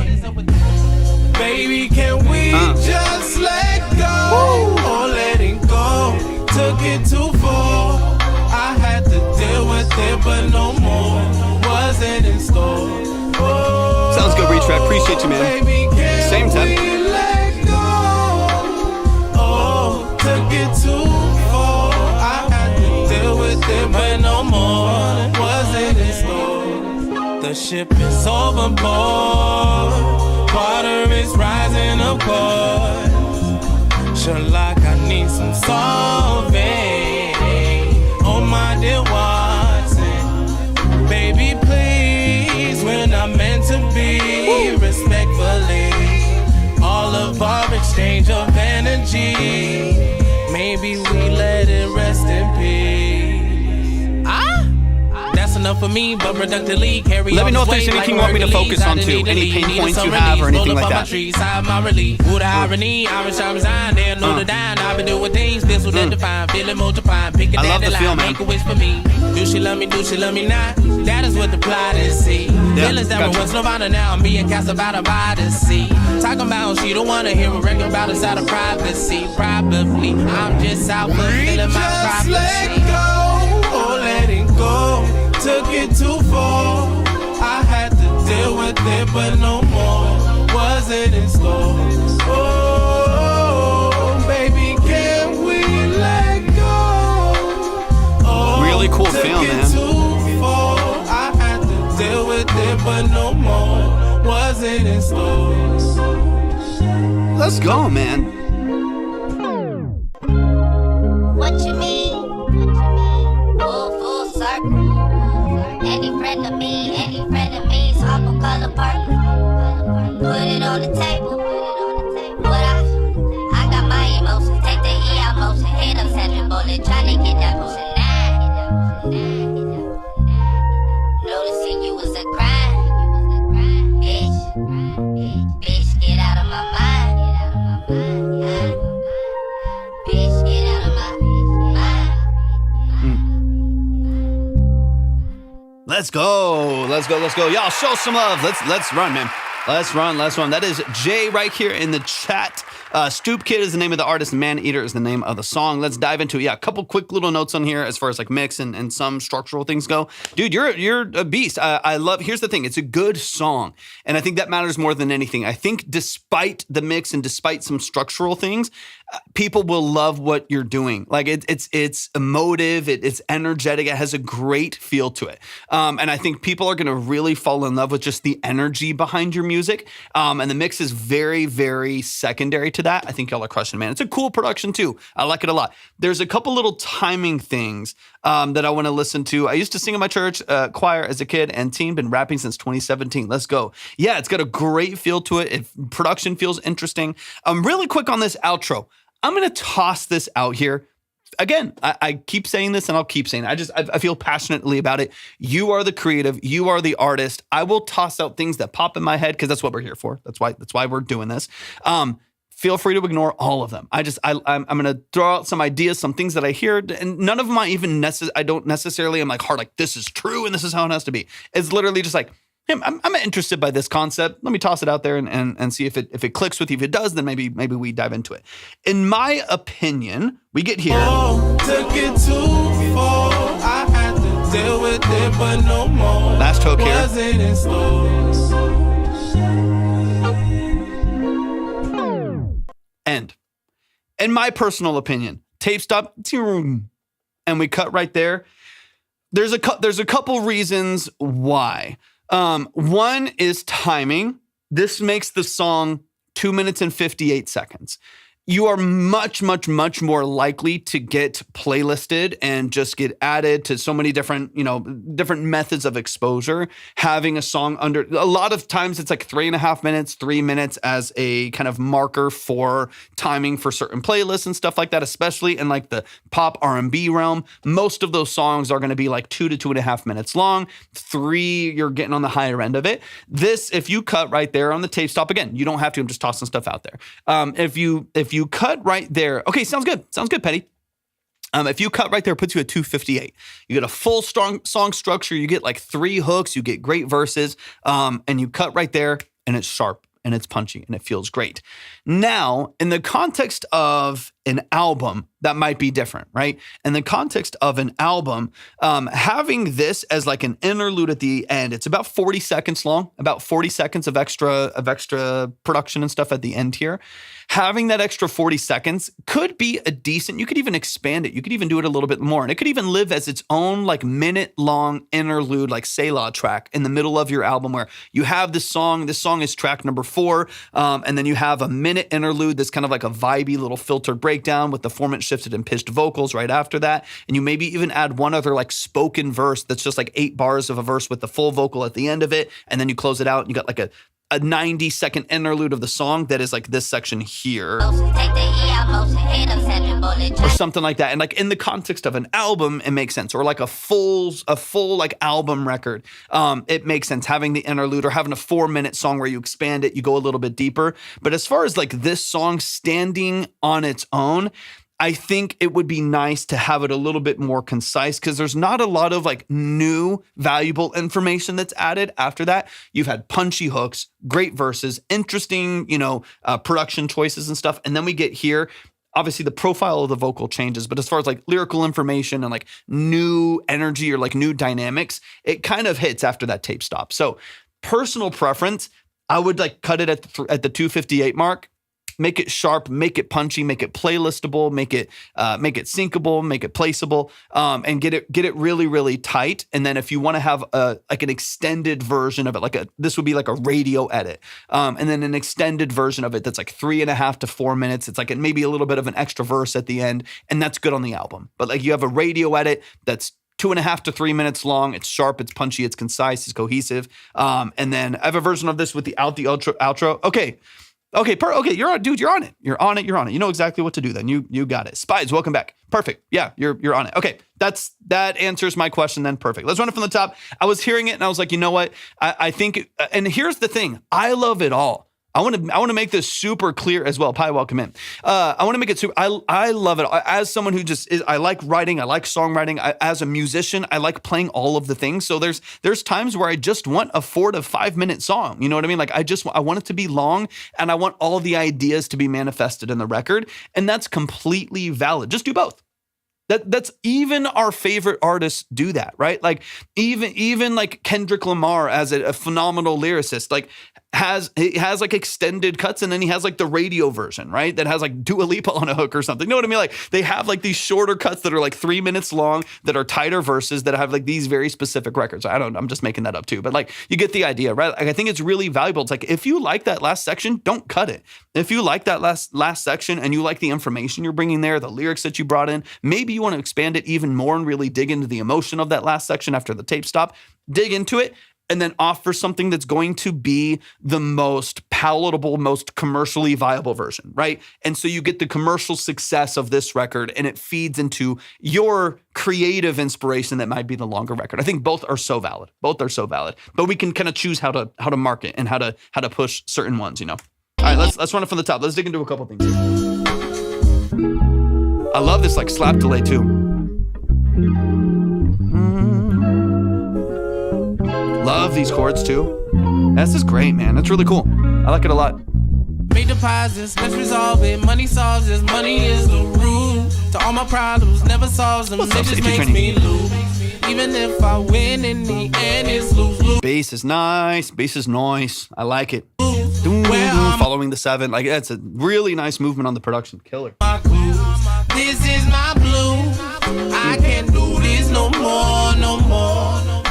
Baby, can we just let go? Or let it go? Took it too far. I had to deal with it, but no more. Wasn't in store. Oh, sounds good, Retrack. Appreciate you, man. Baby, can same time. We let go? Oh, took it too far. I had to deal with it, but no more. Wasn't in store. The ship is overboard. Water is rising, of course. Sherlock, I need some solving. Oh, my dear Watson. Baby, please, we're not meant to be. Respectfully, all of our exchange of energy. Maybe we let it rest in peace. That's enough for me, but productively carry Let me on know if this there's way anything like you want me to Hercules. focus on, I too. need to Any leave, pain need points some you have or release. anything Roll like up on that. my trees, hide my relief. Who the irony? Irish, I resign. They'll know the dime. I've been doing things this will define. Feeling multiplying. Pick a I love the feel, dandelion, man. make a wish for me. Do she love me? Do she love me not? That is what the plot is, see. Feelings that were once Nirvana, now I'm being cast about a Odyssey. Talking about she don't wanna hear a record about us out of privacy. Probably, I'm just out fulfilling my prophecy. Let go, oh let it go. Took it too far. I had to deal with it, but no more. Wasn't in store. Oh, baby, can we let go? Oh, Really cool film, man. Too far. I had to deal with it, but no more. Wasn't in store. Let's go, man. What you mean? Full circle. Any friend of me, so I'ma call a partner. Put it on the table. But I got my emotions. Take the E out motion. Hit up Sandra Bullet. Tryna get that motion now. Noticing you was a crime. Bitch, get out of my mind. Bitch, get out of my mind. Let's go. Y'all show some love. Let's run, man. Let's run. That is Jay right here in the chat. Stoop Kid is the name of the artist. Man Eater is the name of the song. Let's dive into it. Yeah, a couple quick little notes on here as far as like mix and some structural things go. Dude, you're a beast. I love, here's the thing. It's a good song. And I think that matters more than anything. I think despite the mix and despite some structural things, people will love what you're doing. Like it's emotive. It's energetic. It has a great feel to it. And I think people are going to really fall in love with just the energy behind your music. And the mix is very, very secondary to that. I think y'all are crushing, man. It's a cool production too. I like it a lot. There's a couple little timing things that I want to listen to. I used to sing in my church choir as a kid and teen, been rapping since 2017. Let's go. Yeah, it's got a great feel to it. Production feels interesting. Really quick on this outro. I'm going to toss this out here. Again, I keep saying this and I'll keep saying it. I feel passionately about it. You are the creative. You are the artist. I will toss out things that pop in my head because that's what we're here for. That's why we're doing this. Feel free to ignore all of them. I'm going to throw out some ideas, some things that I hear, and none of them I even I don't necessarily am like hard, like this is true and this is how it has to be. It's literally just like, hey, I'm interested by this concept. Let me toss it out there and see if it clicks with you. If it does, then maybe we dive into it. In my opinion, we get here. Oh, took it too far. I had to deal with it, but no more. Last hook here. Wasn't in store. End. In my personal opinion, tape stop, and we cut right there. There's a couple reasons why. One is timing. This makes the song 2 minutes and 58 seconds. you are much, much, much more likely to get playlisted and just get added to so many different, different methods of exposure. Having a song under, a lot of times it's like 3.5 minutes, 3 minutes as a kind of marker for timing for certain playlists and stuff like that, especially in like the pop R&B realm. Most of those songs are going to be like 2 to 2.5 minutes long. 3, you're getting on the higher end of it. This, if you cut right there on the tape stop, again, you don't have to, I'm just tossing stuff out there. If you cut right there, okay, sounds good, Petty. If you cut right there, it puts you at 258. You get a full strong song structure. You get like 3 hooks. You get great verses, and you cut right there, and it's sharp and it's punchy and it feels great. Now, in the context of an album, that might be different, right? In the context of an album, having this as like an interlude at the end, it's about 40 seconds long, about 40 seconds of extra production and stuff at the end here. Having that extra 40 seconds could be a decent, you could even expand it. You could even do it a little bit more. And it could even live as its own like minute-long interlude, like Selah track in the middle of your album where you have this song is track number 4, and then you have a minute interlude that's kind of like a vibey little filtered breakdown with the formant shifted and pitched vocals right after that. And you maybe even add one other like spoken verse that's just like 8 bars of a verse with the full vocal at the end of it. And then you close it out and you got like a 90-second interlude of the song that is like this section here. Or something like that. And like in the context of an album, it makes sense. Or like a full like album record. It makes sense having the interlude or having a 4-minute song where you expand it, you go a little bit deeper. But as far as like this song standing on its own, I think it would be nice to have it a little bit more concise because there's not a lot of like new valuable information that's added after that. You've had punchy hooks, great verses, interesting, production choices and stuff. And then we get here, obviously the profile of the vocal changes, but as far as like lyrical information and like new energy or like new dynamics, it kind of hits after that tape stop. So personal preference, I would like cut it at the 258 mark. Make it sharp, make it punchy, make it playlistable, make it syncable, make it placeable, and get it really, really tight. And then if you want to have like an extended version of it, this would be like a radio edit, and then an extended version of it that's like 3.5 to 4 minutes. It's like maybe a little bit of an extra verse at the end, and that's good on the album. But like you have a radio edit that's 2.5 to 3 minutes long. It's sharp, it's punchy, it's concise, it's cohesive. And then I have a version of this with the outro. Okay, you're on, dude. You're on it. You're on it. You know exactly what to do then. You got it. Spies, welcome back. Perfect. Yeah, you're on it. Okay, that answers my question then. Perfect. Let's run it from the top. I was hearing it and I was like, you know what? I think, and here's the thing. I love it all. I want to make this super clear as well. Pi, welcome in. I want to make it super. I love it. As someone who just is, I like writing. I like songwriting. As a musician, I like playing all of the things. So there's times where I just want a 4 to 5 minute song. You know what I mean? Like I want it to be long, and I want all the ideas to be manifested in the record, and that's completely valid. Just do both. That's even our favorite artists do that, right? Like even like Kendrick Lamar as a phenomenal lyricist, like he has like extended cuts, and then he has like the radio version, right? That has like Dua Lipa on a hook or something. You know what I mean? Like they have like these shorter cuts that are like 3 minutes long, that are tighter verses, that have like these very specific records. I'm just making that up too, but like you get the idea, right? Like I think it's really valuable. It's like if you like that last section, don't cut it. If you like that last section and you like the information you're bringing there, the lyrics that you brought in, maybe you want to expand it even more and really dig into the emotion of that last section after the tape stop, dig into it, and then offer something that's going to be the most palatable, most commercially viable version, right? And so you get the commercial success of this record, and it feeds into your creative inspiration that might be the longer record. I think both are so valid. But we can kind of choose how to market and how to push certain ones, All right, let's run it from the top. Let's dig into a couple things here. I love this like slap delay too. Love these chords too. This is great, man. That's really cool. I like it a lot. Make deposits, let's resolve it. Money solves this, money is the root to all my problems. Never solves them, it just makes me lose. Even if I win in the end, it's lose. Bass is nice. I like it. Following the 7, like that's a really nice movement on the production. Killer. This is my blue. I can't do this no more.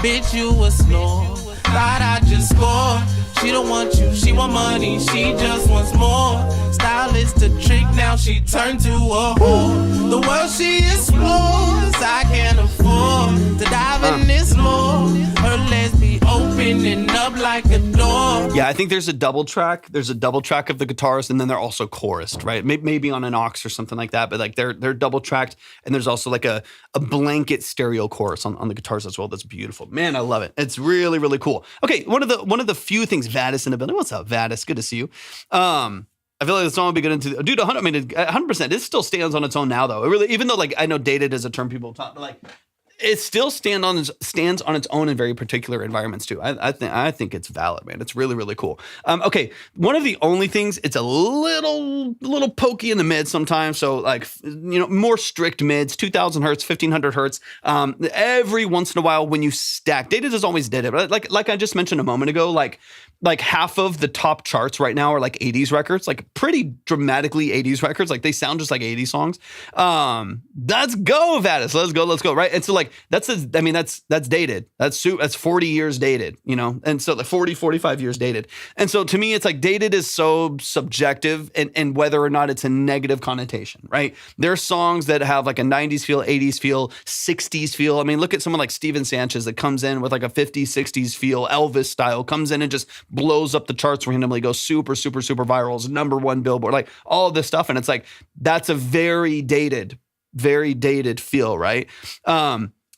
Bitch, you a snore. Thought I just scored. She don't want you, she want money, she just wants more. Style is the trick, now she turned to a whore. The world she explores, I can't afford to dive in this lore. Her legs be opening up like a door. Yeah, I think there's a double track. There's a double track of the guitars, and then they're also chorused, right? Maybe on an aux or something like that, but like they're double tracked, and there's also like a blanket stereo chorus on the guitars as well. That's beautiful. Man, I love it. It's really, really cool. Okay, one of the few things, Vadis in the building. What's up, Vadis? Good to see you. I feel like the song would be good into, dude, 100%. It still stands on its own now, though. It really, even though like I know dated is a term people talk, but like it still stands on its own in very particular environments too. I think it's valid, man. It's really, really cool. Okay, one of the only things, it's a little pokey in the mid sometimes. So like, more strict mids, 2000 hertz, 1500 hertz. Every once in a while when you stack, dated has always did it, but like I just mentioned a moment ago, like half of the top charts right now are like 80s records, like pretty dramatically 80s records. Like they sound just like 80s songs. Let's go, Vadis. Let's go. Right. And so like, that's dated. That's 40 years dated, And so like 40, 45 years dated. And so to me, it's like dated is so subjective and whether or not it's a negative connotation, right? There are songs that have like a 90s feel, 80s feel, 60s feel. I mean, look at someone like Steven Sanchez that comes in with like a 50s, 60s feel, Elvis style, comes in and just blows up the charts randomly, goes super, super, super viral, is #1 Billboard, like all of this stuff. And it's like, that's a very dated feel, right?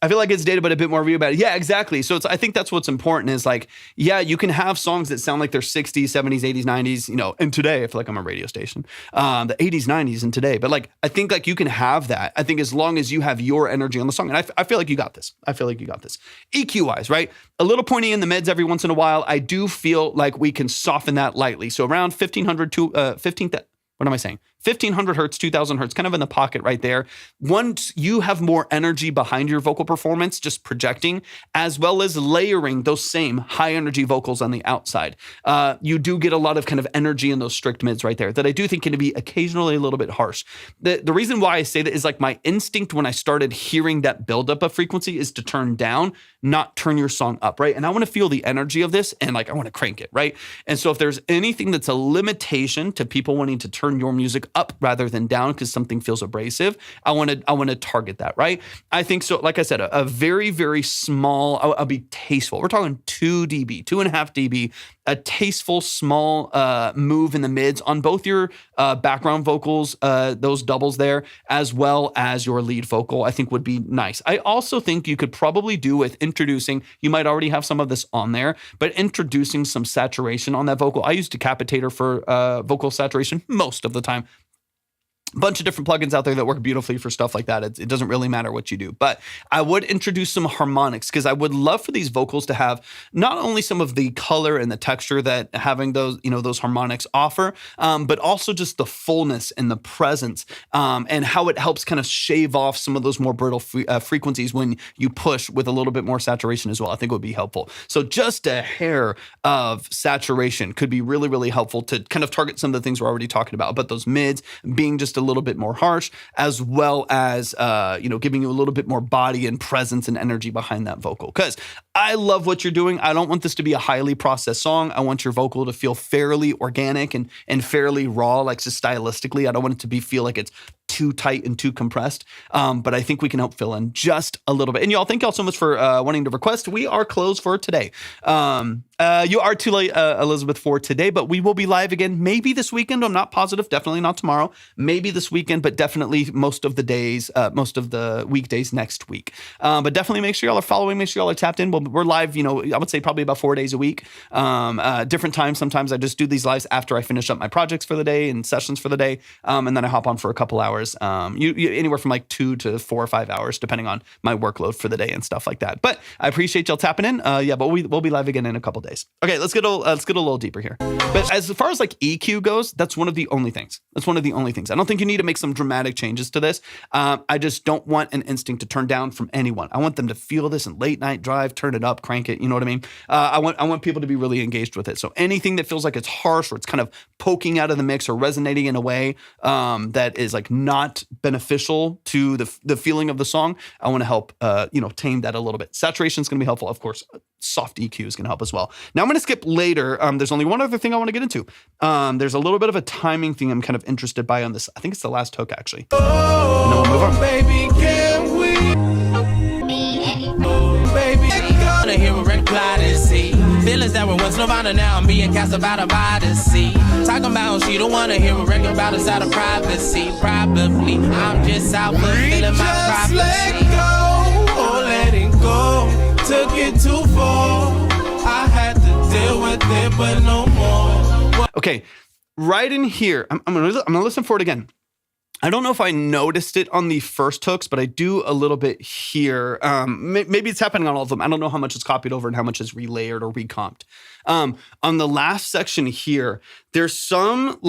I feel like it's dated, but a bit more review about it. Yeah, exactly. So I think that's what's important is like, yeah, you can have songs that sound like they're 60s, 70s, 80s, 90s, and today, I feel like I'm a radio station, the 80s, 90s and today. But like, I think like you can have that. I think as long as you have your energy on the song. And I feel like you got this. EQ wise, right? A little pointy in the mids every once in a while. I do feel like we can soften that lightly. So around 1500 to 1500 hertz, 2000 hertz, kind of in the pocket right there. Once you have more energy behind your vocal performance, just projecting, as well as layering those same high energy vocals on the outside, you do get a lot of kind of energy in those strict mids right there that I do think can be occasionally a little bit harsh. The reason why I say that is like my instinct when I started hearing that buildup of frequency is to turn down, not turn your song up, right? And I want to feel the energy of this and like I want to crank it, right? And so if there's anything that's a limitation to people wanting to turn your music up rather than down because something feels abrasive, I want to target that, right? I think so. Like I said, a very, very small, I'll be tasteful. We're talking 2 dB, 2.5 dB, a tasteful small move in the mids on both your background vocals, those doubles there, as well as your lead vocal, I think would be nice. I also think you could probably do with introducing, you might already have some of this on there, but introducing some saturation on that vocal. I use Decapitator for vocal saturation most of the time. Bunch of different plugins out there that work beautifully for stuff like that. It doesn't really matter what you do, but I would introduce some harmonics because I would love for these vocals to have not only some of the color and the texture that having those, those harmonics offer, but also just the fullness and the presence, and how it helps kind of shave off some of those more brittle frequencies when you push with a little bit more saturation as well. I think would be helpful. So just a hair of saturation could be really, really helpful to kind of target some of the things we're already talking about, but those mids being just a little bit more harsh, as well as, giving you a little bit more body and presence and energy behind that vocal. Because I love what you're doing. I don't want this to be a highly processed song. I want your vocal to feel fairly organic and fairly raw, like just stylistically. I don't want it to feel like it's too tight and too compressed. But I think we can help fill in just a little bit. And y'all, thank y'all so much for wanting to request. We are closed for today. You are too late, Elizabeth, for today, but we will be live again maybe this weekend. I'm not positive. Definitely not tomorrow. Maybe this weekend, but definitely most of the weekdays next week. But definitely make sure y'all are following. Make sure y'all are tapped in. We're live, I would say probably about 4 days a week. Different times. Sometimes I just do these lives after I finish up my projects for the day and sessions for the day. And then I hop on for a couple hours. Anywhere from like 2 to 4 or 5 hours, depending on my workload for the day and stuff like that. But I appreciate y'all tapping in. But we'll be live again in a couple days. Okay, let's get a little deeper here. But as far as like EQ goes, that's one of the only things. I don't think you need to make some dramatic changes to this. I just don't want an instinct to turn down from anyone. I want them to feel this in late night drive, turn it up, crank it. You know what I mean? I want people to be really engaged with it. So anything that feels like it's harsh or it's kind of poking out of the mix or resonating in a way that is like not not beneficial to the feeling of the song. I want to help, tame that a little bit. Saturation is going to be helpful. Of course, soft EQ is going to help as well. Now I'm going to skip later. There's only one other thing I want to get into. There's a little bit of a timing thing I'm kind of interested by on this. I think it's the last hook, actually. And then we'll move on. Baby, can we? Baby, gonna hear a record to see. Feelings that were once Nirvana, now I'm being cast about a Odyssey. Talking about she don't wanna hear a record about us out of privacy. Probably, I'm just out fulfilling my prophecy. Let go, oh let it go. Took it too far. I had to deal with it, but no more. Okay, right in here, I'm gonna listen for it again. I don't know if I noticed it on the first hooks, but I do a little bit here. Maybe it's happening on all of them. I don't know how much is copied over and how much is relayered or recomped. On the last section here, there's some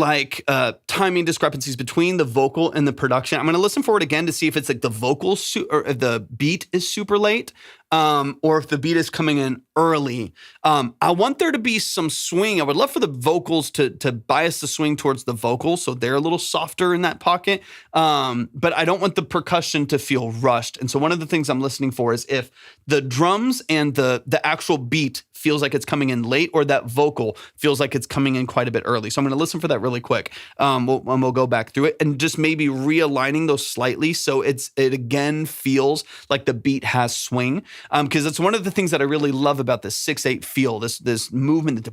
timing discrepancies between the vocal and the production. I'm going to listen for it again to see if it's like the vocal or if the beat is super late, or if the beat is coming in early. I want there to be some swing. I would love for the vocals to bias the swing towards the vocals, so they're a little softer in that pocket. But I don't want the percussion to feel rushed. And so one of the things I'm listening for is if the drums and the actual beat feels like it's coming in late, or that vocal feels like it's coming in quite a bit early. So I'm going to listen for that really quick. We'll go back through it and just maybe realigning those slightly so it again feels like the beat has swing. Because it's one of the things that I really love about this 6/8 feel, this movement.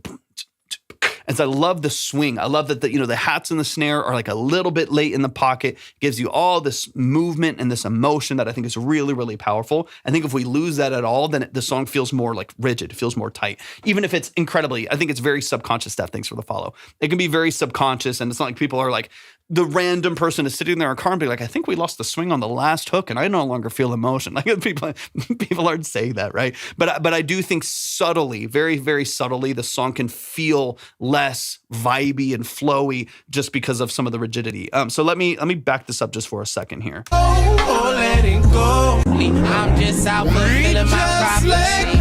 And so I love the swing. I love that the hats and the snare are like a little bit late in the pocket. Gives you all this movement and this emotion that I think is really, really powerful. I think if we lose that at all, then the song feels more like rigid. It feels more tight. Even if it's I think it's very subconscious stuff. Thanks for the follow. It can be very subconscious, and it's not like people are like, the random person is sitting there in a car and be like, I think we lost the swing on the last hook and I no longer feel emotion. Like people aren't saying that, right? But I do think subtly, very, very subtly, the song can feel less vibey and flowy just because of some of the rigidity. So let me back this up just for a second here. Oh, let it go. I'm just out fulfilling my prophecy.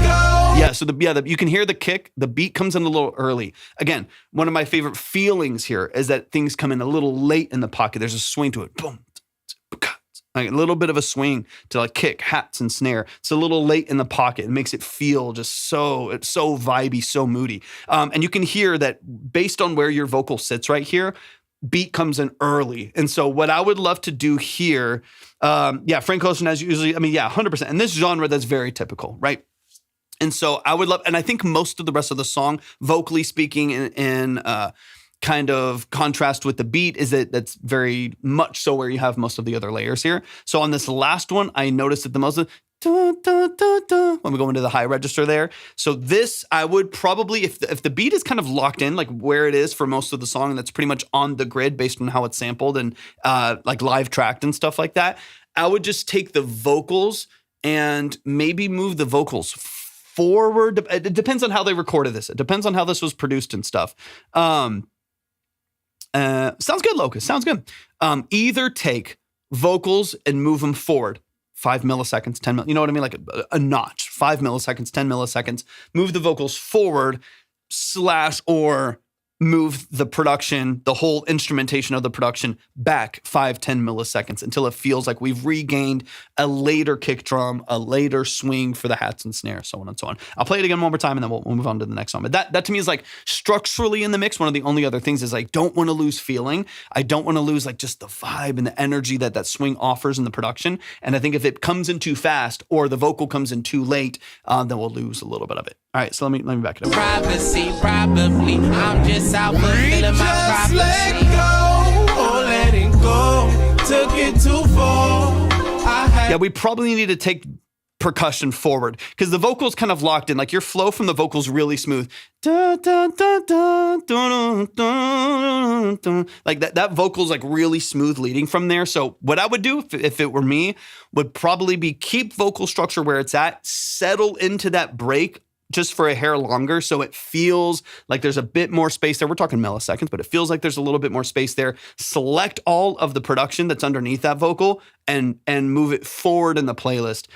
Yeah, so you can hear the kick. The beat comes in a little early. Again, one of my favorite feelings here is that things come in a little late in the pocket. There's a swing to it. Boom. Like a little bit of a swing to like kick, hats, and snare. It's a little late in the pocket. It makes it feel it's so vibey, so moody. And you can hear that based on where your vocal sits right here, beat comes in early. And so what I would love to do here, Frank Ocean has usually, 100%. In this genre, that's very typical, right? And so I would love, and I think most of the rest of the song, vocally speaking, in kind of contrast with the beat, is that's very much so where you have most of the other layers here. So on this last one, I noticed that the most, when we go into the high register there. So this, I would probably, if the beat is kind of locked in, like where it is for most of the song, and that's pretty much on the grid based on how it's sampled and like live tracked and stuff like that, I would just take the vocals and maybe move the vocals forward. It depends on how they recorded this. It depends on how this was produced and stuff. Sounds good, Locust. Sounds good. Either take vocals and move them forward 5 milliseconds, 10 you know what I mean? Like a notch, 5 milliseconds, 10 milliseconds. Move the vocals forward / or move the production, the whole instrumentation of the production back 5-10 milliseconds until it feels like we've regained a later kick drum, a later swing for the hats and snares, so on and so on. I'll play it again one more time and then we'll move on to the next song. But that to me is like structurally in the mix. One of the only other things is I don't want to lose feeling. I don't want to lose like just the vibe and the energy that swing offers in the production. And I think if it comes in too fast or the vocal comes in too late, then we'll lose a little bit of it. All right, so let me back it up. Privacy, probably. I'm just out fulfilling my prophecy. Let go, oh let it go. Took it too far. Yeah, we probably need to take percussion forward because the vocals kind of locked in. Like your flow from the vocals really smooth. Da, da, da, da, da, da, da. Like that vocal's like really smooth leading from there. So what I would do if it were me would probably be keep vocal structure where it's at, settle into that break just for a hair longer so it feels like there's a bit more space there. We're talking milliseconds, but it feels like there's a little bit more space there. Select all of the production that's underneath that vocal and move it forward in the playlist.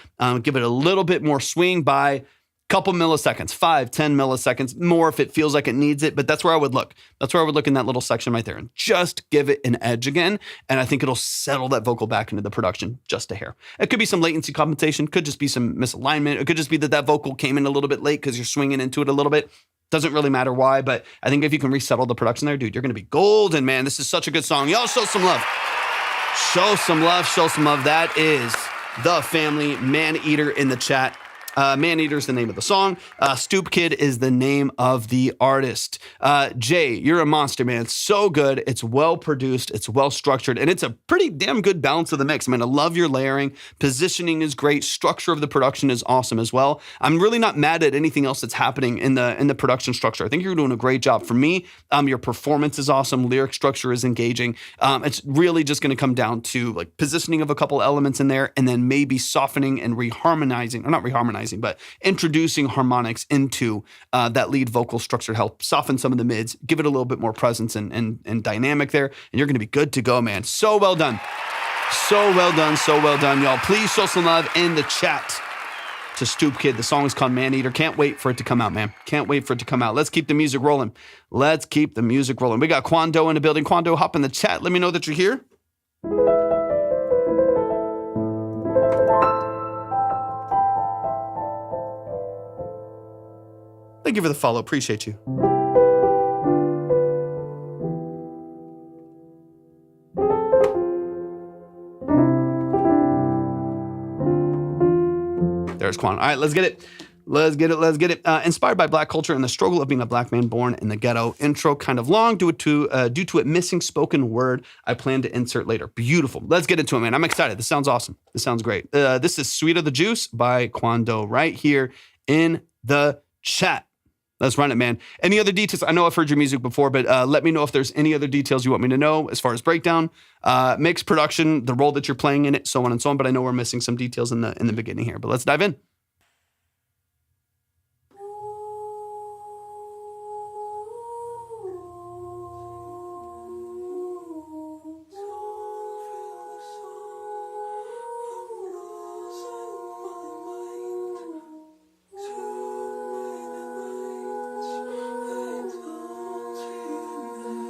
Give it a little bit more swing by Couple milliseconds, 5, 10 milliseconds, more if it feels like it needs it. But that's where I would look. That's where I would look in that little section right there and just give it an edge again. And I think it'll settle that vocal back into the production just a hair. It could be some latency compensation, could just be some misalignment. It could just be that vocal came in a little bit late because you're swinging into it a little bit. Doesn't really matter why, but I think if you can resettle the production there, dude, you're going to be golden, man. This is such a good song. Y'all show some love. Show some love. Show some love. That is The Family, Man-Eater in the chat. Man-Eater is the name of the song. Stoop Kid is the name of the artist. Jay, you're a monster, man. It's so good. It's well produced. It's well structured, and it's a pretty damn good balance of the mix. I mean, I love your layering. Positioning is great. Structure of the production is awesome as well. I'm really not mad at anything else that's happening in the production structure. I think you're doing a great job. For me, your performance is awesome. Lyric structure is engaging. It's really just going to come down to like positioning of a couple elements in there, and then maybe softening and reharmonizing, or not reharmonizing, but introducing harmonics into that lead vocal structure to help soften some of the mids, give it a little bit more presence and dynamic there, and you're going to be good to go, man. So well done. So well done. So well done, y'all. Please show some love in the chat to Stoop Kid. The song is called Man-Eater. Can't wait for it to come out, man. Can't wait for it to come out. Let's keep the music rolling. Let's keep the music rolling. We got Quando in the building. Quando, hop in the chat. Let me know that you're here. Thank you for the follow. Appreciate you. There's Quan. All right, let's get it. Let's get it. Inspired by Black culture and the struggle of being a Black man born in the ghetto. Intro kind of long due to it missing spoken word. I plan to insert later. Beautiful. Let's get into it, man. I'm excited. This sounds awesome. This sounds great. This is Sweet of the Juice by Quando right here in the chat. Let's run it, man. Any other details? I know I've heard your music before, but let me know if there's any other details you want me to know as far as breakdown, mix, production, the role that you're playing in it, so on and so on. But I know we're missing some details in the beginning here. But let's dive in.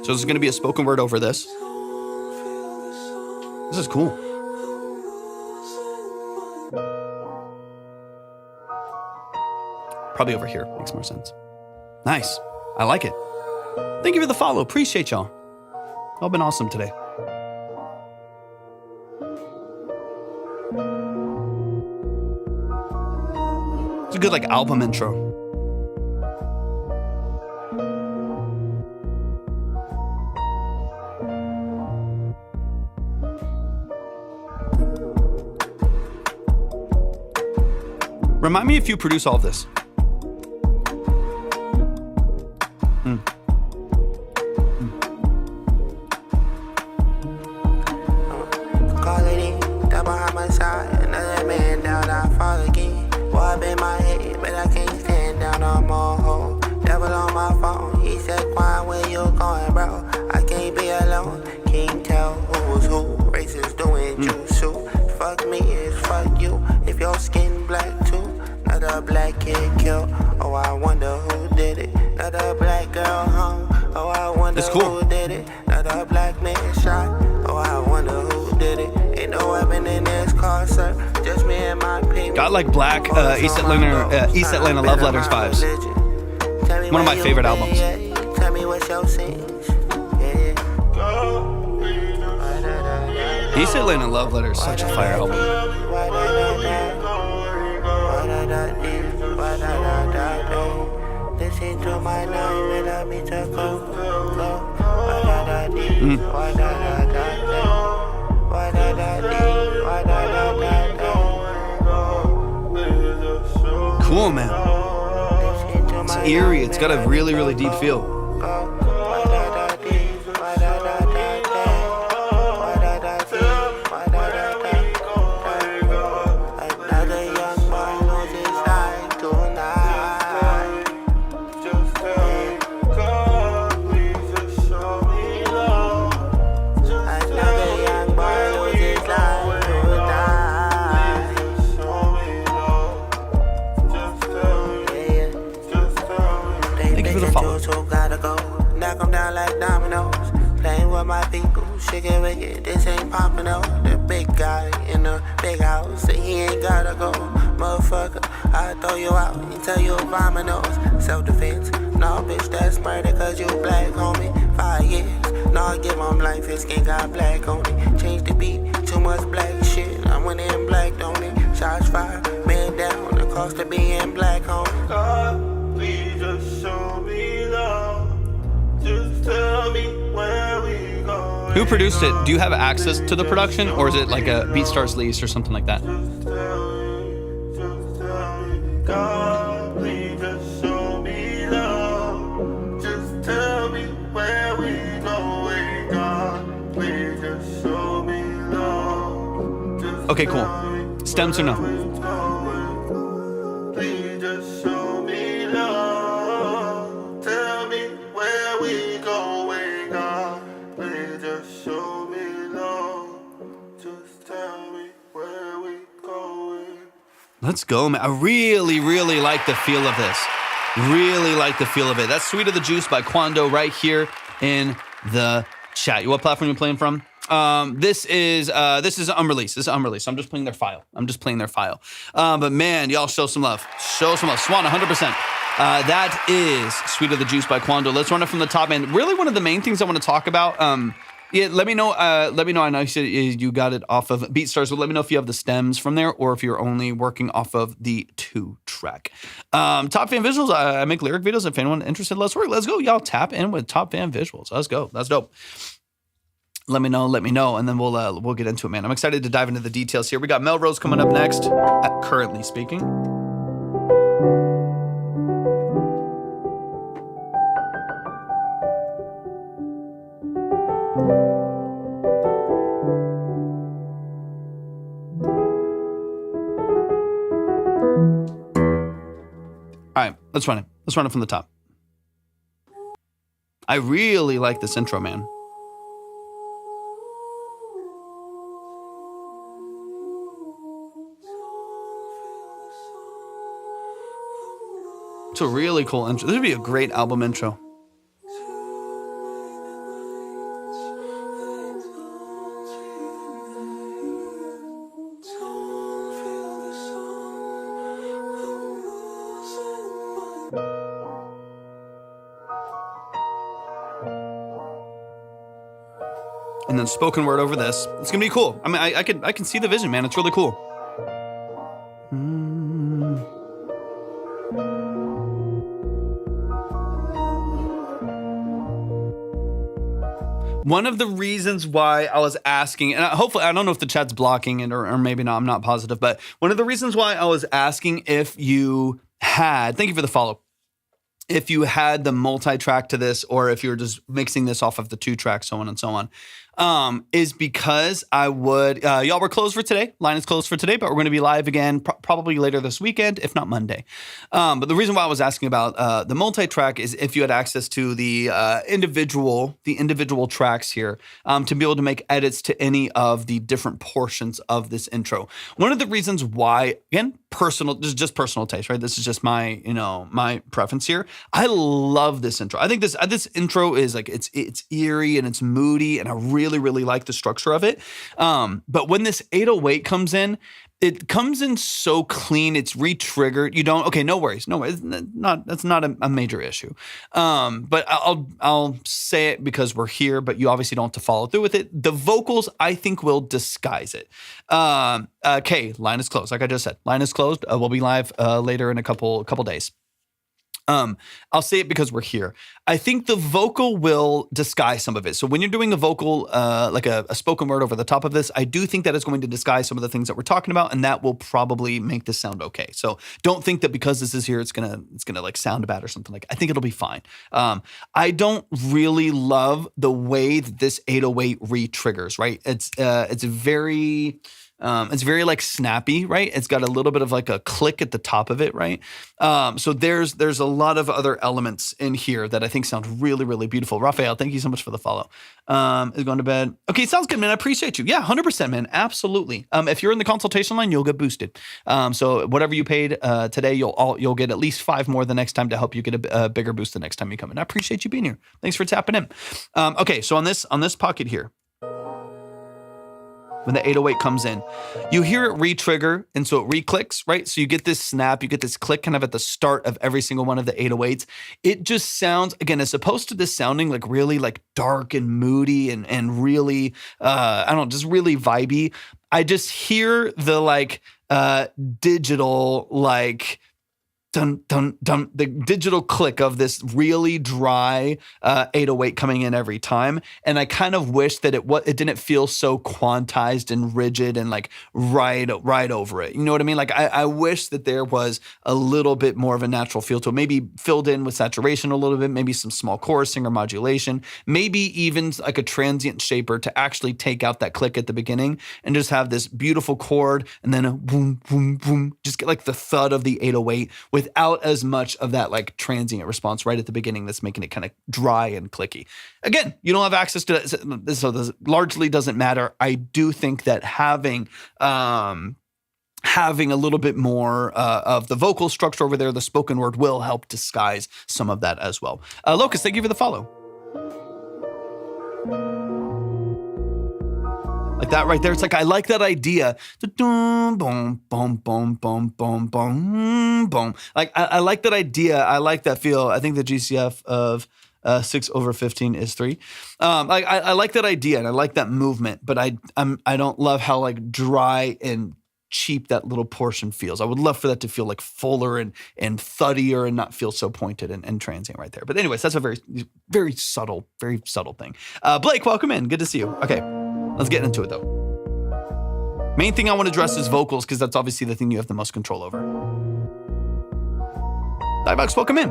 So this is going to be a spoken word over this. This is cool. Probably over here. Makes more sense. Nice. I like it. Thank you for the follow. Appreciate y'all. Y'all been awesome today. It's a good like album intro. Remind me if you produce all of this. Call it in, double homicide, another man down, I fall again. Boy, up in my head, but I can't stand down on more hole. Devil on my phone, he said, Quan, where you going, bro? I can't be alone, can't tell who's who. Racists doing jutsu. Fuck me is fuck you, if your skin black too. Another black kid killed, oh I wonder who did it. Another black girl hung, oh I wonder who did it. Another black man shot, oh I wonder who did it. Ain't no weapon in this car, sir, just me and my people. Got like black East Atlanta Love Letters vibes. One of my favorite albums. Tell me what's your sins. East Atlanta Love Letters, such a fire album. Listen to my name, let me to go. Cool, man. It's eerie. It's got a really, really deep feel. chicken wicked, this ain't popping out. The big guy in the big house, say he ain't gotta go. Motherfucker, I throw you out and tell you vomit nose. Self-defense, no bitch, that's murder cause you black, homie. 5 years, no I give him life, his skin got black on it. Change the beat, too much black shit, I went in black, don't it? Shots fired, man down, the cost of being black, homie. God, please just show me love. Just tell me where we go. Who produced it? Do you have access to the production, or is it like a BeatStars lease or something like that? Just tell me, God, please just show me love. Just tell me where we going, God. Please just show me love. Just Okay, cool. Stems or no? Please just show me love. Tell me where we going, God. Please just show me love. Just tell me where we going. Let's go, man. I really, really like the feel of this. Really like the feel of it. That's Sweet of the Juice by Quando right here in the chat. What platform are you playing from? This is unreleased. This is unreleased. I'm just playing their file. But man, y'all show some love. Show some love. Swan, 100%. That is Sweet of the Juice by Quando. Let's run it from the top end. Really, one of the main things I want to talk about. Yeah, let me know. I know you said you got it off of BeatStars, but let me know if you have the stems from there or if you're only working off of the 2-track. Top fan visuals. I make lyric videos. If anyone interested, let's work. Let's go, y'all. Tap in with top fan visuals. Let's go. That's dope. Let me know, and then we'll get into it, man. I'm excited to dive into the details here. We got Melrose coming up next. Currently speaking. All right, let's run it. Let's run it from the top. I really like this intro, man. It's a really cool intro. This would be a great album intro. And then spoken word over this. It's gonna be cool. I mean, I can see the vision, man. It's really cool. One of the reasons why I was asking, and hopefully, I don't know if the chat's blocking it or maybe not, I'm not positive, but one of the reasons why I was asking if you had, thank you for the follow, if you had the multi-track to this or if you were just mixing this off of the 2-track, so on and so on, is because I would, y'all were closed for today. Line is closed for today, but we're going to be live again probably later this weekend, if not Monday. But the reason why I was asking about the multi-track is if you had access to the individual tracks here to be able to make edits to any of the different portions of this intro. One of the reasons why, again, this is just personal taste, right? This is just my, my preference here. I love this intro. I think this intro is like, it's eerie and it's moody, and I really, really like the structure of it. But when this 808 comes in, it comes in so clean. It's re-triggered. Okay, no worries. That's not a major issue. But I'll say it because we're here, but you obviously don't have to follow through with it. The vocals, I think, will disguise it. Okay, line is closed. Like I just said, line is closed. We'll be live later in a couple days. I'll say it because we're here. I think the vocal will disguise some of it. So when you're doing a vocal, like a spoken word over the top of this, I do think that it's going to disguise some of the things that we're talking about, and that will probably make this sound okay. So don't think that because this is here, it's gonna like sound bad or something like. I think it'll be fine. I don't really love the way that this 808 re-triggers. Right? It's very like snappy, right? It's got a little bit of like a click at the top of it, right? So there's a lot of other elements in here that I think sound really, really beautiful. Raphael, thank you so much for the follow. Is going to bed. Okay, sounds good, man. I appreciate you. Yeah, 100%, man. Absolutely. If you're in the consultation line, you'll get boosted. So whatever you paid today, you'll get at least 5 more the next time to help you get a bigger boost the next time you come in. I appreciate you being here. Thanks for tapping in. Okay, so on this pocket here. when the 808 comes in. You hear it re-trigger, and so it re-clicks, right? So you get this snap, you get this click kind of at the start of every single one of the 808s. It just sounds, again, as opposed to this sounding like really like dark and moody and really, I don't know, just really vibey. I just hear the like digital like dun, dun, dun, the digital click of this really dry 808 coming in every time. And I kind of wish that it didn't feel so quantized and rigid and like right over it. You know what I mean? Like I wish that there was a little bit more of a natural feel to it, maybe filled in with saturation a little bit, maybe some small chorusing or modulation, maybe even like a transient shaper to actually take out that click at the beginning and just have this beautiful chord and then a boom, boom, boom, just get like the thud of the 808 without as much of that like transient response right at the beginning that's making it kind of dry and clicky. Again, you don't have access to that, so this largely doesn't matter. I do think that having a little bit more of the vocal structure over there, the spoken word, will help disguise some of that as well. Locust, thank you for the follow. Like that right there. It's like, I like that idea. Boom, boom, boom, boom, boom, boom, boom. Like, I like that idea. I like that feel. I think the GCF of 6/15 is 3. I like that idea and I like that movement, but I don't love how like dry and cheap that little portion feels. I would love for that to feel like fuller and thuddier and not feel so pointed and transient right there. But anyways, that's a very, very subtle thing. Blake, welcome in. Good to see you. Okay, let's get into it though. Main thing I want to address is vocals because that's obviously the thing you have the most control over. Diebox, welcome in.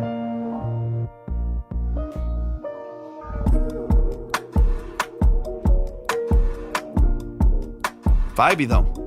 Vibey though.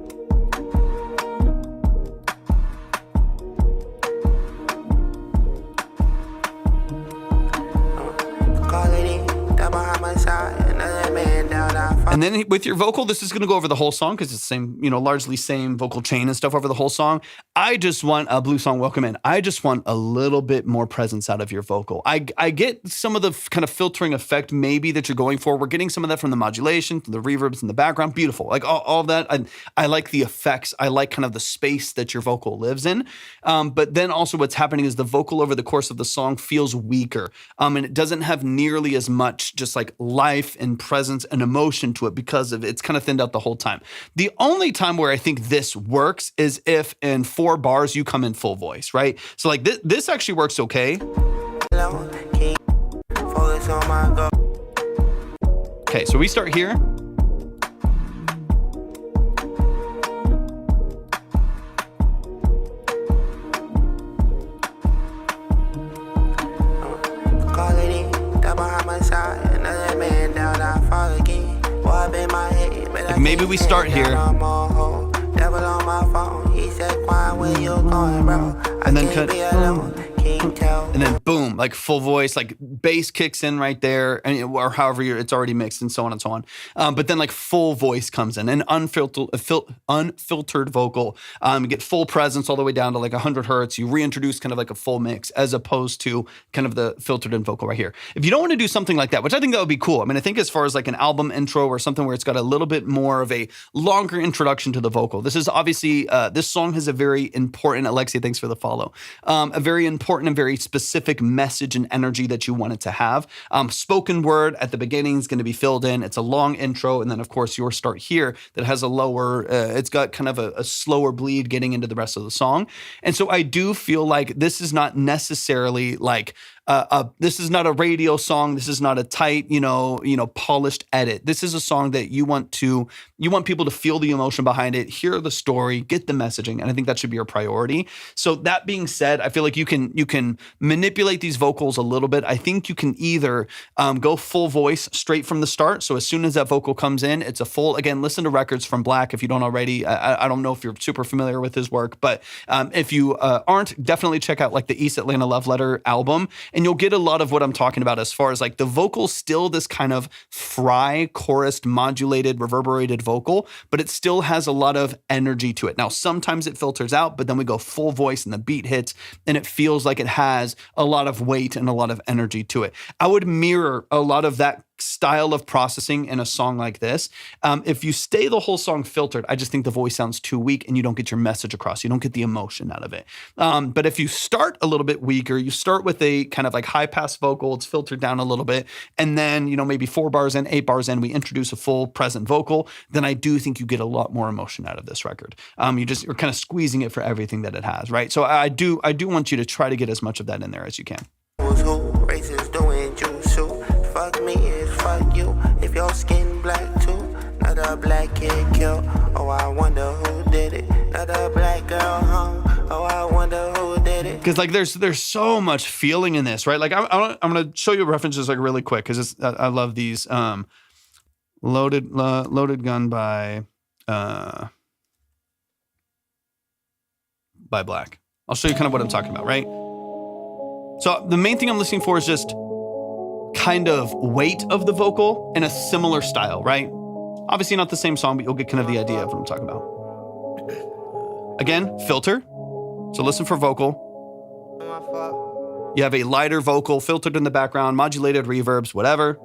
And then with your vocal, this is going to go over the whole song because it's the same, largely same vocal chain and stuff over the whole song. I just want a Blue Song, welcome in. I just want a little bit more presence out of your vocal. I get some of the kind of filtering effect maybe that you're going for. We're getting some of that from the modulation, the reverbs in the background. Beautiful. Like all of that. I like the effects. I like kind of the space that your vocal lives in. But then also what's happening is the vocal over the course of the song feels weaker. And it doesn't have nearly as much just like life and presence and emotion to it because of it's kind of thinned out the whole time. The only time where I think this works is if in 4 bars you come in full voice, right? So like this actually works okay. Okay, so we start here. Like maybe we start here. And then cut. And then boom, like full voice, like bass kicks in right there, or however it's already mixed, and so on and so on. But then like full voice comes in, an unfiltered vocal. You get full presence all the way down to like 100 hertz. You reintroduce kind of like a full mix as opposed to kind of the filtered in vocal right here. If you don't want to do something like that, which I think that would be cool. I mean, I think as far as like an album intro or something where it's got a little bit more of a longer introduction to the vocal. This is obviously, this song has a very important, Alexia, thanks for the follow, a very important and very specific message and energy that you want it to have. Spoken word at the beginning is going to be filled in. It's a long intro. And then of course your start here that has a lower, it's got kind of a slower bleed getting into the rest of the song. And so I do feel like this is not necessarily like, this is not a radio song. This is not a tight, polished edit. This is a song that you want people to feel the emotion behind it, hear the story, get the messaging, and I think that should be your priority. So that being said, I feel like you can manipulate these vocals a little bit. I think you can either go full voice straight from the start. So as soon as that vocal comes in, it's a full. Again, listen to records from Black if you don't already. I don't know if you're super familiar with his work, but if you aren't, definitely check out like the East Atlanta Love Letter album. And you'll get a lot of what I'm talking about as far as like the vocal's still this kind of fry, chorused, modulated, reverberated vocal, but it still has a lot of energy to it. Now, sometimes it filters out, but then we go full voice and the beat hits and it feels like it has a lot of weight and a lot of energy to it. I would mirror a lot of that style of processing in a song like this. If you stay the whole song filtered, I just think the voice sounds too weak and you don't get your message across. You don't get the emotion out of it. But if you start a little bit weaker, you start with a kind of like high pass vocal, it's filtered down a little bit, and then, maybe 4 bars in, 8 bars in, we introduce a full present vocal, then I do think you get a lot more emotion out of this record. You're kind of squeezing it for everything that it has, right? So I do want you to try to get as much of that in there as you can. Races doing juice. Fuck me is fuck you. If your skin black too, another black kid killed. Oh, I wonder who did it. Another black girl hung. Oh, I wonder who did it. Because like there's so much feeling in this, right? Like I'm gonna show you references like really quick because I love these. Loaded Gun by Black. I'll show you kind of what I'm talking about, right? So the main thing I'm listening for is just kind of weight of the vocal in a similar style, right? Obviously not the same song, but you'll get kind of the idea of what I'm talking about. Again, filter. So listen for vocal. You have a lighter vocal filtered in the background, modulated reverbs, whatever.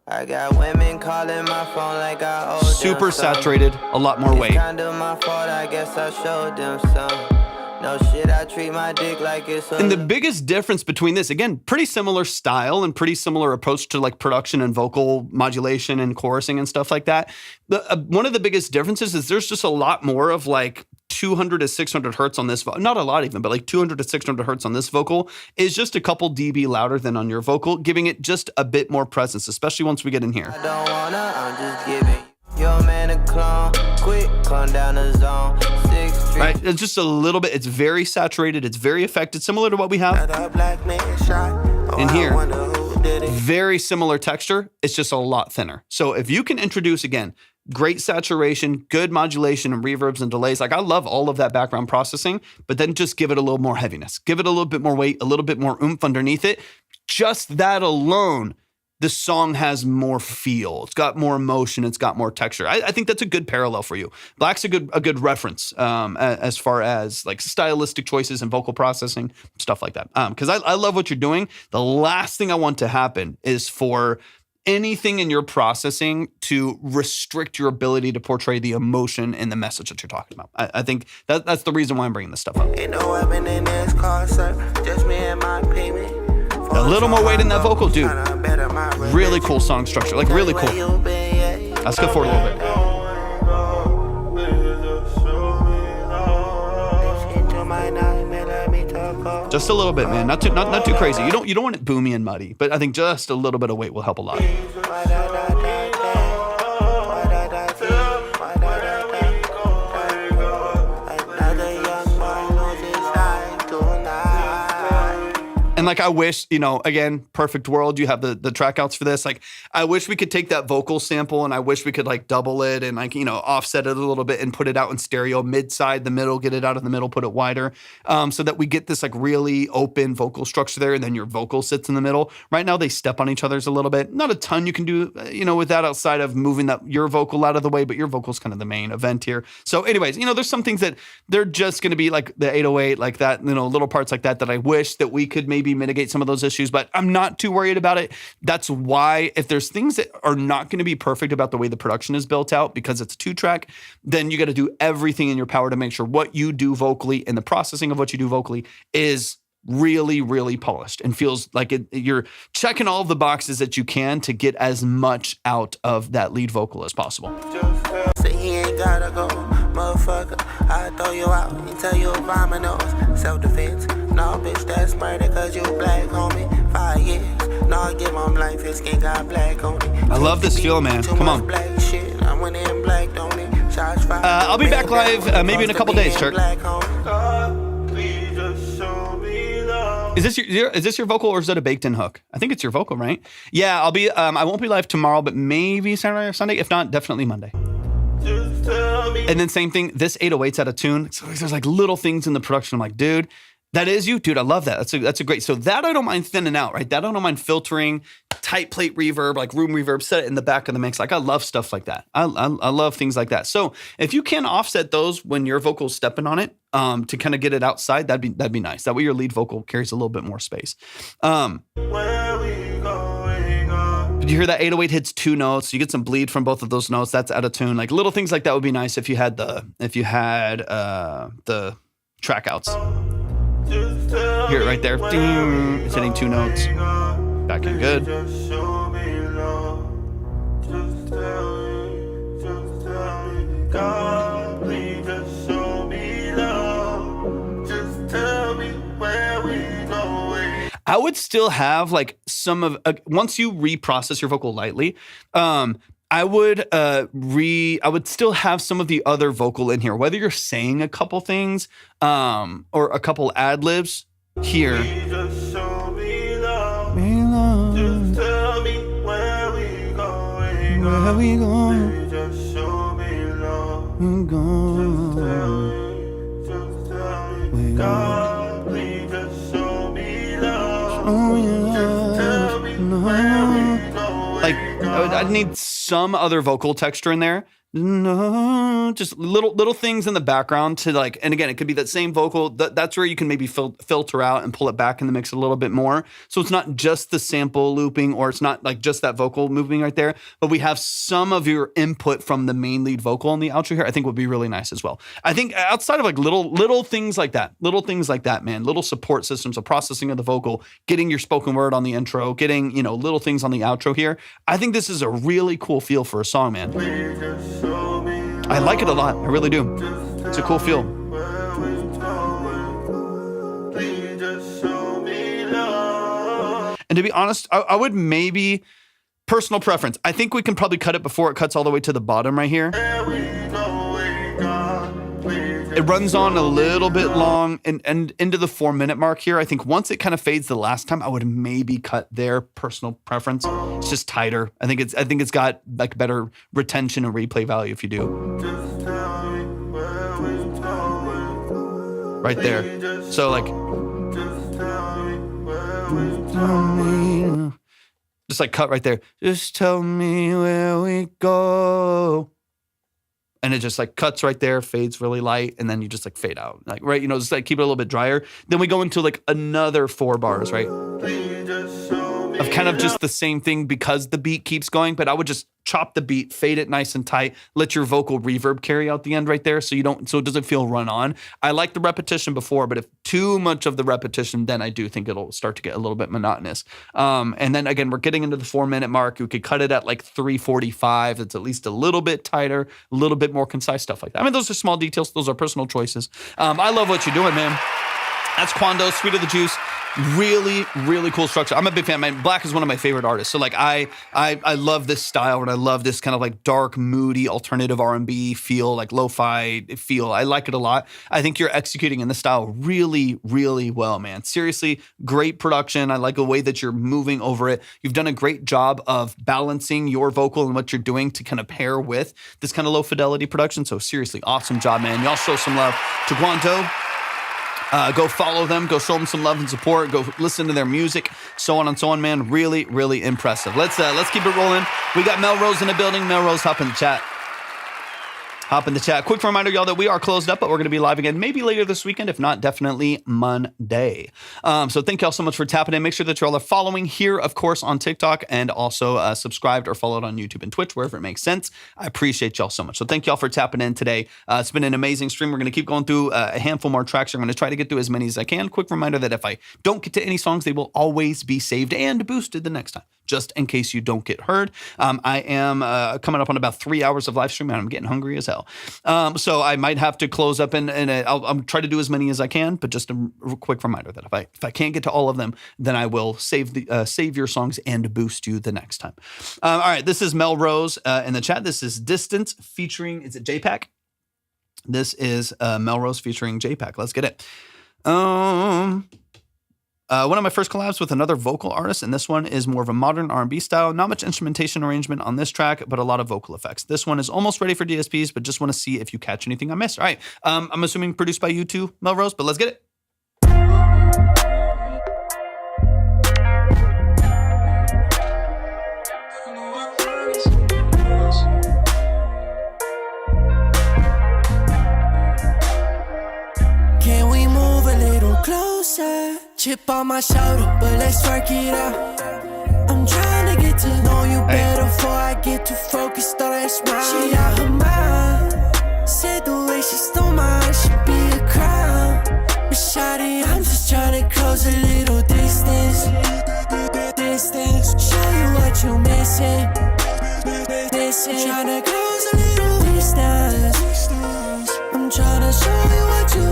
I got women calling my phone like I owe Super saturated, a lot more weight. Kind of my fault, I guess I showed them some. No shit, I treat my dick like it's And the biggest difference between this, again, pretty similar style and pretty similar approach to like production and vocal modulation and chorusing and stuff like that. One of the biggest differences is there's just a lot more of like 200 to 600 hertz on this, not a lot even, but like 200 to 600 hertz on this vocal is just a couple dB louder than on your vocal, giving it just a bit more presence, especially once we get in here. I don't wanna, I'm just giving your man a clone, quick, come down the zone, 6th Street. Right, it's just a little bit, it's very saturated, it's very affected, similar to what we have in here. Very similar texture, it's just a lot thinner. So if you can introduce, again, great saturation, good modulation and reverbs and delays. Like I love all of that background processing, but then just give it a little more heaviness. Give it a little bit more weight, a little bit more oomph underneath it. Just that alone, the song has more feel. It's got more emotion. It's got more texture. I think that's a good parallel for you. Black's a good reference as far as like stylistic choices and vocal processing, stuff like that. Because I love what you're doing. The last thing I want to happen is for anything in your processing to restrict your ability to portray the emotion and the message that you're talking about. I think that's the reason why I'm bringing this stuff up. Ain't no weapon in this car, sir. Just me and my payment. A little more weight in that vocal, dude. Really cool song structure, like really cool. Let's go forward a little bit. Just a little bit, man. Not too crazy. You don't want it boomy and muddy, but I think just a little bit of weight will help a lot. And like I wish, again, perfect world, you have the track outs for this. Like I wish we could take that vocal sample and I wish we could like double it and like, offset it a little bit and put it out in stereo, mid-side, the middle, get it out of the middle, put it wider, so that we get this like really open vocal structure there and then your vocal sits in the middle. Right now they step on each other's a little bit. Not a ton you can do, with that outside of moving your vocal out of the way, but your vocal's kind of the main event here. So anyways, there's some things that they're just going to be like the 808, like that, little parts like that I wish that we could maybe mitigate some of those issues, but I'm not too worried about it. That's why if there's things that are not going to be perfect about the way the production is built out because it's a 2-track, then you got to do everything in your power to make sure what you do vocally and the processing of what you do vocally is really, really polished and feels like you're checking all of the boxes that you can to get as much out of that lead vocal as possible. Say he ain't gotta go, motherfucker. I throw you out and tell you about my nose. Self-defense, no bitch, that's murder cause you black, homie. 5 years, no I give my life, his skin got black on it. I love this feel, man. Come on. Black shit, I went in black, don't it? I'll be back live maybe in a couple days, Turk. Is this your vocal or is that a baked in hook? I think it's your vocal, right? Yeah, I'll be. I won't be live tomorrow, but maybe Saturday or Sunday. If not, definitely Monday. And then same thing. This 808's out of tune. So there's like little things in the production. I'm like, dude, That is you, dude. I love that. That's a great. So that I don't mind thinning out, right? That I don't mind filtering, tight plate reverb, like room reverb, set it in the back of the mix. Like I love stuff like that. I love things like that. So if you can offset those when your vocal's stepping on it, to kind of get it outside, that'd be nice. That way your lead vocal carries a little bit more space. Did you hear that 808 hits 2 notes? You get some bleed from both of those notes. That's out of tune. Like little things like that would be nice if you had the track outs. Hear it right there. Ding. It's hitting 2 notes. Back in good. I would still have like some of once you reprocess your vocal lightly, I would still have some of the other vocal in here, whether you're saying a couple things or a couple ad libs here. Just tell me where we going. Where we going? Just show me love. We're going. Just tell me, God, please just show me love. Just tell me where we going. Like I'd need some other vocal texture in there. No, just little things in the background to like, and again, it could be that same vocal. That's where you can maybe filter out and pull it back in the mix a little bit more. So it's not just the sample looping, or it's not like just that vocal moving right there, but we have some of your input from the main lead vocal in the outro here. I think would be really nice as well. I think outside of like little things like that, man, little support systems of processing of the vocal, getting your spoken word on the intro, getting, little things on the outro here. I think this is a really cool feel for a song, man. I like it a lot. I really do. It's a cool feel. And to be honest, I would maybe, personal preference, I think we can probably cut it before it cuts all the way to the bottom right here. It runs on a little bit long and into the 4-minute mark here. I think once it kind of fades the last time, I would maybe cut there. Personal preference. It's just tighter. I think it's got like better retention and replay value if you do. Right there. So like, just like cut right there. Just tell me where we go. And it just like cuts right there, fades really light, and then you just like fade out. Like, right, just like keep it a little bit drier. Then we go into like another 4 bars, right? Of kind of just the same thing because the beat keeps going, but I would just chop the beat, fade it nice and tight, let your vocal reverb carry out the end right there so it doesn't feel run on. I like the repetition before, but if too much of the repetition, then I do think it'll start to get a little bit monotonous. And then again, we're getting into the 4-minute mark. We could cut it at like 3:45. It's at least a little bit tighter, a little bit more concise, stuff like that. I mean, those are small details. Those are personal choices. I love what you're doing, man. That's Quando, Sweet of the Juice. Really, really cool structure. I'm a big fan, man. Black is one of my favorite artists. So like I love this style, and I love this kind of like dark, moody, alternative R&B feel, like lo-fi feel. I like it a lot. I think you're executing in this style really, really well, man. Seriously, great production. I like the way that you're moving over it. You've done a great job of balancing your vocal and what you're doing to kind of pair with this kind of low fidelity production. So seriously, awesome job, man. Y'all show some love to Guanto. Go follow them. Go show them some love and support. Go listen to their music, so on and so on, man. Really, really impressive. Let's keep it rolling. We got Melrose in the building. Melrose, hop in the chat. Quick reminder, y'all, that we are closed up, but we're going to be live again maybe later this weekend. If not, definitely Monday. So thank y'all so much for tapping in. Make sure that y'all are following here, of course, on TikTok, and also subscribed or followed on YouTube and Twitch, wherever it makes sense. I appreciate y'all so much. So thank y'all for tapping in today. It's been an amazing stream. We're going to keep going through a handful more tracks. I'm going to try to get through as many as I can. Quick reminder that if I don't get to any songs, they will always be saved and boosted the next time, just in case you don't get heard. I am coming up on about 3 hours of live stream, and I'm getting hungry as hell. So I might have to close up, and I'll try to do as many as I can. But just a quick reminder that if I can't get to all of them, then I will save your songs and boost you the next time. All right, this is Melrose in the chat. This is Distance featuring, is it JPack? This is Melrose featuring JPack. Let's get it. One of my first collabs with another vocal artist, and this one is more of a modern R&B style. Not much instrumentation arrangement on this track, but a lot of vocal effects. This one is almost ready for DSPs, but just want to see if you catch anything I missed. All right, I'm assuming produced by you too, Melrose, but let's get it. Chip on my shoulder, but let's work it out. I'm trying to get to know you better before I get too focused on that smile. She out her mind. Said the way she stole mine should be a crime. But shawty, I'm just trying to close a little distance. Show you what you missing. Trying to close a little distance. I'm trying to show you what you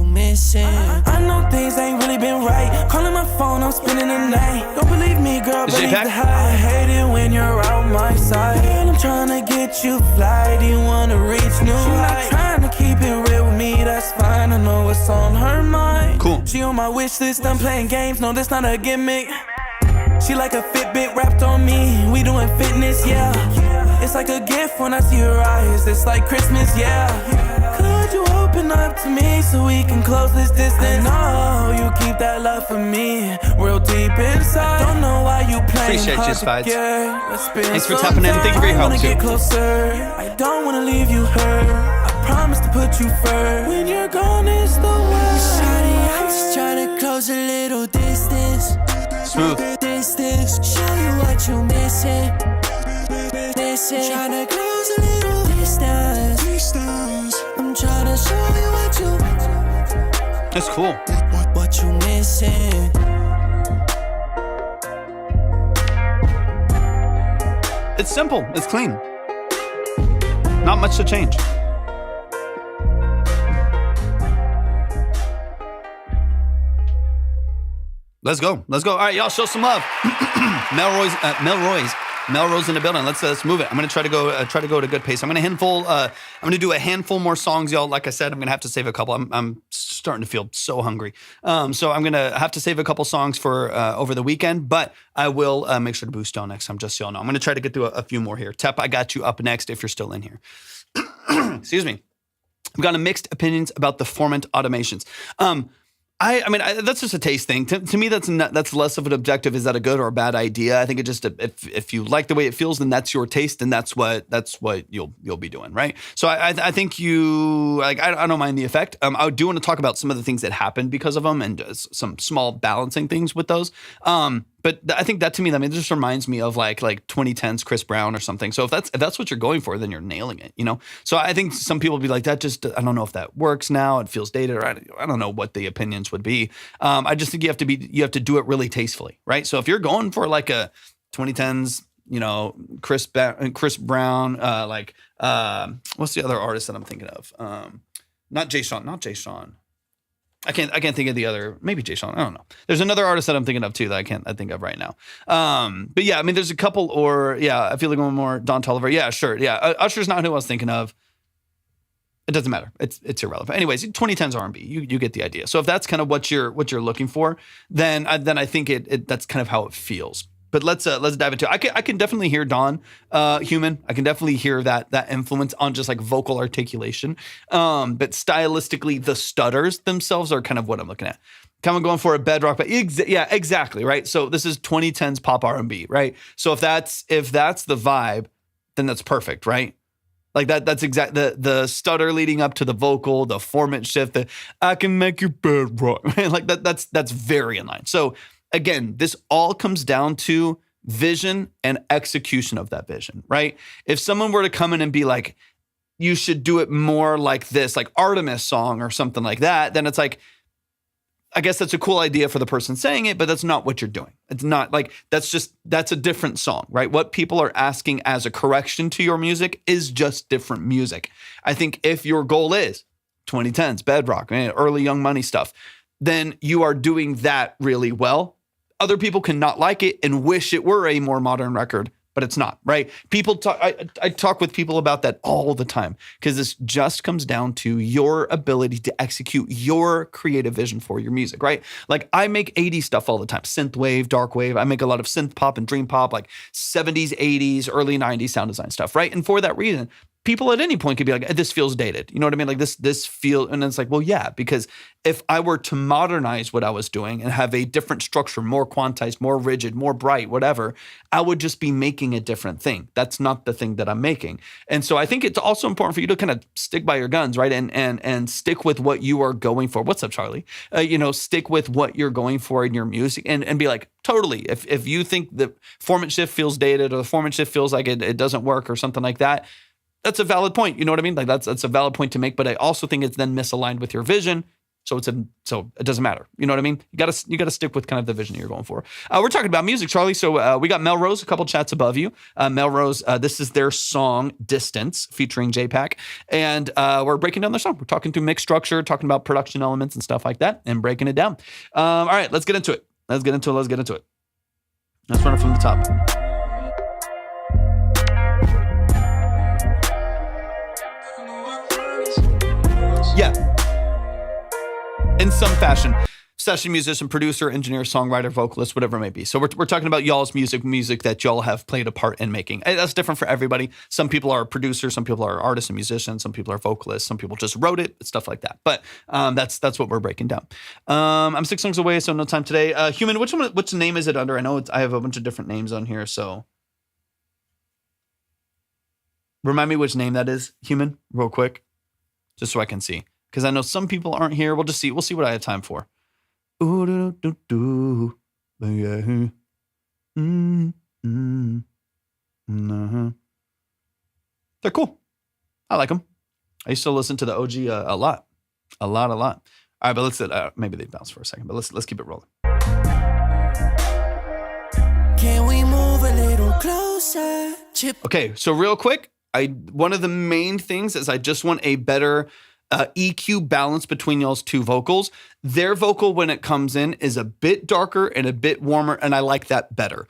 missing. I know things ain't really been right. Calling my phone, I'm spending the night. Don't believe me, girl, believe the hype. I hate it when you're out my side. Girl, I'm trying to get you fly. Do you wanna reach new heights? She's not trying to keep it real with me, that's fine. I know what's on her mind. Cool. She on my wish list, I'm playing games. No, that's not a gimmick. She like a Fitbit wrapped on me. We doing fitness, yeah. It's like a gift when I see her eyes. It's like Christmas, yeah. Could you open up to me so we can close this distance? No, you keep that love for me real deep inside. Don't know why you playing Appreciate hard you, to Spides. get. Thanks for tapping in. Thank you for your help, I wanna too. get closer. I don't wanna leave you hurt. I promise to put you first. When you're gone, it's the worst. Shawty, I'm just trying to close a little distance. Smooth. Show you what you missing. Trying to close a little distance. I'm trying to show you what you. That's cool. What you missing. It's simple. It's clean. Not much to change. Let's go. All right, y'all, show some love. Melrose in the building. Let's move it. I'm gonna try to go at a good pace. I'm gonna do a handful more songs, y'all. Like I said, I'm gonna have to save a couple. I'm starting to feel so hungry. So I'm gonna have to save a couple songs for over the weekend, but I will make sure to boost y'all next time, just so y'all know. I'm gonna try to get through a few more here. Tep, I got you up next if you're still in here. Excuse me. I've got mixed opinions about the Formant automations. I mean, that's just a taste thing. To me, that's less of an objective. Is that a good or a bad idea? I think it just if you like the way it feels, then that's your taste, and that's what you'll be doing, right? So I think you like. I don't mind the effect. I do want to talk about some of the things that happened because of them and some small balancing things with those. But I think that to me, I mean, it just reminds me of like 2010's Chris Brown or something. So if that's what you're going for, then you're nailing it, you know? So I think some people would be like, I don't know if that works now. It feels dated, or I don't know what the opinions would be. I just think you have to do it really tastefully, right? So if you're going for like a 2010's, you know, Chris Brown, what's the other artist that I'm thinking of? Not Jay Sean. I can't think of the other, maybe Jay Sean. I don't know. There's another artist that I'm thinking of too that I think of right now. But yeah, I mean, there's a couple, I feel like one more, Don Toliver. Yeah, sure. Yeah. Usher's not who I was thinking of. It doesn't matter. It's irrelevant. Anyways, 2010's R&B. You get the idea. So if that's kind of what you're looking for, then I think that's kind of how it feels. But let's dive into it. I can definitely hear Don Human. I can definitely hear that influence on just like vocal articulation. But stylistically, the stutters themselves are kind of what I'm looking at. Kind of going for a bedrock, but yeah, exactly, right? So this is 2010's pop R&B, right? So if that's the vibe, then that's perfect, right? Like that's exact the stutter leading up to the vocal, the formant shift, the I can make you bedrock, right? Like that's very in line. So again, this all comes down to vision and execution of that vision, right? If someone were to come in and be like, you should do it more like this, like Artemis song or something like that, then it's like, I guess that's a cool idea for the person saying it, but that's not what you're doing. It's not like, that's a different song, right? What people are asking as a correction to your music is just different music. I think if your goal is 2010s, bedrock, early Young Money stuff, then you are doing that really well. Other people can not like it and wish it were a more modern record, but it's not, right? People talk, I talk with people about that all the time because this just comes down to your ability to execute your creative vision for your music, right? Like I make 80s stuff all the time, synth wave, dark wave. I make a lot of synth pop and dream pop, like 70s, 80s, early 90s sound design stuff, right? And for that reason, people at any point could be like, this feels dated. You know what I mean? Like this feel, and it's like, well, yeah, because if I were to modernize what I was doing and have a different structure, more quantized, more rigid, more bright, whatever, I would just be making a different thing. That's not the thing that I'm making. And so I think it's also important for you to kind of stick by your guns, right? And stick with what you are going for. What's up, Charlie? Stick with what you're going for in your music and be like, totally. If you think the format shift feels dated or the format shift feels like it doesn't work or something like that, that's a valid point. You know what I mean? Like that's a valid point to make, but I also think it's then misaligned with your vision. So it doesn't matter. You know what I mean? You gotta stick with kind of the vision that you're going for. We're talking about music, Charlie. So we got Melrose, a couple chats above you. Melrose, this is their song "Distance" featuring JPack, and we're breaking down their song. We're talking through mix structure, talking about production elements and stuff like that, and breaking it down. All right, let's get into it. Let's get into it. Let's run it from the top. Yeah. In some fashion, session musician, producer, engineer, songwriter, vocalist, whatever it may be. So we're talking about y'all's music that y'all have played a part in making. That's different for everybody. Some people are producers, some people are artists and musicians, some people are vocalists, some people just wrote it, stuff like that. But that's what we're breaking down. I'm 6 songs away, so no time today. Human, which name is it under? I know I have a bunch of different names on here, so remind me which name that is, Human, real quick, just so I can see. Because I know some people aren't here. We'll see what I have time for. Ooh, do, do, do, yeah. They're cool. I like them. I used to listen to the OG a lot. All right, but let's maybe they bounce for a second, but let's keep it rolling. Can we move a little closer? Okay, so real quick, one of the main things is I just want a better EQ balance between y'all's two vocals. Their vocal, when it comes in, is a bit darker and a bit warmer, and I like that better.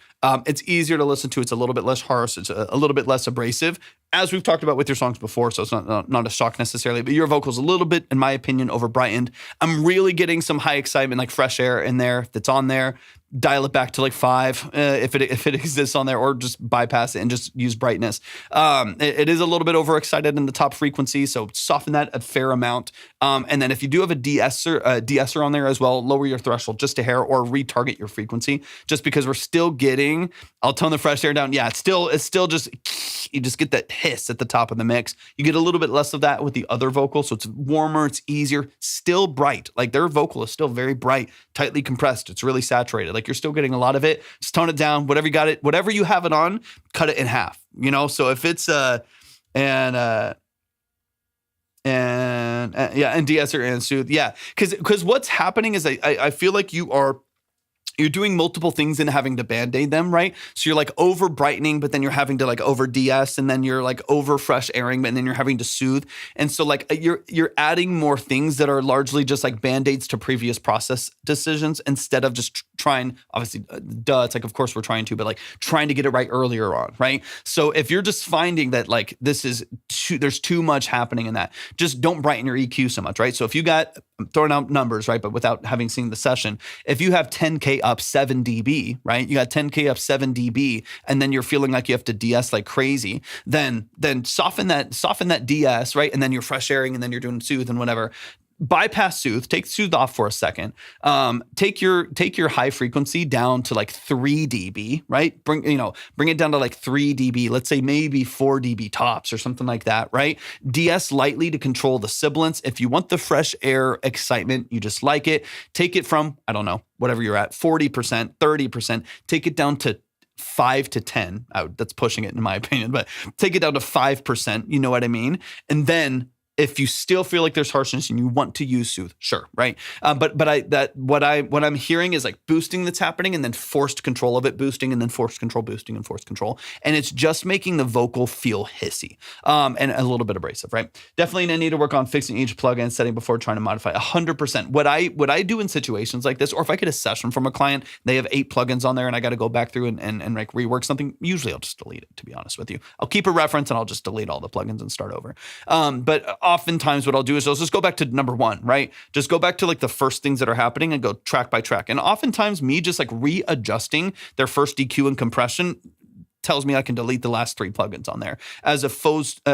It's easier to listen to. It's a little bit less harsh. It's a little bit less abrasive, as we've talked about with your songs before, so it's not a shock necessarily, but your vocal's a little bit, in my opinion, over brightened. I'm really getting some high excitement, like fresh air in there that's on there. Dial it back to like 5 if it exists on there, or just bypass it and just use brightness. It is a little bit overexcited in the top frequency, so soften that a fair amount. And then if you do have a de-esser on there as well, lower your threshold just a hair or retarget your frequency, just because we're still getting, I'll tone the fresh air down. Yeah, it's still just, you just get that hiss at the top of the mix. You get a little bit less of that with the other vocal, so it's warmer, it's easier, still bright. Like their vocal is still very bright, tightly compressed. It's really saturated. Like you're still getting a lot of it. Just tone it down. Whatever you have it on, cut it in half. So if it's and de-esser and soothe. Yeah. Cause what's happening is I feel like you're doing multiple things and having to band-aid them, right? So you're like over brightening, but then you're having to like over de-ess, and then you're like over fresh airing, but then you're having to soothe. And so like you're adding more things that are largely just like band-aids to previous process decisions, instead of just trying, obviously, it's like, of course we're trying to, but like trying to get it right earlier on, right? So if you're just finding that like there's too much happening in that, just don't brighten your EQ so much, right? So if you got, I'm throwing out numbers, right? But without having seen the session, if you have 10K up 7 dB, right? You got 10K up 7 dB, and then you're feeling like you have to de-ess like crazy, then soften that de-ess, right? And then you're fresh airing, and then you're doing soothe and whatever. Bypass soothe, take soothe off for a second. Take your high frequency down to like 3 dB, right? Bring it down to like 3 dB, let's say maybe 4 dB tops or something like that, right? De-ess lightly to control the sibilance. If you want the fresh air excitement, you just like it. Take it from, I don't know, whatever you're at, 40%, 30%, take it down to 5 to 10. That's pushing it in my opinion, but take it down to 5%, you know what I mean? And then if you still feel like there's harshness and you want to use soothe, sure, right? What I'm hearing is like boosting that's happening, and then forced control of it boosting, and then forced control boosting, and forced control, and it's just making the vocal feel hissy and a little bit abrasive, right? Definitely need to work on fixing each plugin setting before trying to modify 100%. What I do in situations like this, or if I get a session from a client, they have 8 plugins on there, and I got to go back through and like rework something. Usually, I'll just delete it. To be honest with you, I'll keep a reference and I'll just delete all the plugins and start over. But oftentimes what I'll do is I'll just go back to number 1, right? Just go back to like the first things that are happening and go track by track. And oftentimes me just like readjusting their first EQ and compression tells me I can delete the last 3 plugins on there, as opposed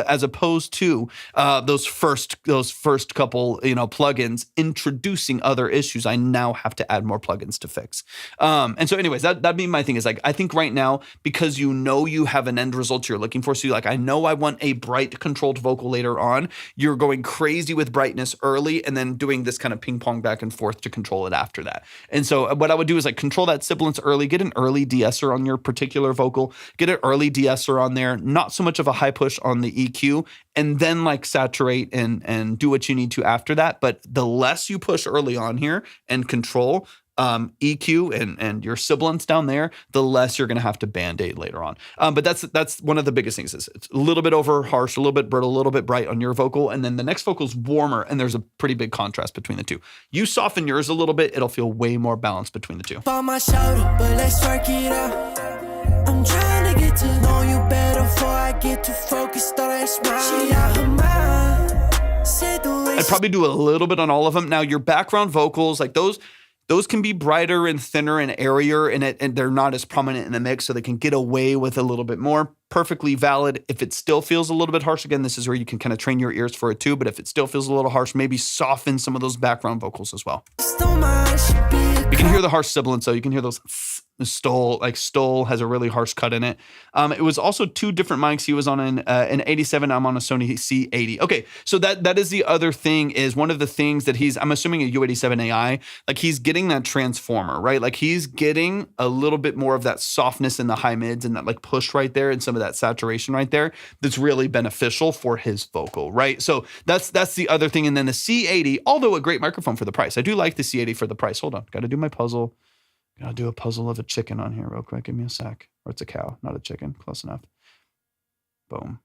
to those first couple plugins introducing other issues. I now have to add more plugins to fix. And so, anyways, that'd be my thing. Is like, I think right now, because you have an end result you're looking for, so you're like, I know I want a bright controlled vocal later on. You're going crazy with brightness early, and then doing this kind of ping pong back and forth to control it after that. And so what I would do is like control that sibilance early, get an early de-esser on your particular vocal, get an early de-esser on there, not so much of a high push on the EQ, and then like saturate and do what you need to after that. But the less you push early on here and control EQ and your sibilance down there, the less you're going to have to band-aid later on. But that's one of the biggest things. Is it's a little bit over harsh, a little bit brittle, a little bit bright on your vocal, and then the next vocal is warmer, and there's a pretty big contrast between the two. You soften yours a little bit, it'll feel way more balanced between the two. On my shoulder, but let's work it out. I'm trying to get to know you better before I get too focused on that smile. She out her mind. Said the way I'd probably do a little bit on all of them. Now, your background vocals, like those can be brighter and thinner and airier, and they're not as prominent in the mix, so they can get away with a little bit more. Perfectly valid. If it still feels a little bit harsh, again, this is where you can kind of train your ears for it too, but if it still feels a little harsh, maybe soften some of those background vocals as well. You can hear the harsh sibilance, so you can hear those Stoll has a really harsh cut in it. It was also 2 different mics. He was on an 87. I'm on a Sony C80. Okay, so that is the other thing. Is one of the things that I'm assuming a U87 AI, like he's getting that transformer, right? Like he's getting a little bit more of that softness in the high mids and that like push right there and some of that saturation right there that's really beneficial for his vocal, right? So that's the other thing. And then the C80, although a great microphone for the price, I do like the C80 for the price. Hold on, got to do my puzzle. Gotta do a puzzle of a chicken on here real quick. Give me a sec. Or it's a cow, not a chicken. Close enough. Boom.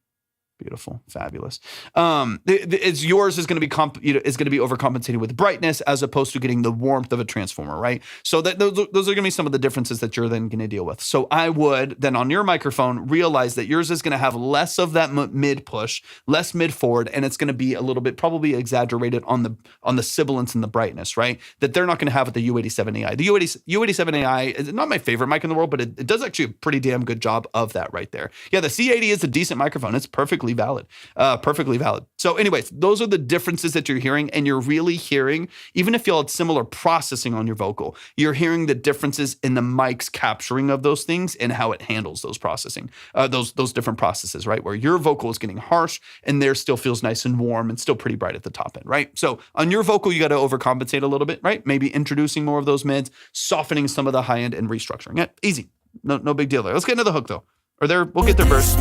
Beautiful, fabulous. It's yours is going to be is going to be overcompensating with brightness as opposed to getting the warmth of a transformer, right? So those are going to be some of the differences that you're then going to deal with. So I would then on your microphone realize that yours is going to have less of that mid push, less mid forward, and it's going to be a little bit probably exaggerated on the sibilance and the brightness, right? That they're not going to have with the U87 AI. The U87 AI is not my favorite mic in the world, but it does actually a pretty damn good job of that right there. Yeah, the C80 is a decent microphone. It's perfectly valid. So anyways, those are the differences that you're hearing, and you're really hearing, even if you all had similar processing on your vocal, you're hearing the differences in the mic's capturing of those things and how it handles those processing, those different processes, right? Where your vocal is getting harsh and theirs still feels nice and warm and still pretty bright at the top end, right? So on your vocal, you got to overcompensate a little bit, right? Maybe introducing more of those mids, softening some of the high end and restructuring it. Easy. No big deal there. Let's get into the hook though. We'll get their verse.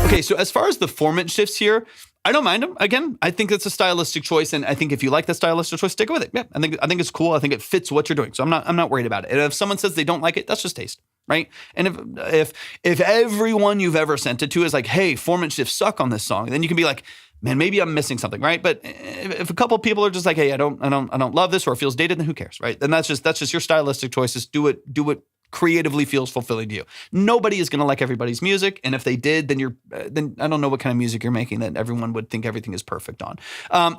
Okay, so as far as the format shifts here, I don't mind them. Again, I think it's a stylistic choice, and I think if you like that stylistic choice, stick with it. Yeah, I think it's cool. I think it fits what you're doing, so I'm not worried about it. And if someone says they don't like it, that's just taste, right? And if everyone you've ever sent it to is like, hey, format shifts suck on this song, then you can be like, man, maybe I'm missing something, right? But if a couple of people are just like, hey, I don't love this, or it feels dated, then who cares, right? Then that's just your stylistic choices. Do what creatively feels fulfilling to you. Nobody is going to like everybody's music, and if they did, then I don't know what kind of music you're making that everyone would think everything is perfect on.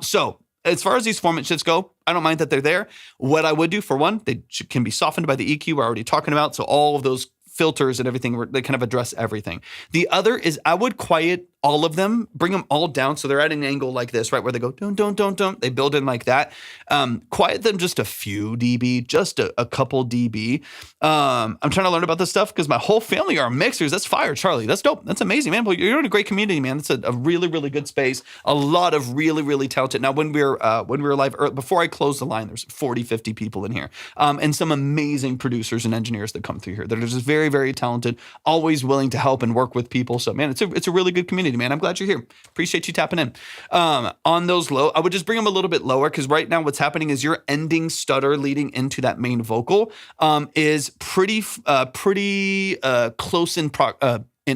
So as far as these format shifts go, I don't mind that they're there. What I would do, for one, they can be softened by the EQ we're already talking about. So all of those filters and everything, they kind of address everything. The other is I would quiet all of them, bring them all down so they're at an angle like this, right, where they go don't. They build in like that. Quiet them just a few dB, just a couple dB. I'm trying to learn about this stuff because my whole family are mixers. That's fire, Charlie. That's dope. That's amazing, man. Well, you're in a great community, man. It's a really, really good space. A lot of really, really talented. Now, when we were live, before I closed the line, there's 40, 50 people in here, and some amazing producers and engineers that come through here that are just very, very talented, always willing to help and work with people. So, man, it's a really good community, man. I'm glad you're here. Appreciate you tapping in. On those low, I would just bring them a little bit lower because right now what's happening is your ending stutter leading into that main vocal is pretty close in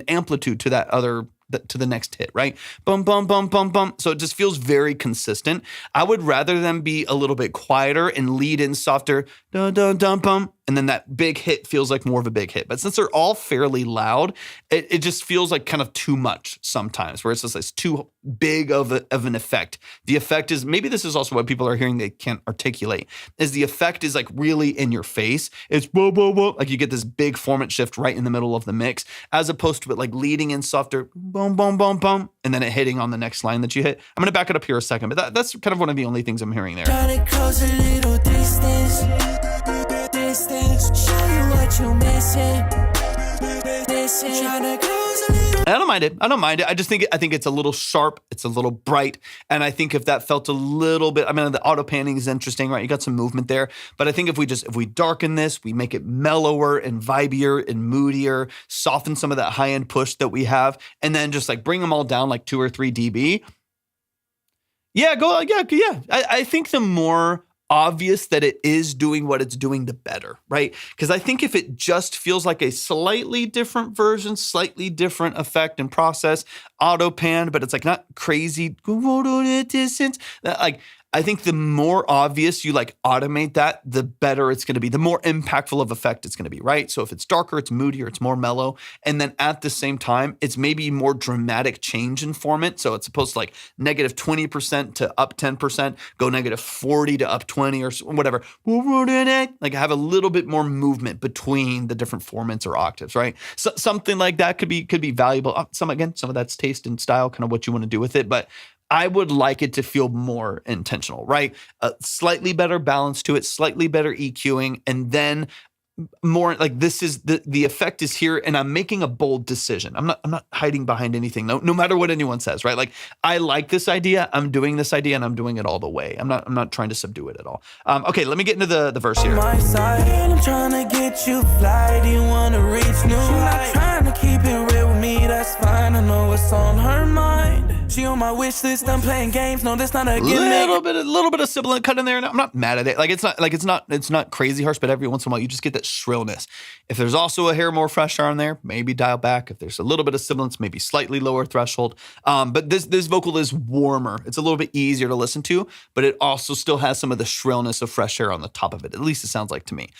amplitude to that other to the next hit, right? Bum, bum, bum, bum, bum. So it just feels very consistent. I would rather them be a little bit quieter and lead in softer, dun, dun, dun, bum, and then that big hit feels like more of a big hit. But since they're all fairly loud, it just feels like kind of too much sometimes, where it's just it's too big of an effect. The effect is, maybe this is also what people are hearing they can't articulate, is the effect is like really in your face. It's whoa, whoa, whoa. Like you get this big formant shift right in the middle of the mix, as opposed to it like leading in softer, boom, boom, boom, boom, and then it hitting on the next line that you hit. I'm going to back it up here a second, but that's kind of one of the only things I'm hearing there. Try to close a little distance, show you what you missing. Try to close a little. I don't mind it. I think it's a little sharp. It's a little bright. And I think if that felt a little bit, I mean, the auto panning is interesting, right? You got some movement there. But I think if we darken this, we make it mellower and vibier and moodier, soften some of that high end push that we have, and then just like bring them all down like 2 or 3 dB. Yeah, I think the more obvious that it is doing what it's doing, the better, right? Because I think if it just feels like a slightly different version, slightly different effect and process, auto pan, but it's like not crazy, like I think the more obvious you like automate that, the better it's going to be, the more impactful of effect it's going to be, right? So if it's darker, it's moodier, it's more mellow. And then at the same time, it's maybe more dramatic change in formant. So it's supposed to like negative 20% to up 10%, go negative 40 to up 20 or whatever. Like have a little bit more movement between the different formants or octaves, right? So something like that could be valuable. Some of that's taste and style, kind of what you want to do with it. But I would like it to feel more intentional, right? Slightly better balance to it, slightly better EQing, and then more like this is the effect is here, and I'm making a bold decision. I'm not hiding behind anything. No matter what anyone says, right? Like I like this idea. I'm doing this idea, and I'm doing it all the way. I'm not trying to subdue it at all. Okay, let me get into the verse here. My side, I'm trying to get you fly. Do you want to reach new heights? Trying to keep it real with me. That's fine. I know what's on her mind. She on my wish list. I'm playing games. No, that's not a little bit of sibilant cut in there. And I'm not mad at it. Like it's not crazy harsh, but every once in a while you just get that shrillness. If there's also a hair more fresh on there, maybe dial back. If there's a little bit of sibilance, maybe slightly lower threshold. But this vocal is warmer. It's a little bit easier to listen to, but it also still has some of the shrillness of fresh hair on the top of it. At least it sounds like to me.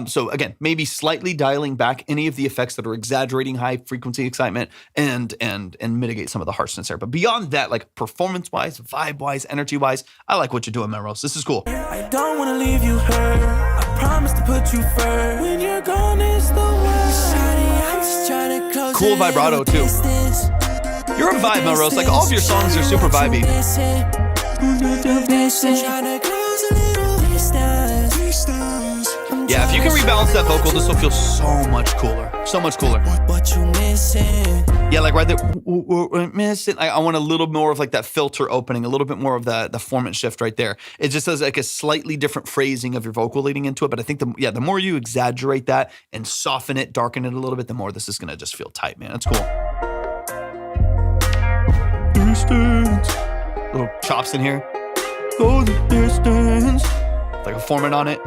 So again, maybe slightly dialing back any of the effects that are exaggerating high frequency excitement and mitigate some of the harshness there. But beyond that, like performance-wise, vibe-wise, energy-wise, I like what you're doing, Melrose. This is cool. I don't want to leave you hurt. I promise to put you first. When you're gone, it's the worst. I'm just trying to close cool vibrato, too. You're a vibe, Melrose. Like, all of your songs are super vibey. Yeah, if you can rebalance that vocal, this will feel so much cooler. So much cooler. What you missing? Yeah, like right there, missing. I want a little more of like that filter opening, a little bit more of the formant shift right there. It just has like a slightly different phrasing of your vocal leading into it. But I think the more you exaggerate that and soften it, darken it a little bit, the more this is gonna just feel tight, man. That's cool. Distance. Little chops in here. Go the distance. Like a formant on it.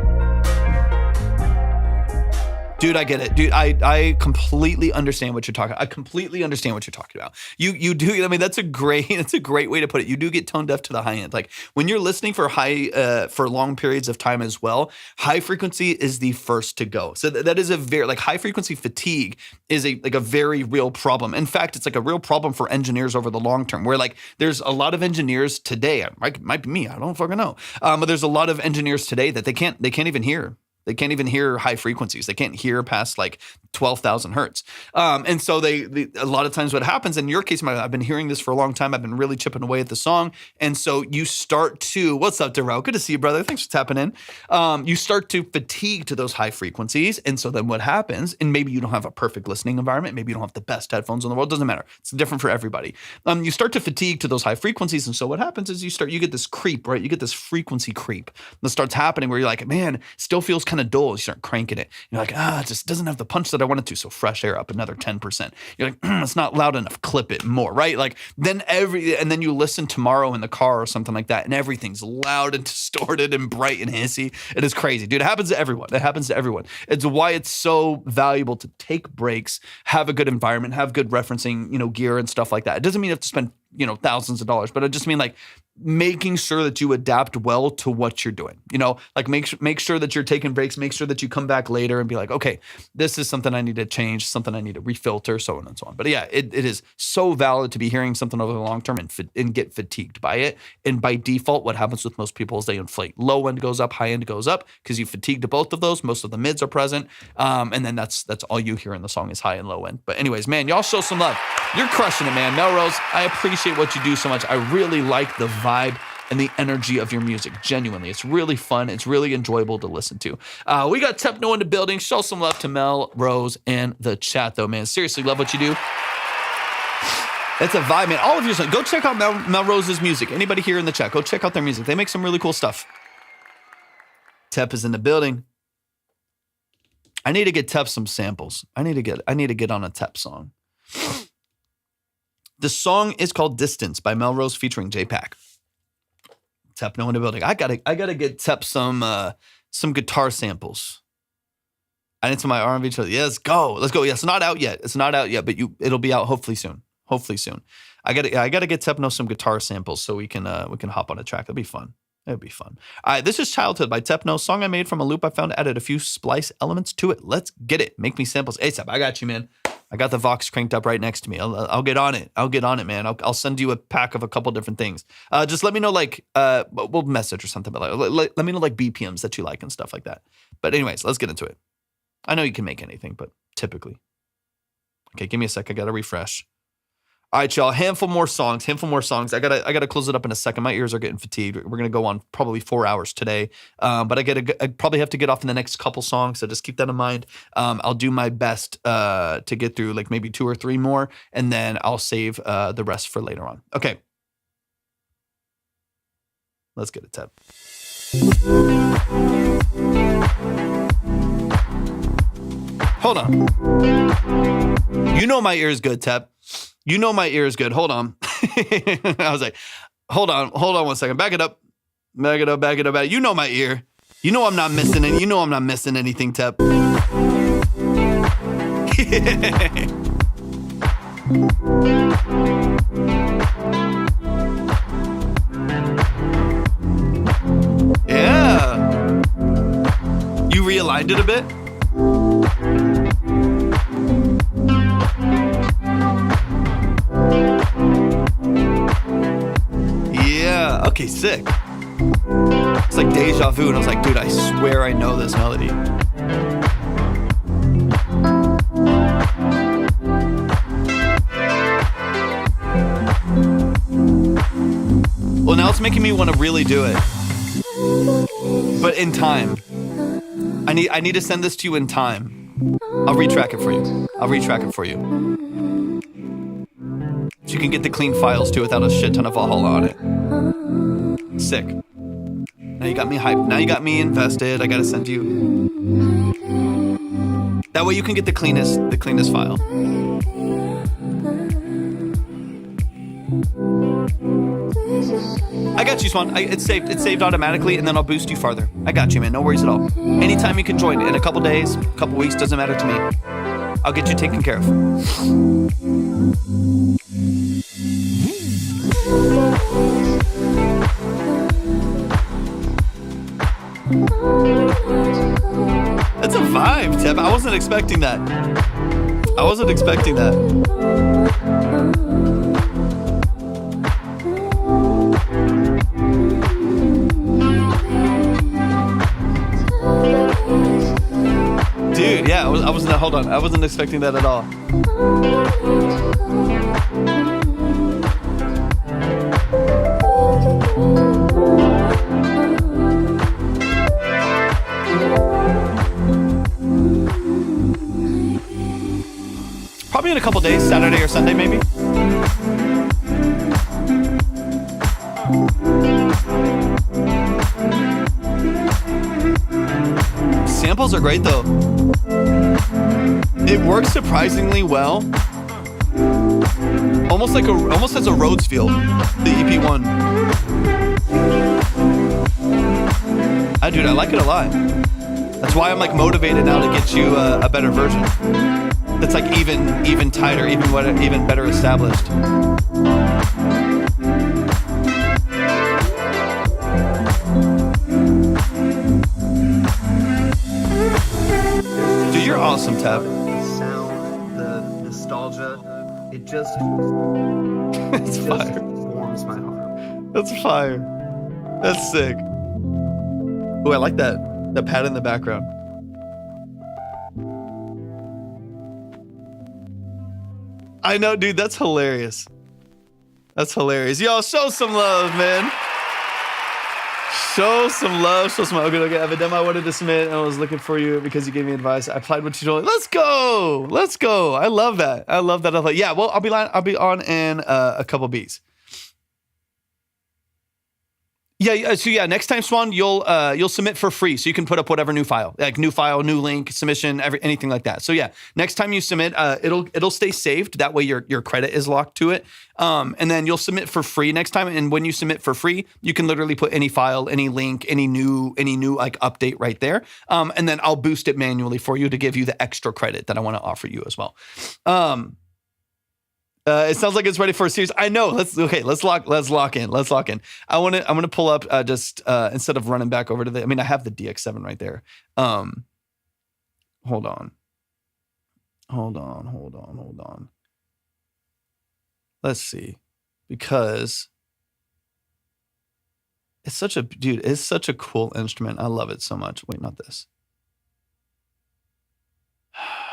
Dude, I get it. Dude, I completely understand what you're talking about. I completely understand what you're talking about. You do, I mean, that's a great way to put it. You do get tone deaf to the high end. Like when you're listening for for long periods of time as well, high frequency is the first to go. So that is a very, like high frequency fatigue is a very real problem. In fact, it's like a real problem for engineers over the long term, where like there's a lot of engineers today, might be me, I don't fucking know. But there's a lot of engineers today that they can't even hear. They can't even hear high frequencies. They can't hear past like 12,000 hertz. And so they a lot of times what happens, in your case, I've been hearing this for a long time. I've been really chipping away at the song. And so you start to, what's up, Darrell? Good to see you, brother. Thanks for tapping in. You start to fatigue to those high frequencies. And so then what happens, and maybe you don't have a perfect listening environment. Maybe you don't have the best headphones in the world. Doesn't matter. It's different for everybody. You start to fatigue to those high frequencies. And so what happens is you get this creep, right? You get this frequency creep that starts happening where you're like, man, still feels kind of dull. You start cranking it. You're like, it just doesn't have the punch that I want it to. So fresh air up another 10%. You're like, it's not loud enough. Clip it more, right? Like then you listen tomorrow in the car or something like that, and everything's loud and distorted and bright and hissy. It is crazy, dude. It happens to everyone. It's why it's so valuable to take breaks, have a good environment, have good referencing, gear and stuff like that. It doesn't mean you have to spend thousands of dollars, but I just mean like making sure that you adapt well to what you're doing, like make sure that you're taking breaks, make sure that you come back later and be like, okay, this is something I need to change, something I need to refilter, so on and so on. But yeah, it is so valid to be hearing something over the long term and get fatigued by it. And by default, what happens with most people is they inflate. Low end goes up, high end goes up because you fatigued both of those. Most of the mids are present. And then that's all you hear in the song is high and low end. But anyways, man, y'all show some love. You're crushing it, man. Melrose, I appreciate what you do so much. I really like the vibe and the energy of your music. Genuinely, it's really fun. It's really enjoyable to listen to. We got Tepno in the building. Show some love to Melrose and the chat, though, man. Seriously, love what you do. It's a vibe, man. All of you, go check out Melrose's music. Anybody here in the chat, go check out their music. They make some really cool stuff. Tep is in the building. I need to get Tep some samples. I need to get on a Tep song. The song is called Distance by Melrose featuring J-Pack. Tepno in the building. I gotta get Tep some guitar samples. I need some of my R&B. Yeah, let's go. Yeah, it's not out yet. But it'll be out hopefully soon. I gotta get Tepno some guitar samples so we can hop on a track. That'd be fun. All right, this is Childhood by Tepno. Song I made from a loop I found, added a few splice elements to it. Let's get it. Make me samples ASAP. I got you, man. I got the Vox cranked up right next to me. I'll get on it. Man. I'll send you a pack of a couple different things. Just let me know, like, we'll message or something, but let me know, like, BPMs that you like and stuff like that. But anyways, let's get into it. I know you can make anything, but typically. Okay, give me a sec. I got to refresh. All right, y'all. Handful more songs. I gotta close it up in a second. My ears are getting fatigued. We're gonna go on probably 4 hours today. But I probably have to get off in the next couple songs, so just keep that in mind. I'll do my best to get through like maybe 2 or 3 more, and then I'll save the rest for later on. Okay. Let's get it, Tep. Hold on. You know my ear is good, Tep. You know my ear is good. Hold on. I was like, hold on 1 second. Back it up. You know my ear. You know I'm not missing it. You know I'm not missing anything, Tep. Yeah. You realigned it a bit? Yeah, okay, sick. It's like deja vu, and I was like, dude, I swear I know this melody. Well, now it's making me want to really do it. But in time. I need to send this to you in time. I'll retrack it for you. So you can get the clean files too without a shit ton of Valhalla on it. Sick. Now you got me hyped. Now you got me invested. I gotta send you. That way you can get the cleanest file. I got you, Swan. It's saved automatically, and then I'll boost you farther. I got you, man. No worries at all. Anytime you can join in a couple days, a couple weeks, doesn't matter to me. I'll get you taken care of. That's a vibe, Tep. I wasn't expecting that. Dude, yeah, I wasn't expecting that at all. Probably in a couple days, Saturday or Sunday maybe. Samples are great though. It works surprisingly well. Almost has a Rhodes feel, the EP1. Dude, I like it a lot. That's why I'm like motivated now to get you a better version. That's like even tighter, even better established. just That's fire. warms my heart. That's fire. That's sick. Oh, I like that. The pad in the background. I know, dude. That's hilarious. That's hilarious. Yo, show some love, man. Show some love. Show some love. Okay. I have a demo I wanted to submit, and I was looking for you because you gave me advice. I applied what you told me. Let's go. Let's go. I love that. I love that. Yeah. Well, I'll be on in a couple beats. Yeah. So yeah, next time, Swan, you'll submit for free, so you can put up whatever new file, new link, submission, anything like that. So yeah, next time you submit, it'll stay saved. That way your credit is locked to it. And then you'll submit for free next time. And when you submit for free, you can literally put any file, any link, any new like update right there. And then I'll boost it manually for you to give you the extra credit that I want to offer you as well. It sounds like it's ready for a series. I know. Let's lock in. I'm gonna pull up just instead of running back over to I have the DX7 right there. Hold on. Let's see, because it's such a cool instrument. I love it so much. Wait, not this.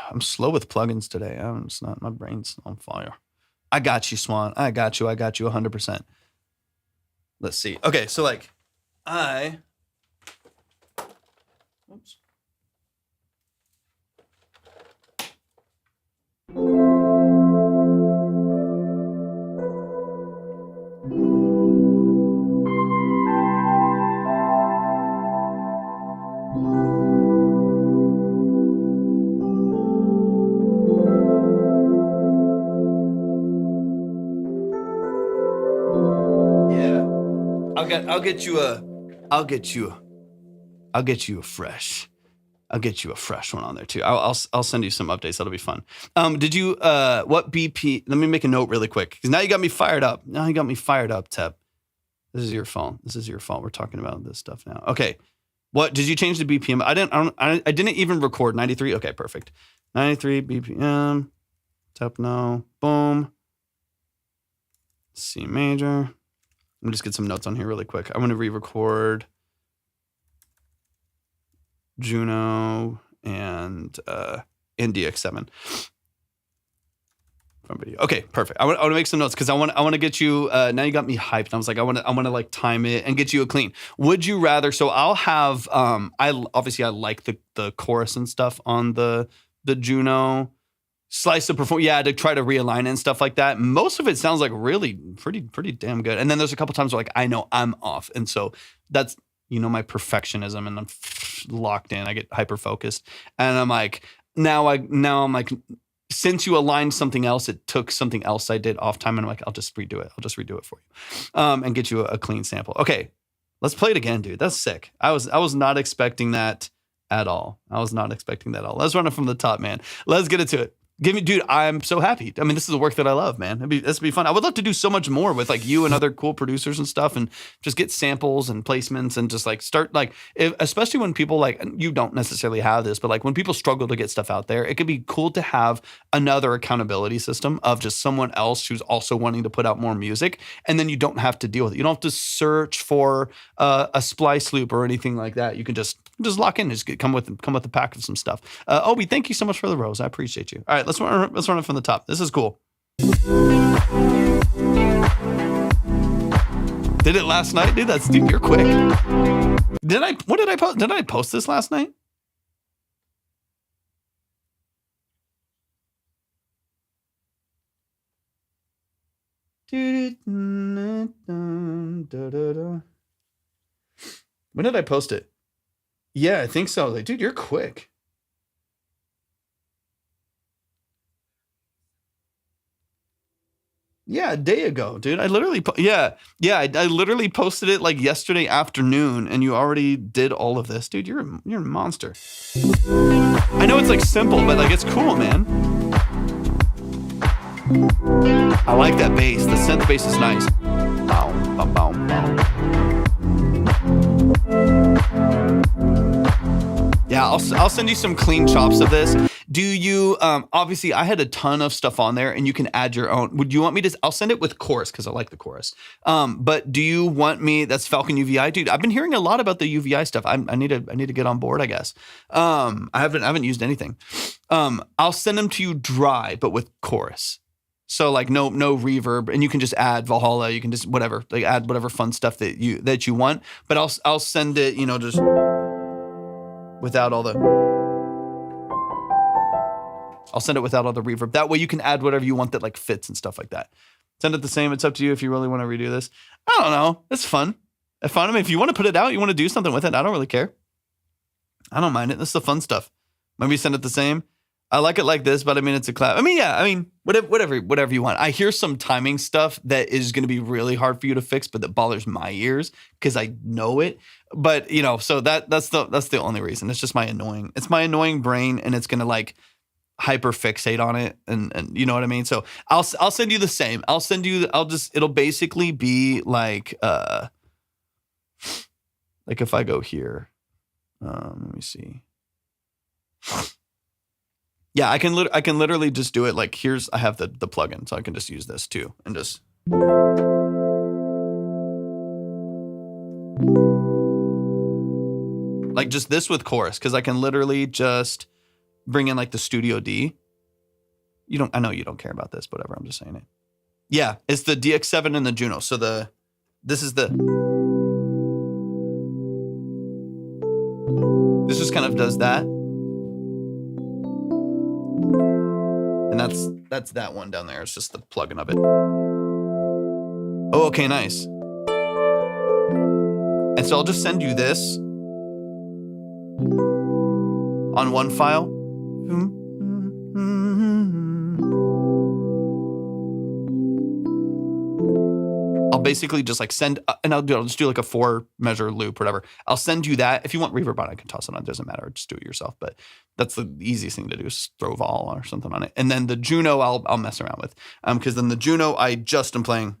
I'm slow with plugins today. My brain's on fire. I got you, Swan. I got you 100%. Let's see. Okay, so oops. I'll get you a fresh one on there too. I'll send you some updates. That'll be fun. Did you what BP? Let me make a note really quick, because now you got me fired up. Tep. This is your fault. We're talking about this stuff now. Okay. What did you change the BPM? I didn't even record 93. Okay, perfect. 93 BPM. Tep no. Boom. C major. Let me just get some notes on here really quick. I'm going to re-record Juno and DX7 from video. Okay, perfect. I want to make some notes because I want to get you. Now you got me hyped. I was like, I want to like time it and get you a clean. Would you rather? So I'll have. I like the chorus and stuff on the Juno. Slice of perform, to try to realign it and stuff like that. Most of it sounds like really pretty damn good. And then there's a couple times where I know I'm off, and so that's my perfectionism, and I'm locked in. I get hyper focused, and I'm like, now I'm like, since you aligned something else, it took something else I did off time, and I'm like, I'll just redo it for you, and get you a clean sample. Okay, let's play it again, dude. That's sick. I was not expecting that at all. Let's run it from the top, man. Let's get into it. Dude, I'm so happy. This is the work that I love, man. This would be fun. I would love to do so much more with you and other cool producers and stuff, and just get samples and placements and just start especially when people you don't necessarily have this, but when people struggle to get stuff out there, it could be cool to have another accountability system of just someone else who's also wanting to put out more music, and then you don't have to deal with it. You don't have to search for a splice loop or anything like that. You can just lock in, just come with a pack of some stuff. Obi, thank you so much for the rose. I appreciate you. All right, let's run it from the top. This is cool. Did it last night, dude? Dude, you're quick. What did I post? Did I post this last night? When did I post it? Yeah, I think so. Dude, you're quick. Yeah, a day ago, dude. I literally, I literally posted it yesterday afternoon, and you already did all of this, dude. You're a monster. I know it's simple, but it's cool, man. I like that bass. The synth bass is nice. Bow, bow, bow, bow. Yeah, I'll send you some clean chops of this. Do you, obviously I had a ton of stuff on there and you can add your own. Would you want me to, I'll send it with chorus because I like the chorus. But do you want me, that's Falcon UVI, dude, I've been hearing a lot about the UVI stuff. I need to get on board, I guess. I haven't used anything. I'll send them to you dry, but with chorus. So like no reverb, and you can just add Valhalla. You can just whatever, like add whatever fun stuff that you want. But I'll send it, you know, just without all the. I'll send it without all the reverb. That way you can add whatever you want that like fits and stuff like that. Send it the same. It's up to you if you really want to redo this. I don't know. It's fun. It's fun. I mean, if you want to put it out, you want to do something with it, I don't really care. I don't mind it. This is the fun stuff. Maybe send it the same. I like it like this, but I mean, it's a clap. I mean, yeah, I mean, whatever you want. I hear some timing stuff that is going to be really hard for you to fix, but that bothers my ears because I know it. But you know, so that's the only reason. It's just my annoying brain, and it's going to like hyper fixate on it, and you know what I mean. So I'll send you the same. It'll basically be like if I go here, let me see. Yeah, I can literally just do it like I have the plugin, so I can just use this too and just like just this with chorus, because I can literally just bring in like the Studio D. I know you don't care about this, whatever, I'm just saying it. Yeah, it's the DX7 and the Juno. So this just kind of does that. And that's that one down there. It's just the plugin of it. Oh, okay, nice. And so I'll just send you this on one file. I'll basically just like send, and I'll just do like a 4-measure loop, whatever. I'll send you that. If you want reverb on it, I can toss it on. It doesn't matter. Just do it yourself. But that's the easiest thing to do is throw vol or something on it. And then the Juno, I'll mess around with. Because then the Juno, I just am playing.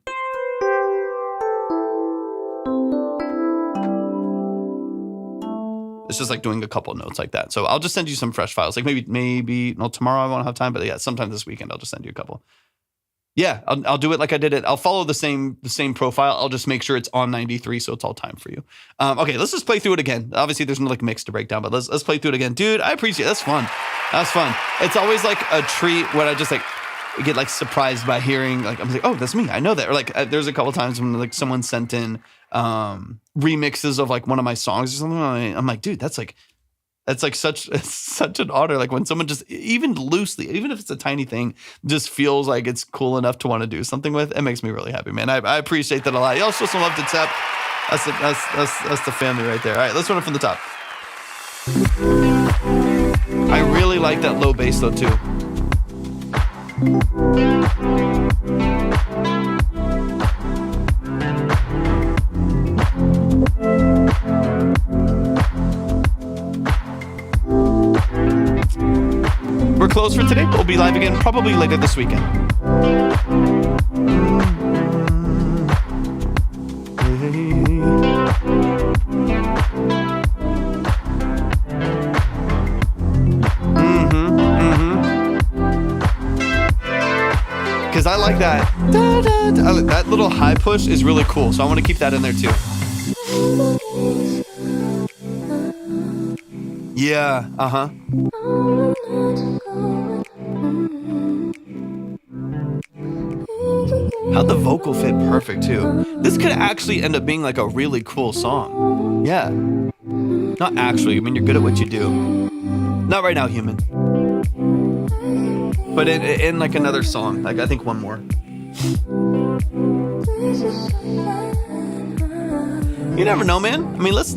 It's just like doing a couple of notes like that. So I'll just send you some fresh files. Like maybe tomorrow I won't have time, but yeah, sometime this weekend I'll just send you a couple. Yeah, I'll do it like I did it. I'll follow the same profile. I'll just make sure it's on 93, so it's all time for you. Okay, let's just play through it again. Obviously, there's no like mix to break down, but let's play through it again, dude. I appreciate it. That's fun. That's fun. It's always like a treat when I just like get like surprised by hearing like I'm like, oh, that's me. I know that. Or like there's a couple times when like someone sent in remixes of like one of my songs or something. I'm like, dude, it's such an honor. Like when someone just even loosely, even if it's a tiny thing, just feels like it's cool enough to want to do something with. It makes me really happy, man. I appreciate that a lot. Y'all show some love to Tep. That's the family right there. All right, let's run it from the top. I really like that low bass though too. We're closed for today. We'll be live again probably later this weekend. Because I like that. That little high push is really cool. So I want to keep that in there too. Yeah, uh-huh. How'd the vocal fit perfect too? This could actually end up being like a really cool song. Yeah. Not actually, I mean, you're good at what you do. Not right now, human. But in like another song, like I think one more. You never know, man. I mean, let's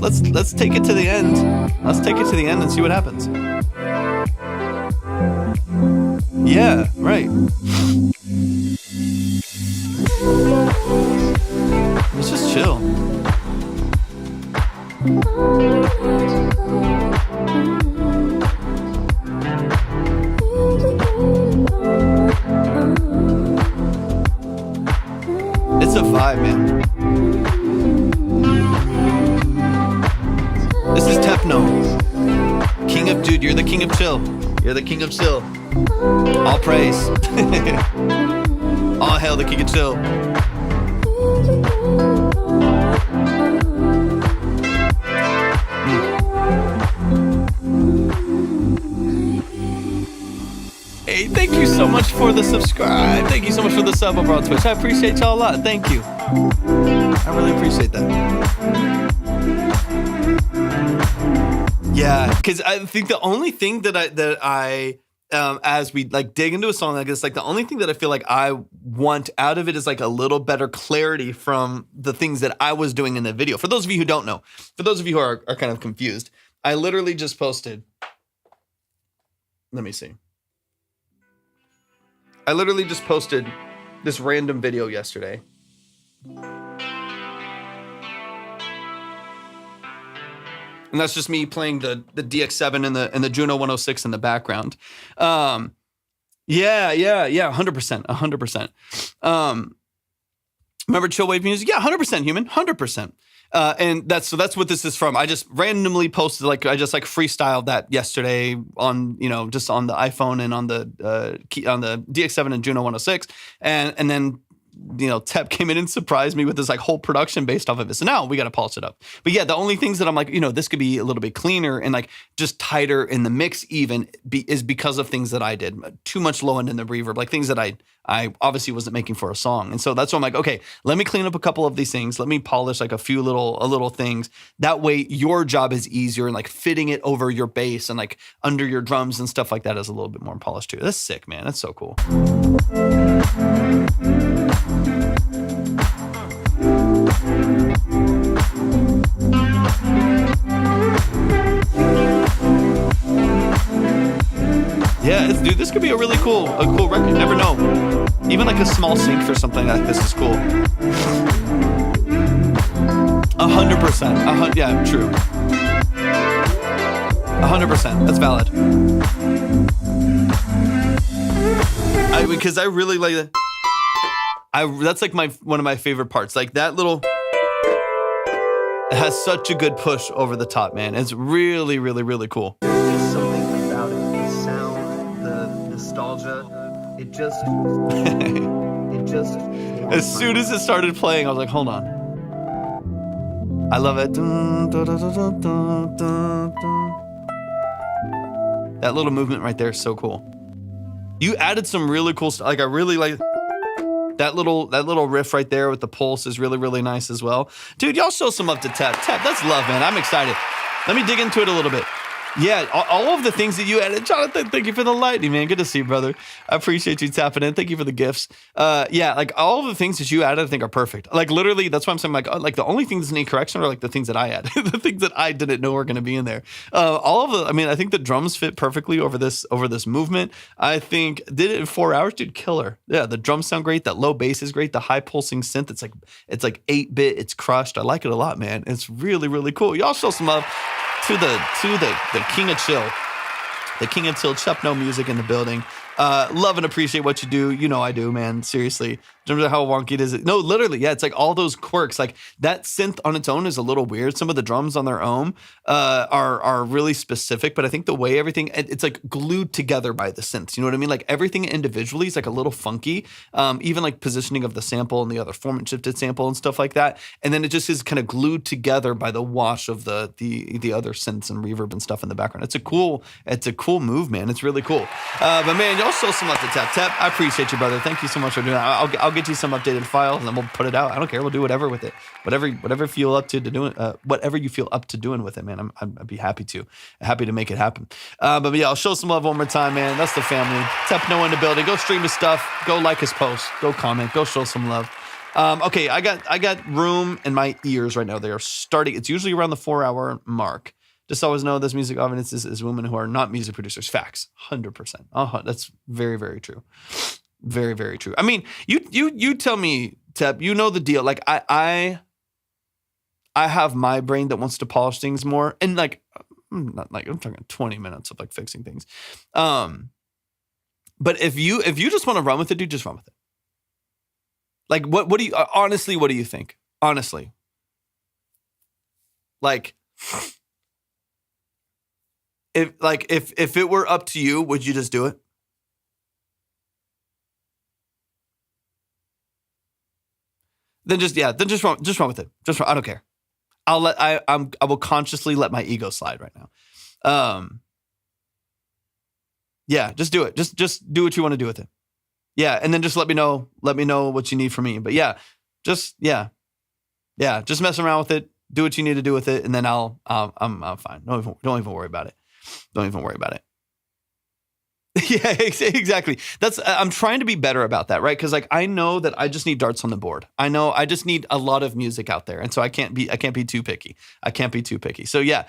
take it to the end. Let's take it to the end and see what happens. Yeah, right. Let's just chill. It's a vibe, man. This is Tepno. King of, dude, you're the king of chill. You're the king of chill. All praise. All hail the king of chill. Hey, thank you so much for the subscribe. Thank you so much for the sub over on Twitch. I appreciate y'all a lot. Thank you. I really appreciate that. Yeah, because I think the only thing that I as we like dig into a song like this, like the only thing that I feel like I want out of it is like a little better clarity from the things that I was doing in the video. For those of you who don't know, for those of you who are kind of confused, I literally just posted. Let me see. I literally just posted this random video yesterday. And that's just me playing the DX7 and the Juno 106 in the background. Yeah, 100%. Remember chill wave music? Yeah, 100% human, 100%. And that's what this is from. I just randomly posted, like, I just like freestyled that yesterday on, just on the iPhone and on the DX7 and Juno 106. And then, Tep came in and surprised me with this like whole production based off of it. So now we got to polish it up. But yeah, the only things that I'm like, this could be a little bit cleaner and like just tighter in the mix even is because of things that I did. Too much low end in the reverb, like things that I obviously wasn't making for a song. And so that's why I'm like, okay, let me clean up a couple of these things. Let me polish like a little things. That way your job is easier and like fitting it over your bass and like under your drums and stuff like that is a little bit more polished too. That's sick, man. That's so cool. Yeah, dude, this could be a really cool record. You never know. Even like a small sync for something like this is cool. 100%. Yeah, true. 100%. That's valid. Because I really like that. That's like one of my favorite parts. Like that little. It has such a good push over the top, man. It's really, really, really cool. There's something about it. The sound, the nostalgia. It just. As soon as it started playing, I was like, hold on. I love it. That little movement right there is so cool. You added some really cool stuff. Like I really like that little riff right there with the pulse is really, really nice as well. Dude, y'all show some love to Tep. Tep, that's love, man. I'm excited. Let me dig into it a little bit. Yeah, all of the things that you added. Jonathan, thank you for the lightning, man. Good to see you, brother. I appreciate you tapping in. Thank you for the gifts. Yeah, like all of the things that you added, I think are perfect. Like literally, that's why I'm saying like the only things that need correction are like the things that I added, the things that I didn't know were going to be in there. I think the drums fit perfectly over this movement. I think did it in 4 hours, dude. Killer. Yeah, the drums sound great. That low bass is great. The high pulsing synth, it's like 8-bit. It's crushed. I like it a lot, man. It's really, really cool. Y'all show some love to the king of chill, the king of chill, Chepno music in the building. Love and appreciate what you do. You know I do, man. Seriously. Remember how wonky it is? No, literally, yeah. It's like all those quirks. Like that synth on its own is a little weird. Some of the drums on their own are really specific, but I think the way everything it's like glued together by the synths. You know what I mean? Like everything individually is like a little funky. Even like positioning of the sample and the other format shifted sample and stuff like that. And then it just is kind of glued together by the wash of the other synths and reverb and stuff in the background. It's a cool move, man. It's really cool. But man, y'all show some love to Tep. I appreciate you, brother. Thank you so much for doing that. I'll get you some updated files and then we'll put it out. I don't care. We'll do whatever with it. Whatever you feel up to doing. Whatever you feel up to doing with it, man. I'd be happy to make it happen. But yeah, I'll show some love one more time, man. That's the family. Tepno in the building. Go stream his stuff. Go like his post. Go comment. Go show some love. Okay, I got room in my ears right now. They are starting. It's usually around the 4-hour mark. Just always know this music audience is women who are not music producers. Facts, 100%. That's very, very true. Very, very true. I mean, you tell me, Tep. You know the deal. Like I have my brain that wants to polish things more, and like I'm talking 20 minutes of like fixing things. But if you just want to run with it, dude, just run with it. Like what do you honestly? What do you think? Honestly, like. if it were up to you, would you just do it? Then just run with it. I don't care. I will consciously let my ego slide right now. Yeah, just do it. Just do what you want to do with it. Yeah, and then just let me know what you need from me. But yeah, just mess around with it. Do what you need to do with it, and then I'm fine. Don't even worry about it. Don't even worry about it. Yeah, exactly. I'm trying to be better about that, right? Because like I know that I just need darts on the board. I know I just need a lot of music out there, and so I can't be too picky. So yeah,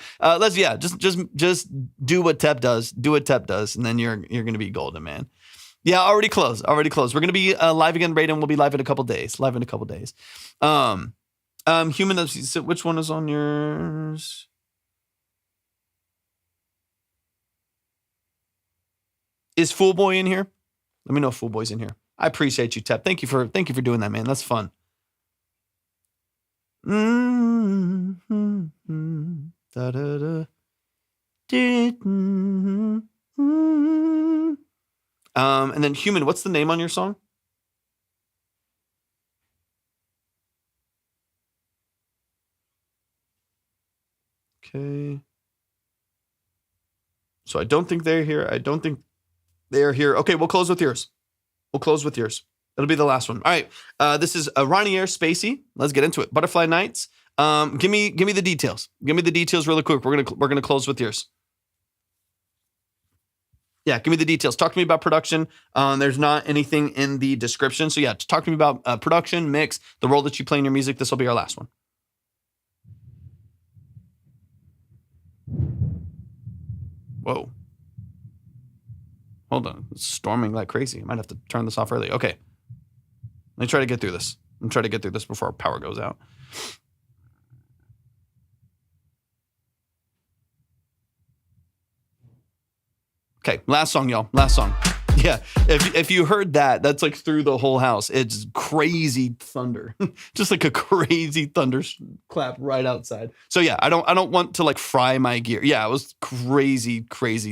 just do what Tep does. Do what Tep does, and then you're gonna be golden, man. Yeah, already closed. We're gonna be live again, Braden. We'll be live in a couple days. Human. So which one is on yours? Is Fool Boy in here? Let me know if Fool Boy's in here. I appreciate you, Tep. Thank you for doing that, man. That's fun. And then Human, what's the name on your song? Okay. So I don't think they're here. They are here. Okay, we'll close with yours. It'll be the last one. All right. This is Ronnie Air Spacey. Let's get into it. Butterfly Nights. Give me the details. Give me the details really quick. We're gonna close with yours. Yeah, give me the details. Talk to me about production. There's not anything in the description. So yeah, just talk to me about production, mix, the role that you play in your music. This will be our last one. Whoa. Hold on. It's storming like crazy. I might have to turn this off early. Okay. Let me try to get through this. Before our power goes out. Okay, last song, y'all. Last song. Yeah, if you heard that, that's like through the whole house. It's crazy thunder, just like a crazy thunder clap right outside. So yeah, I don't want to like fry my gear. Yeah, it was crazy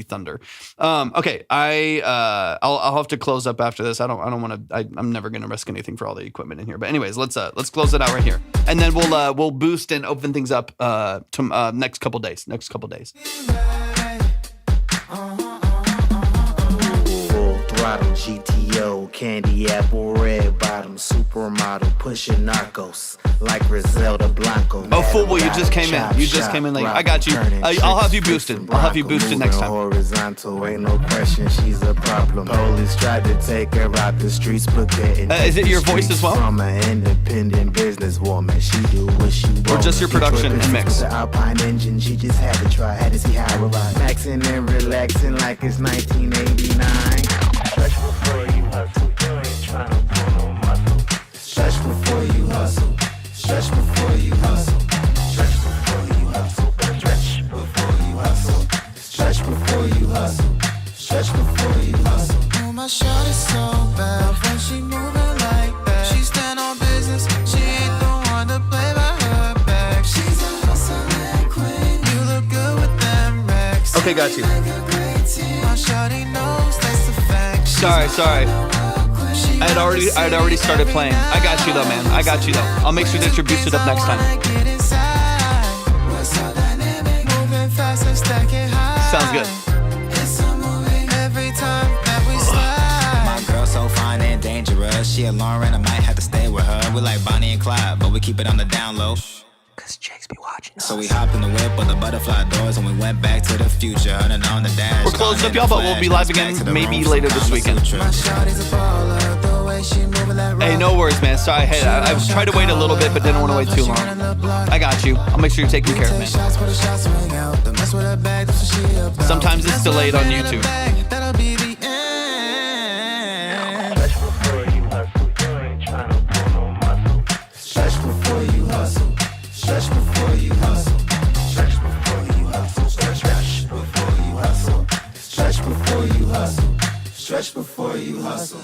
thunder. Okay, I'll have to close up after this. I don't want to. I'm never gonna risk anything for all the equipment in here. But anyways, let's close it out right here, and then we'll boost and open things up to next couple days. GTO, candy apple, red bottom, supermodel, pushing narcos like Griselda Blanco. Oh, Fool Boy, you just came in. Late. I got you. I'll have you boosted. Next time. Horizontal, ain't no question, she's a problem. Police tried to take her out the streets, but getting is it your voice as well? From an independent businesswoman, she do what she wants. Or just your production and mix? The Alpine engine, she just had to try, had to see how it ride. Maxing and relaxing like it's 1989. Stretch before you hustle, you ain't tryna pull no muscle. Stretch before you hustle, stretch before you hustle. Stretch before you hustle, stretch before you hustle. Stretch before you hustle, stretch before you hustle. Oh, my shot is so bad when she moving like that. She stand on business, she ain't the one to play by her back. She's a hustling queen, you look good with them racks. Okay, got you. My shawty knows that's the fact. Sorry. I had already started playing. I got you though, man. I'll make sure that you're boosted up next time. Sounds good. My girl so fine and dangerous. She a Lauren, I might have to stay with her. We like Bonnie and Clyde, but we keep it on the down low. Cause chicks be watching us. So we hopped in the whip with the butterfly doors and we went back to the future. And on the dash. We're closing up, y'all, but we'll be live again maybe later this weekend. Hey, no worries, man. Sorry, hey, I tried to wait a little bit, but didn't want to wait too long. I got you. I'll make sure you're taken care of, man. Sometimes it's delayed on YouTube. Stretch before you hustle. Stretch before you hustle. Stretch before you hustle. Stretch before you hustle. Stretch before you hustle. Stretch before you hustle.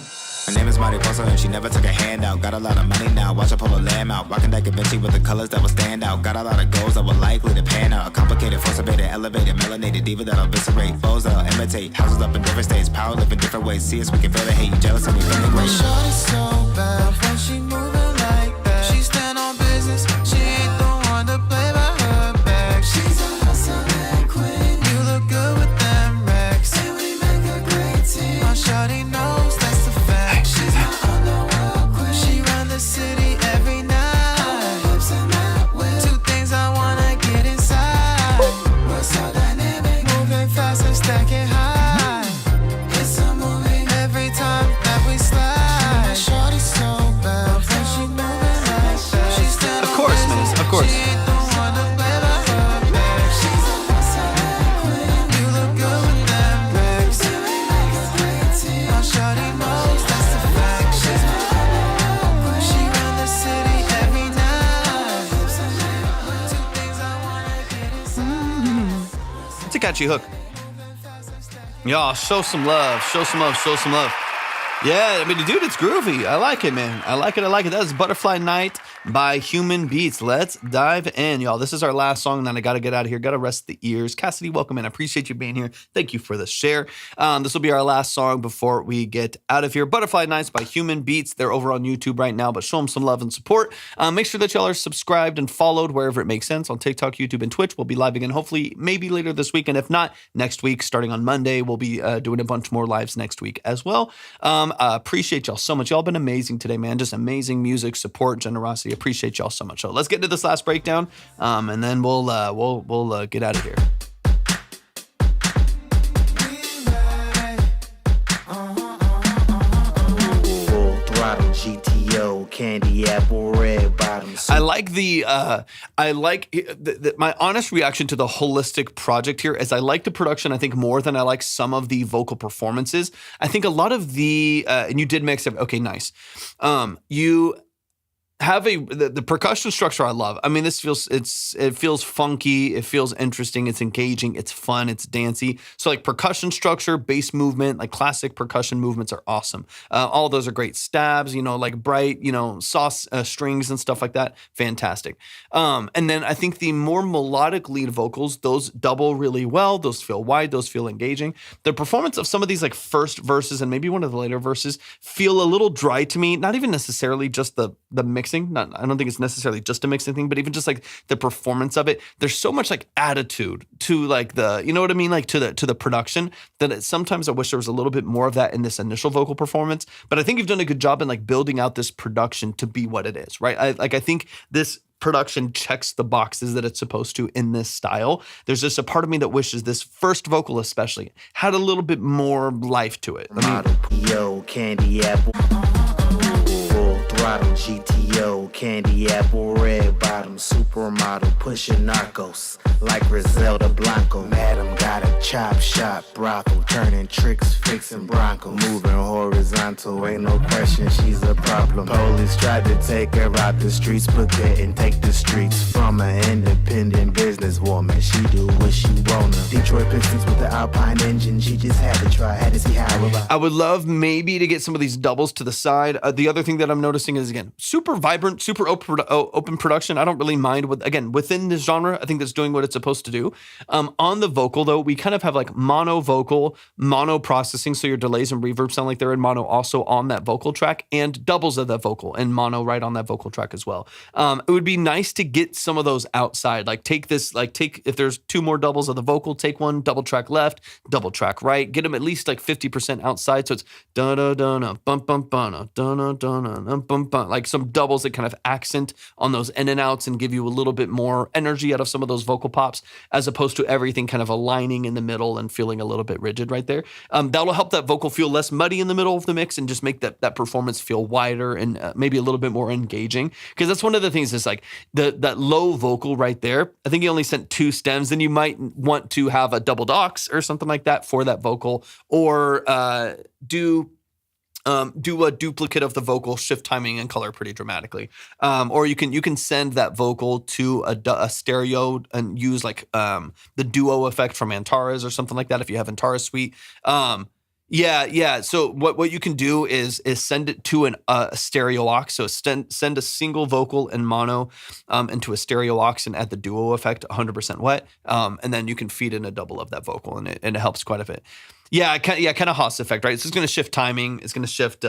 Her name is Mariposa and she never took a handout. Got a lot of money now, watch her pull a lamb out. Rockin' that Da Vinci with the colors that will stand out. Got a lot of goals that were likely to pan out. A complicated, forcibated, elevated, melanated diva that'll eviscerate. Foes that'll imitate, houses up in different states. Power live in different ways. See us, we can feel the hate. You jealous and we feeling great. Shorty so bad when she moving like that. She stand on business, she ain't the one to play by her back. She's a hustling queen. You look good with them racks, and we make a great team. My shorty knows that's the fact. She's my underworld queen. She run the city every night. Hips and that whip. Two things I wanna get inside. We're so dynamic, moving fast and stacking high. It's a movie every time that we slide. Shorty so bad when she moving like that. She stand Of course, man. Of course. she ain't the one to play by her back. She's a hustling queen. You look good with them racks, and we make a great team. My shorty knows that's the fact. She's my underworld queen. She run the city every night. Two things I wanna get inside. It's a catchy hook. Y'all, show some love. Show some love. Show some love. Yeah, I mean, dude, it's groovy. I like it, man. I like it. That is Butterfly Night by Human Beats. Let's dive in, y'all. This is our last song, and then I got to get out of here. Got to rest the ears. Cassidy, welcome in. I appreciate you being here. Thank you for the share. This will be our last song before we get out of here. Butterfly Nights by Human Beats. They're over on YouTube right now, but show them some love and support. Make sure that y'all are subscribed and followed wherever it makes sense on TikTok, YouTube, and Twitch. We'll be live again, hopefully, maybe later this week, and if not, next week, starting on Monday. We'll be doing a bunch more lives next week as well. Appreciate y'all so much. Y'all been amazing today, man. Just amazing music, support, generosity. Appreciate y'all so much. So let's get into this last breakdown, and then we'll get out of here. Full throttle GTO, candy apple, red bottoms. I like my honest reaction to the holistic project here is I like the production, I think, more than I like some of the vocal performances. I think a lot of the, and you did mix it. Okay, nice. You have the percussion structure I love. I mean, it feels funky, it feels interesting, it's engaging, it's fun, it's dancey. So like percussion structure, bass movement, like classic percussion movements are awesome. All those are great. Stabs, like bright, soft strings and stuff like that, fantastic. And then I think the more melodic lead vocals, those double really well, those feel wide, those feel engaging. The performance of some of these like first verses and maybe one of the later verses feel a little dry to me, not even necessarily just the mixing. I don't think it's necessarily just a mixing thing, but even just like the performance of it, there's so much like attitude to like the, you know what I mean? Like to the production that sometimes I wish there was a little bit more of that in this initial vocal performance, but I think you've done a good job in like building out this production to be what it is, right? I think this production checks the boxes that it's supposed to in this style. There's just a part of me that wishes this first vocal especially had a little bit more life to it. Yo, candy apple. Throttle GTO, candy apple, red bottom, supermodel, pushing narcos like Griselda Blanco. Madam got a chop shop brothel, turning tricks, fixing Bronco, moving horizontal. Ain't no question she's a problem. Police tried to take her out the streets, but couldn't take the streets from an independent businesswoman. She do what she wanna. Detroit Pistons with the Alpine engine. She just had to try, had to see how it. I would love maybe to get some of these doubles to the side. The other thing that I'm noticing is, again, super vibrant, super open production. I don't really mind within this genre. I think that's doing what it's supposed to do. On the vocal though, we kind of have like mono vocal, mono processing. So your delays and reverb sound like they're in mono also on that vocal track, and doubles of that vocal and mono right on that vocal track as well. It would be nice to get some of those outside. Like take if there's two more doubles of the vocal, take one double track left, double track right, get them at least like 50% outside. So it's da da da da bum bum bum da da da da bum bum, like some doubles that kind of accent on those in and outs and give you a little bit more energy out of some of those vocal pops, as opposed to everything kind of aligning in the middle and feeling a little bit rigid right there. That'll help that vocal feel less muddy in the middle of the mix and just make that performance feel wider and maybe a little bit more engaging. Because that's one of the things is like that low vocal right there. I think you only sent 2 stems, then you might want to have a double dox or something like that for that vocal, or do a duplicate of the vocal, shift timing and color pretty dramatically. Or you can send that vocal to a stereo and use like the duo effect from Antares or something like that if you have Antares Suite. Yeah. So what you can do is send it to a stereo aux. So send a single vocal in mono into a stereo aux and add the duo effect 100% wet. And then you can feed in a double of that vocal, and it helps quite a bit. Yeah, kind of Haas effect, right? It's just going to shift timing. It's going to shift,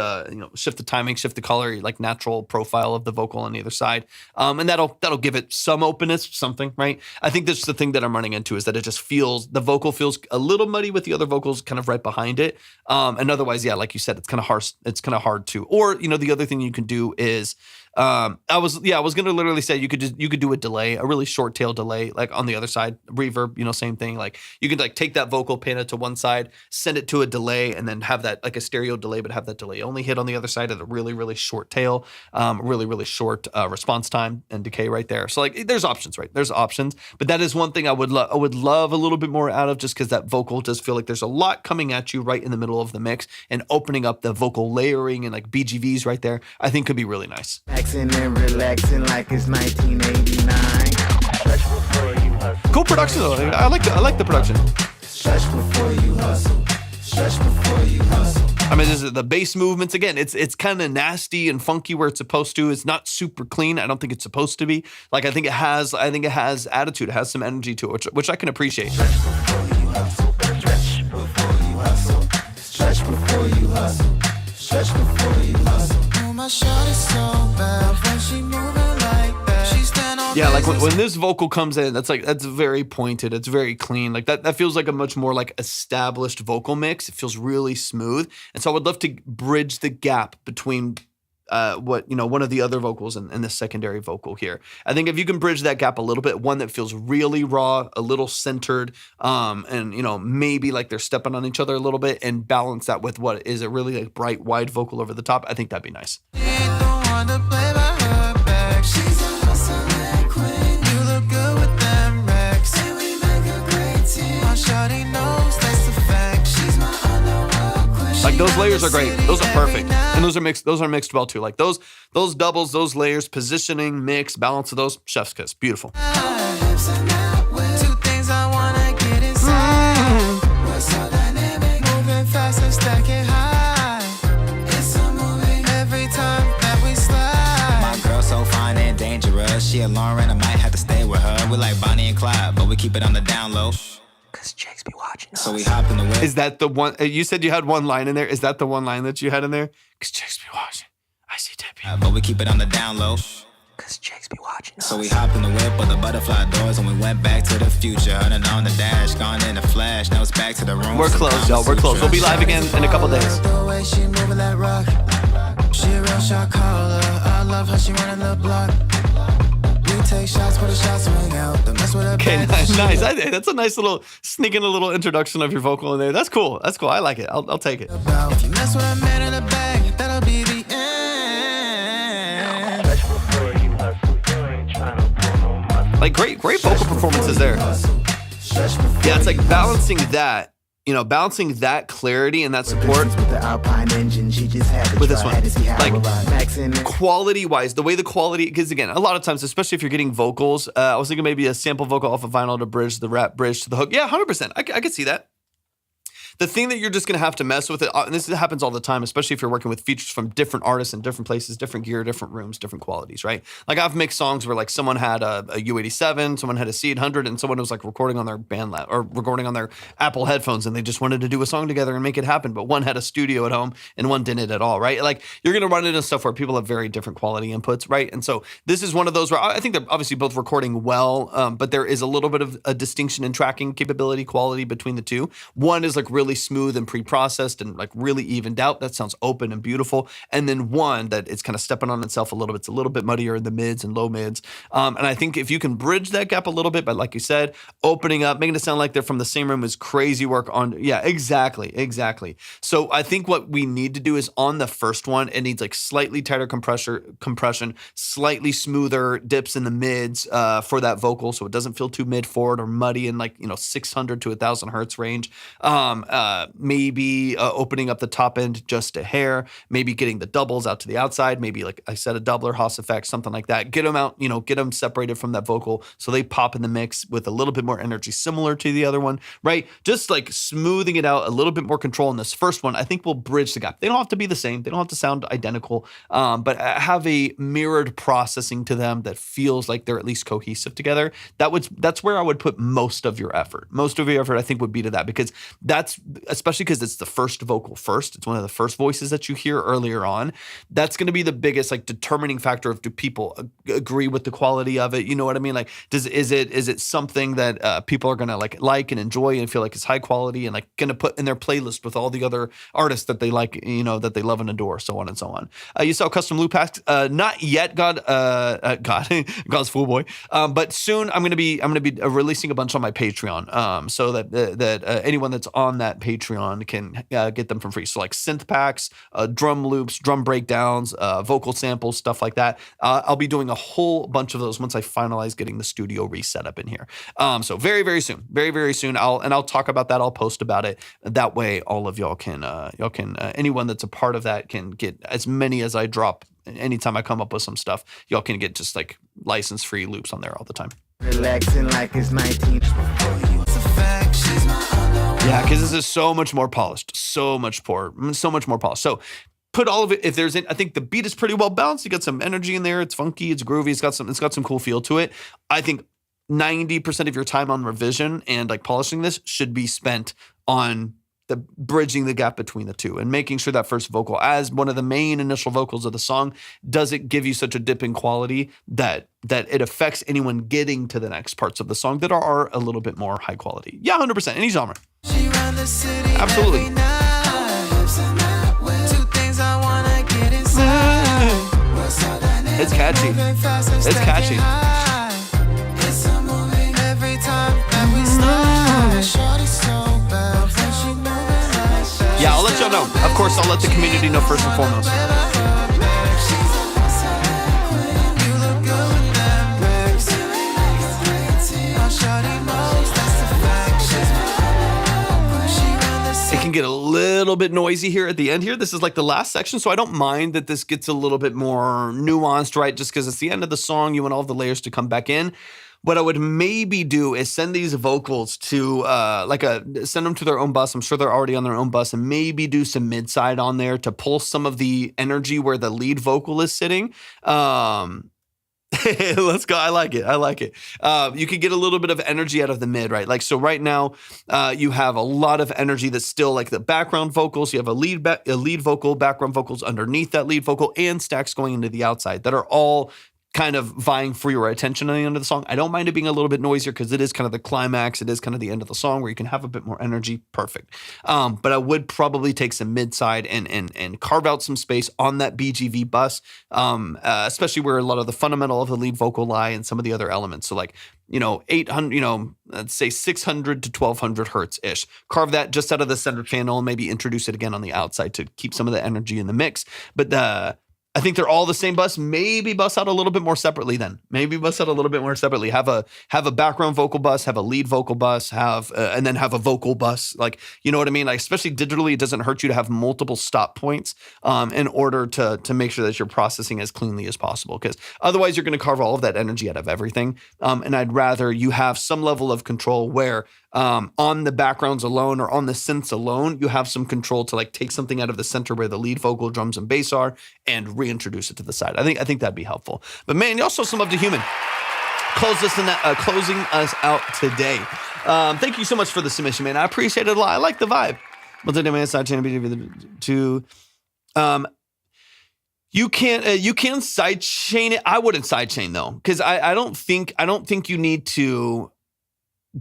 shift the timing, shift the color, like natural profile of the vocal on the other side, and that'll give it some openness, something, right? I think that's the thing that I'm running into is that it just feels the vocal feels a little muddy with the other vocals kind of right behind it, and otherwise, yeah, like you said, it's kind of harsh. It's kind of hard to. Or the other thing you can do is. I was gonna literally say you could do a delay, a really short tail delay, like on the other side, reverb, same thing. Like you could like take that vocal, pan it to one side, send it to a delay, and then have that like a stereo delay, but have that delay only hit on the other side at a really, really short tail, really, really short response time and decay right there. So like there's options, right? There's options, but that is one thing I would love a little bit more out of, just because that vocal does feel like there's a lot coming at you right in the middle of the mix, and opening up the vocal layering and like BGVs right there, I think could be really nice. Relaxing and relaxing like it's 1989. Cool production though. I like the production. Stretch before you hustle. Stretch before you hustle. I mean, this is the bass movements again. It's kind of nasty and funky where it's supposed to. It's not super clean. I don't think it's supposed to be. Like I think it has attitude. It has some energy to it, which I can appreciate. Stretch before you hustle. Stretch before you hustle. Stretch before you hustle. Stretch before you hustle. My shot is so bad when she moving like that. She stand on Yeah, like when this vocal comes in, that's very pointed. It's very clean. Like that feels like a much more like established vocal mix. It feels really smooth. And so I would love to bridge the gap between one of the other vocals and the secondary vocal here. I think if you can bridge that gap a little bit, one that feels really raw, a little centered, and maybe like they're stepping on each other a little bit, and balance that with what is a really like bright, wide vocal over the top, I think that'd be nice. Like those layers are great. Those are perfect. And those are mixed well too. Like those doubles, those layers, positioning, mix, balance of those, chef's kiss. Beautiful. She a Lauren, I might have to stay with her. We like Bonnie and Clyde, but we keep it on the down low. Cause chicks be watching us. So we hop in the whip. Is that the one? You said you had one line in there. Is that the one line that you had in there? Cause chicks be watching. I see Debbie. But we keep it on the down low. Cause chicks be watching us. So we hop in the whip with the butterfly doors, and we went back to the future. Hunting on the dash, gone in the flash. Now it's back to the room. We're close, y'all. We're close. We'll be live again in a couple days. The way she moving that rock. She a real shot caller. I love how she running the block. Take shots for the shots swing out. Okay, nice. That's a nice little sneaking a little introduction of your vocal in there. That's cool. I like it. I'll take it. If you mess with a man in the bag, that'll be the end. Like great vocal performances there. Yeah, it's like balancing that. Balancing that clarity and that support with the Alpine engine, she just had to with this one. Like Maxing quality-wise, the way the quality, because again, a lot of times, especially if you're getting vocals, I was thinking maybe a sample vocal off of vinyl to bridge the rap bridge to the hook. Yeah, 100%. I could see that. The thing that you're just going to have to mess with it, and this happens all the time, especially if you're working with features from different artists in different places, different gear, different rooms, different qualities, right? Like I've mixed songs where like someone had a U87, someone had a C800, and someone was like recording on their band lab or recording on their Apple headphones, and they just wanted to do a song together and make it happen. But one had a studio at home and one didn't at all, right? Like you're going to run into stuff where people have very different quality inputs, right? And so this is one of those where I think they're obviously both recording well, but there is a little bit of a distinction in tracking capability, quality between the two. One is like really smooth and pre-processed and like really evened out. That sounds open and beautiful. And then one that it's kind of stepping on itself a little bit. It's a little bit muddier in the mids and low mids. And I think if you can bridge that gap a little bit, but like you said, opening up, making it sound like they're from the same room is crazy work on. Yeah, exactly. So I think what we need to do is on the first one, it needs like slightly tighter compression, slightly smoother dips in the mids for that vocal. So it doesn't feel too mid forward or muddy in like, 600 to 1,000 hertz range. maybe opening up the top end just a hair, maybe getting the doubles out to the outside, maybe like I said, a doubler, Haas effect, something like that. Get them out, get them separated from that vocal so they pop in the mix with a little bit more energy similar to the other one, right? Just like smoothing it out, a little bit more control in this first one, I think will bridge the gap. They don't have to be the same. They don't have to sound identical, but have a mirrored processing to them that feels like they're at least cohesive together. That's where I would put most of your effort. Most of your effort, I think, would be to that, because that's, especially because it's the first vocal first. It's one of the first voices that you hear earlier on. That's going to be the biggest like determining factor of, do people agree with the quality of it? You know what I mean? Like, is it something that people are going to like and enjoy and feel like it's high quality and like going to put in their playlist with all the other artists that they like, that they love and adore, so on and so on. You saw custom loop packs, not yet, God's fool boy, but soon I'm going to be releasing a bunch on my Patreon, so that anyone that's on that Patreon can get them for free. So like synth packs, drum loops, drum breakdowns, vocal samples, stuff like that. I'll be doing a whole bunch of those once I finalize getting the studio reset up in here. So very, very soon, very, very soon. I'll talk about that. I'll post about it. That way, all of y'all can anyone that's a part of that can get as many as I drop. Anytime I come up with some stuff, y'all can get just like license free loops on there all the time. Relaxing like it's 19. Yeah, because this is so much more polished, so much more polished. So put all of it. If there's, I think the beat is pretty well balanced. You got some energy in there. It's funky. It's groovy. It's got some cool feel to it. I think 90% of your time on revision and like polishing this should be spent on the bridging the gap between the two and making sure that first vocal, as one of the main initial vocals of the song, doesn't give you such a dip in quality that it affects anyone getting to the next parts of the song that are a little bit more high quality. Yeah, 100%, any genre. Absolutely. It's catchy. It's catchy. Yeah, I'll let y'all know. Of course, I'll let the community know first and foremost. It can get a little bit noisy here at the end here. This is like the last section, so I don't mind that this gets a little bit more nuanced, right? Just because it's the end of the song, you want all of the layers to come back in. What I would maybe do is send these vocals to send them to their own bus. I'm sure they're already on their own bus, and maybe do some mid-side on there to pull some of the energy where the lead vocal is sitting. Let's go. I like it. You could get a little bit of energy out of the mid, right? Like, so right now, you have a lot of energy that's still like the background vocals. You have a lead vocal, background vocals underneath that lead vocal, and stacks going into the outside that are all kind of vying for your attention at the end of the song. I don't mind it being a little bit noisier because it is kind of the climax. It is kind of the end of the song where you can have a bit more energy. Perfect. But I would probably take some mid-side and carve out some space on that BGV bus, especially where a lot of the fundamental of the lead vocal lie and some of the other elements. So like, 800, let's say 600 to 1200 hertz-ish. Carve that just out of the center channel and maybe introduce it again on the outside to keep some of the energy in the mix. But I think they're all the same bus. Maybe bus out a little bit more separately then. Have a background vocal bus, have a lead vocal bus, and then have a vocal bus. Like, you know what I mean? Like, especially digitally, it doesn't hurt you to have multiple stop points in order to make sure that you're processing as cleanly as possible. Because otherwise you're going to carve all of that energy out of everything. And I'd rather you have some level of control where on the backgrounds alone or on the synths alone, you have some control to like take something out of the center where the lead vocal, drums, and bass are and reintroduce it to the side. I think that'd be helpful. But man, you also some love to Human. Closing us out today. Thank you so much for the submission, man. I appreciate it a lot. I like the vibe. You can sidechain it. I wouldn't sidechain though, because I don't think you need to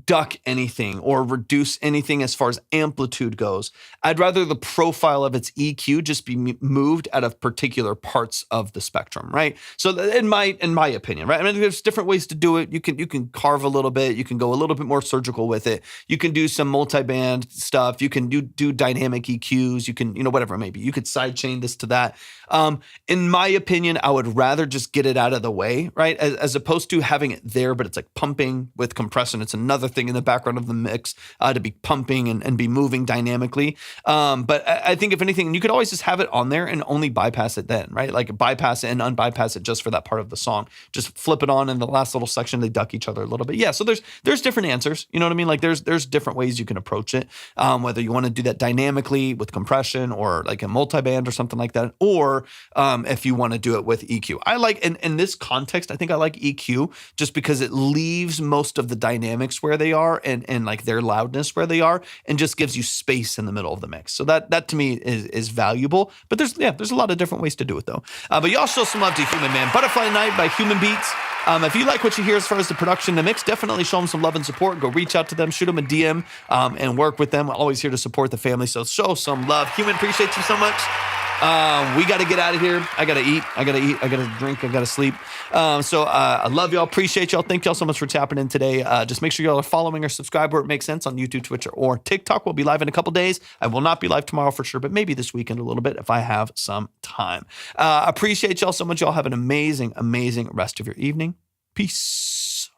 duck anything or reduce anything as far as amplitude goes. I'd rather the profile of its EQ just be moved out of particular parts of the spectrum, right? So in my opinion, right? I mean, there's different ways to do it. You can carve a little bit. You can go a little bit more surgical with it. You can do some multi-band stuff. You can do dynamic EQs. You can, whatever it may be. You could sidechain this to that. In my opinion, I would rather just get it out of the way, right? As opposed to having it there, but it's like pumping with compression. It's another other thing in the background of the mix to be pumping and be moving dynamically. But I think if anything, you could always just have it on there and only bypass it then, right? Like bypass it and unbypass it just for that part of the song. Just flip it on in the last little section. They duck each other a little bit. Yeah, so there's different answers. You know what I mean? Like there's different ways you can approach it. Whether you want to do that dynamically with compression or like a multi-band or something like that, or if you want to do it with EQ. I like, in this context, I think I like EQ just because it leaves most of the dynamics where they are and like their loudness where they are and just gives you space in the middle of the mix. So that to me is valuable. But there's a lot of different ways to do it though. But y'all show some love to Human, man. Butterfly Night by Human Beats. If you like what you hear as far as the production, the mix, definitely show them some love and support. Go reach out to them, shoot them a DM, and work with them. We're always here to support the family, so show some love. Human, appreciate you so much. We got to get out of here. I got to eat. I got to drink. I got to sleep. So I love y'all. Appreciate y'all. Thank y'all so much for tapping in today. Just make sure y'all are following or subscribe where it makes sense on YouTube, Twitch, or TikTok. We'll be live in a couple days. I will not be live tomorrow for sure, but maybe this weekend a little bit if I have some time. Appreciate y'all so much. Y'all have an amazing, amazing rest of your evening. Peace.